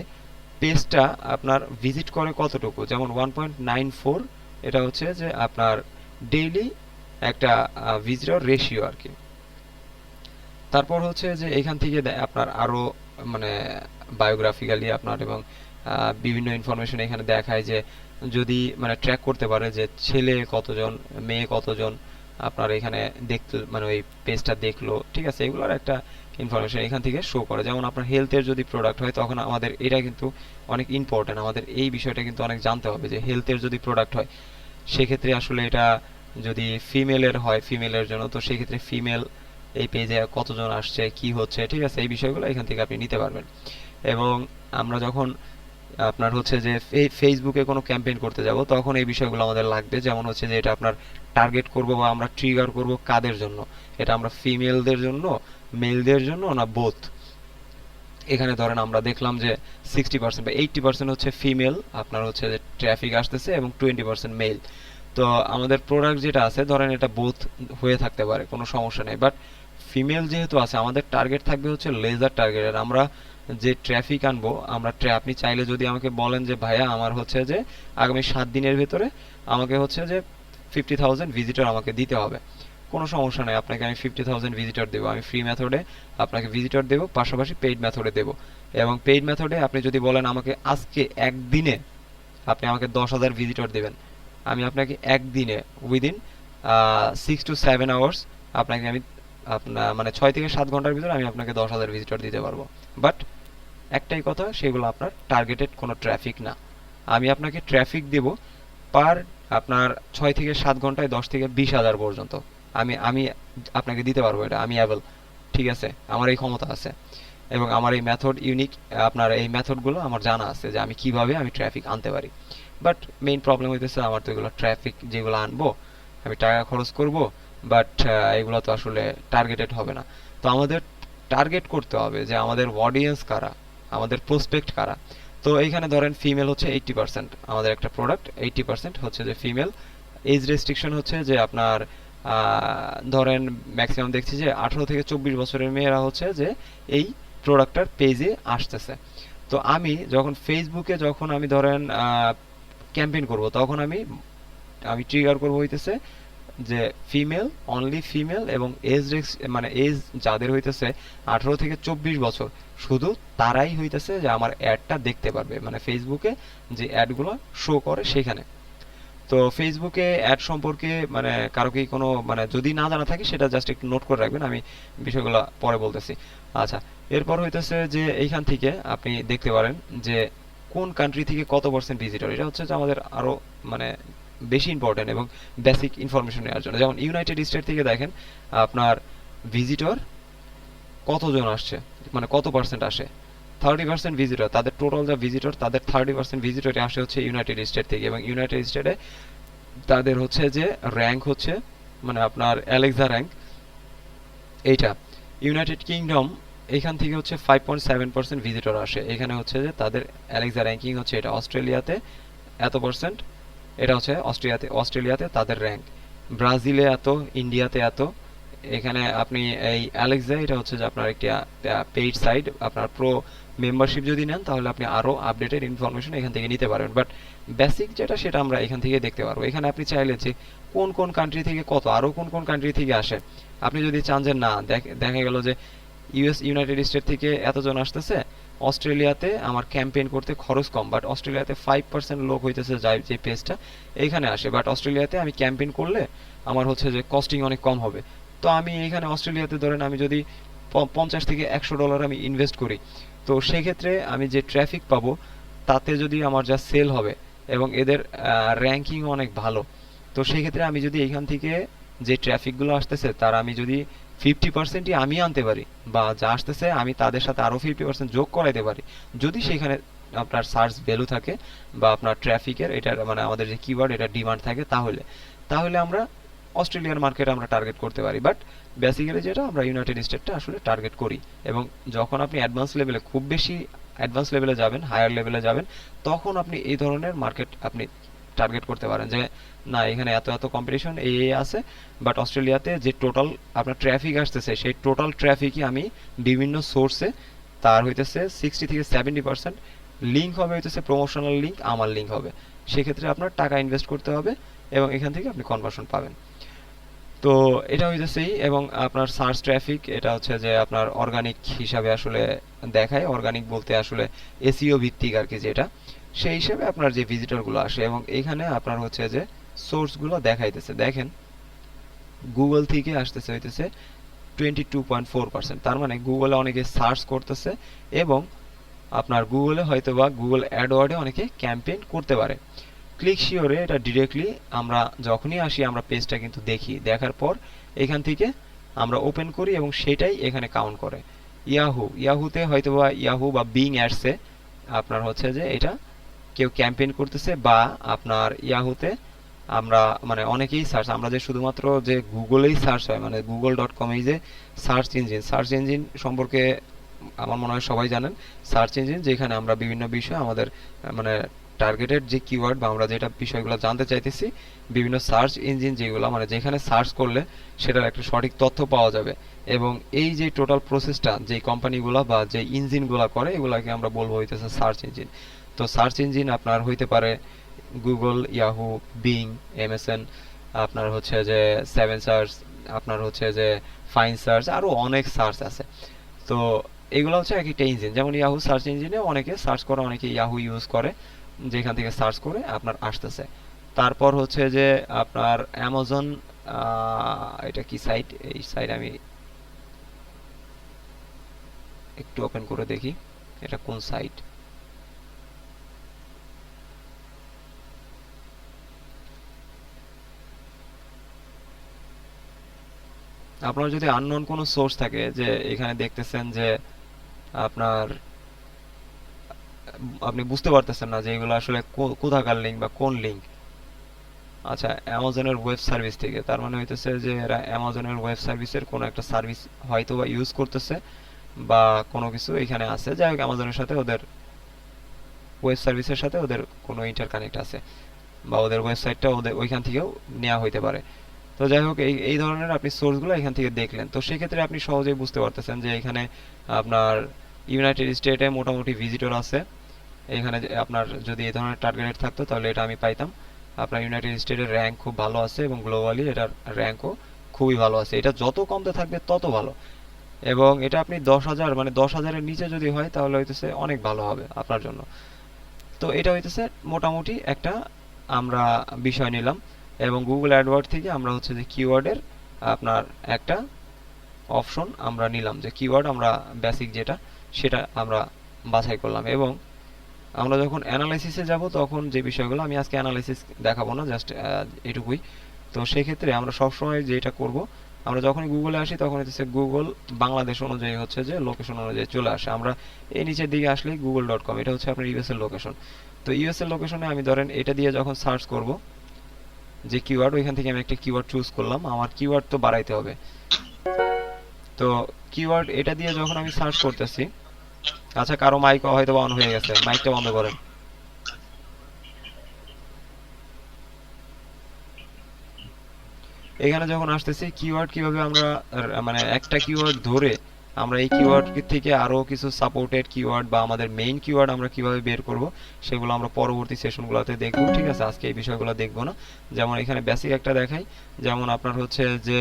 পেজটা আপনার ভিজিট করে কতটুকু, যেমন 1.94, এটা হচ্ছে যে আপনার ডেইলি একটা ভিজিটর রেশিও আর কি। তারপর হচ্ছে যে এখান থেকে আপনার আরো মানে বায়োগ্রাফিক্যালি আপনার এবং বিভিন্ন ইনফরমেশন এখানে দেখায় যে যদি মানে ট্র্যাক করতে পারে যে ছেলে কতজন, মেয়ে কতজন আপনার এখানে দেখতে, মানে ওই পেজটা দেখলো, ঠিক আছে, এগুলোর একটা ইনফরমেশন এখান থেকে শো করে। যেমন আপনার হেলথের যদি প্রোডাক্ট হয় তখন আমাদের এটা কিন্তু অনেক ইম্পর্টেন্ট, আমাদের এই বিষয়টা কিন্তু অনেক জানতে হবে যে হেলথের যদি প্রোডাক্ট হয় সেক্ষেত্রে আসলে এটা যদি ফিমেলের হয় ফিমেলের জন্য, তো সেক্ষেত্রে ফিমেল এই পেজে কতজন আসছে, কি হচ্ছে, ঠিক আছে, এই বিষয়গুলো এখান থেকে আপনি নিতে পারবেন। এবং আমরা যখন আপনার হচ্ছে যে ফেসবুকে কোনো ক্যাম্পেইন করতে যাব তখন এই বিষয়গুলো আমাদের লাগবে, যেমন হচ্ছে যে এটা আপনার টার্গেট করব বা আমরা ট্রিগার করব কাদের জন্য, এটা আমরা ফিমেলদের জন্য, মেলদের জন্য, না বোথ। এখানে ধরেন আমরা দেখলাম যে 60% বা 80% হচ্ছে ফিমেল আপনার হচ্ছে যে ট্রাফিক আসতেছে এবং 20% মেল। তো আমাদের প্রোডাক্ট যেটা আছে ধরেন এটা বোথ হয়ে থাকতে পারে, কোনো সমস্যা নেই। বাট ফিমেল যেহেতু আছে আমাদের টার্গেট থাকবে হচ্ছে লেজার টার্গেটের। আমরা যে ট্রাফিক আনবো, আমরা আপনি চাইলে যদি আমাকে বলেন যে ভাইয়া আমার হচ্ছে যে আগামী 7 দিনের ভেতরে আমাকে হচ্ছে যে 50,000 ভিজিটর আমাকে দিতে হবে, কোনো সমস্যা নেই, আপনাকে আমি 50,000 ভিজিটর দেবো, আমি ফ্রি মেথডে আপনাকে ভিজিটর দেবো, পাশাপাশি পেইড মেথডে দেবো। এবং পেইড মেথডে আপনি যদি বলেন আমাকে আজকে একদিনে আপনি আমাকে 10,000 ভিজিটর দেবেন, আমি আপনাকে একদিনে উইদিন 6 to 7 আওয়ার্স আপনাকে আমি আপনার মানে 6 থেকে 7 ঘন্টার ভিতরে আমি আপনাকে 10,000 ভিজিটর দিতে পারবো। বাট একটাই কথা, সেগুলো আপনার টার্গেটেড কোনো ট্রাফিক না, আমি আপনাকে ট্রাফিক দেব পার আপনার 6 থেকে 7 ঘন্টায় 10 থেকে 20,000 পর্যন্ত আমি আমি আপনাকে দিতে পারবো, এটা আমি অ্যাবল, ঠিক আছে, আমার এই ক্ষমতা আছে এবং আমার এই মেথড ইউনিক, আপনার এই মেথডগুলো আমার জানা আছে যে আমি কিভাবে আমি ট্রাফিক আনতে পারি। বাট মেইন প্রবলেম হইতেছে আমার তো এগুলো ট্রাফিক যেগুলো আনবো আমি টাকা খরচ করব, বাট এগুলো তো আসলে টার্গেটেড হবে না। তো আমাদের টার্গেট করতে হবে যে আমাদের অডিয়েন্স কারা, আমাদের প্রসপেক্ট কারা। তো এইখানে ধরেন ফিমেল হচ্ছে 80%, আমাদের একটা প্রোডাক্ট 80% হচ্ছে যে ফিমেল। এজ রেস্ট্রিকশন হচ্ছে যে আপনার ধরেন ম্যাক্সিমাম দেখছি যে 18 থেকে 24 বছরের মেয়েরা হচ্ছে যে এই প্রোডাক্টটার পেজে আসতেছে। তো আমি যখন ফেসবুকে যখন আমি ধরেন ক্যাম্পেইন করব, তখন আমি আমি ট্রিগার করব হইতেছে যে ফিমেল, অনলি ফিমেল, এবং এজ মানে এজ যাদের হইতেছে 18 থেকে 24 বছর, শুধু তারাই হইতেছে যে আমার অ্যাডটা দেখতে পারবে, মানে ফেসবুকে যে অ্যাডগুলো শো করে সেখানে। তো ফেসবুকে অ্যাড সম্পর্কে মানে কারো কি কোনো মানে যদি না জানা থাকে সেটা জাস্ট একটু নোট করে রাখবেন, আমি বিষয়গুলো পরে বলতেছি। আচ্ছা, এরপর হইতেছে যে এইখান থেকে আপনি দেখতে পারেন যে কোন কান্ট্রি থেকে কত পার্সেন্ট ভিজিটর, এটা হচ্ছে যে আমাদের আরো মানে বেশি ইম্পর্টেন্ট এবং বেসিক ইনফরমেশন নেওয়ার জন্য। যেমন ইউনাইটেড স্টেট থেকে দেখেন আপনার ভিজিটর কতজন আসছে, মানে কত পার্সেন্ট আসে, 30% ভিজিটর, তাদের টোটাল যা ভিজিটর তাদের 30% ভিজিটরে আসে হচ্ছে ইউনাইটেড স্টেট থেকে। এবং ইউনাইটেড স্টেটে তাদের হচ্ছে যে র্যাঙ্ক হচ্ছে মানে আপনার অ্যালেক্সা র্যাঙ্ক এইটা। ইউনাইটেড কিংডম এখান থেকে হচ্ছে 5.7% ভিজিটর আসে, এখানে হচ্ছে যে তাদের অ্যালেক্সা র্যাঙ্কিং হচ্ছে এটা। অস্ট্রেলিয়াতে এত পার্সেন্ট, এটা হচ্ছে অস্ট্রেলিয়াতে তাদের র্যাঙ্ক। ব্রাজিলে এত, ইন্ডিয়াতে এত। এখানে আপনি এই অ্যালেক্সা এটা হচ্ছে যে আপনার একটি পেইড সাইট, আপনার প্রো মেম্বারশিপ যদি নেন তাহলে আপনি আরো আপডেটেড ইনফরমেশন এখান থেকে নিতে পারবেন। বাট বেসিক যেটা সেটা আমরা এখান থেকে দেখতে পারবো। এখানে আপনি চাইলে যে কোন কোন কান্ট্রি থেকে কত, আরো কোন কোন কান্ট্রি থেকে আসে, আপনি যদি চান যে না দেখা গেল যে ইউনাইটেড স্টেট থেকে এতজন আসতেছে, অস্ট্রেলিয়াতে আমার ক্যাম্পেইন করতে খরচ কম, বাট অস্ট্রেলিয়াতে 5% লোক হইতেছে যায় যে পেজটা এখানে আসে, বাট অস্ট্রেলিয়াতে আমি ক্যাম্পেইন করলে আমার হচ্ছে যে কস্টিং অনেক কম হবে। তো আমি এখানে অস্ট্রেলিয়াতে ধরেন আমি যদি 50 থেকে $100 আমি ইনভেস্ট করি, তো সেক্ষেত্রে আমি যে ট্রাফিক পাবো তাতে যদি আমার যা সেল হবে এবং এদের র্যাঙ্কিং অনেক ভালো, তো সেক্ষেত্রে আমি যদি এখান থেকে যে ট্রাফিকগুলো আসতেছে তার আমি যদি 50%ই আমি আনতে পারি, বা যা আসতেছে আমি তাদের সাথে আরো 50% যোগ করাইতে পারি, যদি সেখানে আপনার সার্চ ভ্যালু থাকে বা আপনার ট্রাফিকের এটা মানে আমাদের যে কিওয়ার্ড এটা ডিমান্ড থাকে, তাহলে তাহলে আমরা অস্ট্রেলিয়ান মার্কেট আমরা টার্গেট করতে পারি। বাট বেসিক্যালি যেটা আমরা ইউনাইটেড স্টেটটা আসলে টার্গেট করি। এবং যখন আপনি অ্যাডভান্স লেভেলে খুব বেশি অ্যাডভান্স লেভেলে যাবেন, হায়ার লেভেলে যাবেন, তখন আপনি এই ধরনের মার্কেট আপনি টার্গেট করতে পারেন যে না এখানে এত এত কম্পিটিশন এই আছে, বাট অস্ট্রেলিয়াতে যে টোটাল আপনার ট্রাফিক আসতেছে সেই টোটাল ট্রাফিকই আমি বিভিন্ন সোর্সে তার হইতেছে 60 থেকে 70% লিঙ্ক হবে হইতেছে প্রমোশনাল লিঙ্ক, আমার লিঙ্ক হবে। সেক্ষেত্রে আপনার টাকা ইনভেস্ট করতে হবে এবং এখান থেকে আপনি কনভার্সন পাবেন। তো এটা হইতেছেই। এবং আপনার সার্চ ট্রাফিক এটা হচ্ছে যে আপনার অর্গানিক হিসাবে আসলে দেখায়, অর্গানিক বলতে আসলে এসইও ভিত্তিক আর কি, যেটা সেই হিসেবে আপনার যে ভিজিটরগুলো আসে এবং এখানে আপনার হচ্ছে যে সোর্সগুলো দেখাইতেছে। দেখেন গুগল থেকে আসতেছে হইতেছে 22.4%, তার মানে গুগলে অনেকে সার্চ করতেছে এবং আপনার গুগলে হয়তোবা গুগল অ্যাডওয়ার্ডে অনেকে ক্যাম্পেইন করতে পারে। ক্লিক শিওরে এটা ডিরেক্টলি আমরা যখনই আসি আমরা পেজটা কিন্তু দেখি, দেখার পর এখান থেকে আমরা ওপেন করি এবং সেটাই এখানে কাউন্ট করে। ইয়াহুতে হয়তোবা ইয়াহু বা বিং অ্যাডসে আপনার হচ্ছে যে এটা কেউ ক্যাম্পেইন করতেছে, বা আপনার ইয়াহুতে আমরা মানে অনেকেই সার্চ, আমরা যে শুধুমাত্র যে গুগলেই সার্চ হয় মানে google.com এই যে সার্চ ইঞ্জিন সম্পর্কে আমার মনে হয় সবাই জানেন। সার্চ ইঞ্জিন যেখানে আমরা বিভিন্ন বিষয় আমাদের মানে টার্গেটেড যে কিওয়ার্ড বা আমরা যেটা বিষয়গুলো জানতে চাইতেছি, বিভিন্ন সার্চ ইঞ্জিন যেগুলো মানে যেখানে সার্চ করলে সেটার একটা সঠিক তথ্য পাওয়া যাবে। এবং এই যে টোটাল প্রসেসটা যে কোম্পানিগুলো বা যে ইঞ্জিনগুলো করে এগুলাকে আমরা বলবো হইতেছে সার্চ ইঞ্জিন। তো সার্চ ইঞ্জিন আপনার হইতে পারে গুগল, ইয়াহু, বিং, এমএসএন, আপনার হচ্ছে যে সেভেন সার্চ, আপনার হচ্ছে যে ফাইন সার্চ, আরো অনেক সার্চ আছে। তো এগুলো হচ্ছে এক একটা ইঞ্জিন। যেমন ইয়াহু সার্চ ইঞ্জিনে অনেকে সার্চ করে, অনেকে ইয়াহু ইউজ করে, যেখান থেকে সার্চ করে আপনার আসতেছে। তারপর হচ্ছে যে আপনার অ্যামাজন, এটা কি সাইট, এই সাইট আমি একটু ওপেন করে দেখি এটা কোন সাইট। আপনার যদি আননোন কোনো সোর্স থাকে, যে এখানে দেখতেছেন যে আপনার আপনি বুঝতে পারতেছেন না যে এগুলো আসলে কোথাকার লিঙ্ক বা কোন লিঙ্ক। আচ্ছা, অ্যামাজনের ওয়েব সার্ভিস থেকে, তার মানে হইতেছে যে এরা অ্যামাজনের ওয়েব সার্ভিসের কোনো একটা সার্ভিস হয়তো বা ইউজ করতেছে বা কোনো কিছু এখানে আছে। যাই হোক, অ্যামাজনের সাথে ওদের ওয়েব সার্ভিসের সাথে ওদের কোনো ইন্টারকানেক্ট আছে বা ওদের ওয়েবসাইটটা ওদের ওইখান থেকেও নেওয়া হইতে পারে। তো যাই হোক, এই ধরনের আপনি সোর্সগুলো এখান থেকে দেখলেন, তো সেক্ষেত্রে আপনি সহজেই বুঝতে পারতেছেন যে এখানে আপনার ইউনাইটেড স্টেটে মোটামুটি ভিজিটর আছে। এখানে আপনার যদি এই ধরনের টার্গেট থাকতো তাহলে এটা আমি পাইতাম। আপনার ইউনাইটেড স্টেটের র্যাঙ্ক খুব ভালো আছে এবং গ্লোবালি এটার র্যাঙ্কও খুবই ভালো আছে। এটা যত কমতে থাকবে তত ভালো, এবং এটা আপনি 10,000 মানে 10,000-এর নিচে যদি হয় তাহলে হইতেছে অনেক ভালো হবে আপনার জন্য। তো এটা হইতেছে মোটামুটি একটা আমরা বিষয় নিলাম, এবং গুগল অ্যাডওয়ার্ড থেকে আমরা হচ্ছে যে কিওয়ার্ডের আপনার একটা অপশন আমরা নিলাম, যে কিওয়ার্ড আমরা বেসিক যেটা সেটা আমরা বাছাই করলাম। এবং আমরা যখন অ্যানালাইসিসে যাব তখন যে বিষয়গুলো, আমি আজকে অ্যানালাইসিস দেখাবো না, জাস্ট এটুকুই। তো সেক্ষেত্রে আমরা সবসময় যেটা করব, আমরা যখনই গুগলে আসি তখন হচ্ছে গুগল বাংলাদেশ অনুযায়ী হচ্ছে যে লোকেশন অনুযায়ী চলে আসে। আমরা এই নিচের দিকে আসলেই google.com, এটা হচ্ছে আপনার ইউএস এর লোকেশন। তো ইউএস এর লোকেশনে আমি ধরেন এটা দিয়ে যখন সার্চ করব যে কিওয়ার্ড, ওইখান থেকে আমি একটা কিওয়ার্ড চুজ করলাম, আমার কিওয়ার্ড তো বাড়াইতে হবে। তো কিওয়ার্ড এটা দিয়ে যখন আমি সার্চ করতেছি, আচ্ছা কারো মাইক হয়তো অন হয়ে গেছে, মাইকটা বন্ধ করেন। এখানে যখন আসতেছি কিওয়ার্ড কিভাবে আমরা মানে একটা কিওয়ার্ড ধরে আমরা এই কিওয়ার্ড থেকে আরো কিছু সাপোর্টেড কিওয়ার্ড বা আমাদের মেইন কিওয়ার্ড আমরা কিভাবে বের করব, সেগুলো আমরা পরবর্তী সেশনগুলোতে দেখব। ঠিক আছে, আজকে এই বিষয়গুলো দেখব না। যেমন এখানে বেসিক একটা দেখাই, যেমন আপনার হচ্ছে যে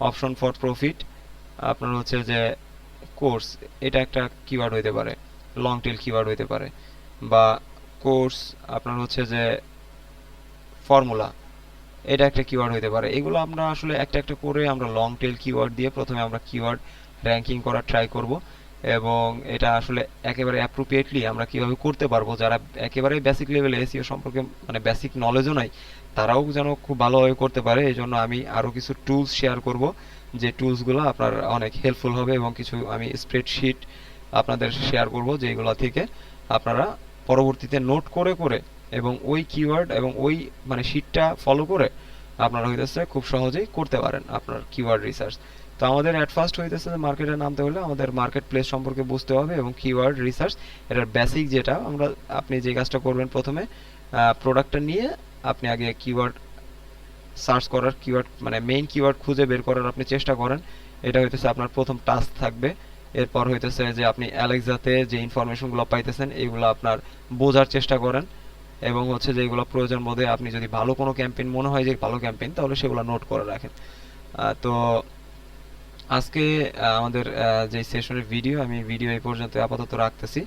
অপশন ফর প্রফিট, আপনার হচ্ছে যে কোর্স, এটা একটা কিওয়ার্ড হইতে পারে, লং টেল কিওয়ার্ড হইতে পারে, বা কোর্স আপনার হচ্ছে যে ফর্মুলা, এটা একটা কিওয়ার্ড হইতে পারে। এগুলো আমরা আসলে একটা একটা করে আমরা লং টেল কিওয়ার্ড দিয়ে প্রথমে আমরা কিওয়ার্ড র্যাঙ্কিং করার ট্রাই করব, এবং এটা আসলে একেবারে অ্যাপ্রোপ্রিয়েটলি আমরা কিভাবে করতে পারবো, যারা একেবারে বেসিক লেভেলে এসইও সম্পর্কে মানে বেসিক নলেজও নাই তারাও যেন খুব ভালোভাবে করতে পারে। এই জন্য আমি আরো কিছু টুলস শেয়ার করব, যে টুলসগুলো আপনার অনেক হেল্পফুল হবে, এবং কিছু আমি স্প্রেডশিট আপনাদের শেয়ার করব যেগুলো থেকে আপনারা পরবর্তীতে নোট করে করে এবং ওই কিওয়ার্ড এবং ওই মানে শিটটা ফলো করে আপনারা হইতেছে খুব সহজেই করতে পারেন আপনার কিওয়ার্ড রিসার্চ। তো আমাদের অ্যাট ফার্স্ট হইতেছে মার্কেটে নামতে হলে আমাদের মার্কেট প্লেস সম্পর্কে বুঝতে হবে, এবং কিওয়ার্ড রিসার্চ এটার বেসিক যেটা আমরা, আপনি যে কাজটা করবেন প্রথমে প্রোডাক্টটা নিয়ে আপনি আগে কিওয়ার্ড সার্চ করার, কিওয়ার্ড মানে মেইন কিওয়ার্ড খুঁজে বের করার আপনি চেষ্টা করেন। এটা হইতেছে আপনার প্রথম টাস্ক থাকবে। এরপর হইতেছে যে আপনি অ্যালেক্সাতে যে ইনফরমেশনগুলো পাইতেছেন এগুলো আপনার বোঝার চেষ্টা করেন, এবং হচ্ছে যে এগুলো প্রয়োজন বোধে আপনি যদি ভালো কোনো ক্যাম্পেইন মনে হয় যে ভালো ক্যাম্পেইন, তাহলে সেগুলো নোট করে রাখেন। তো আজকে আমাদের যে সেশনের ভিডিও, আমি ভিডিও এই পর্যন্ত আপাতত রাখতেছি।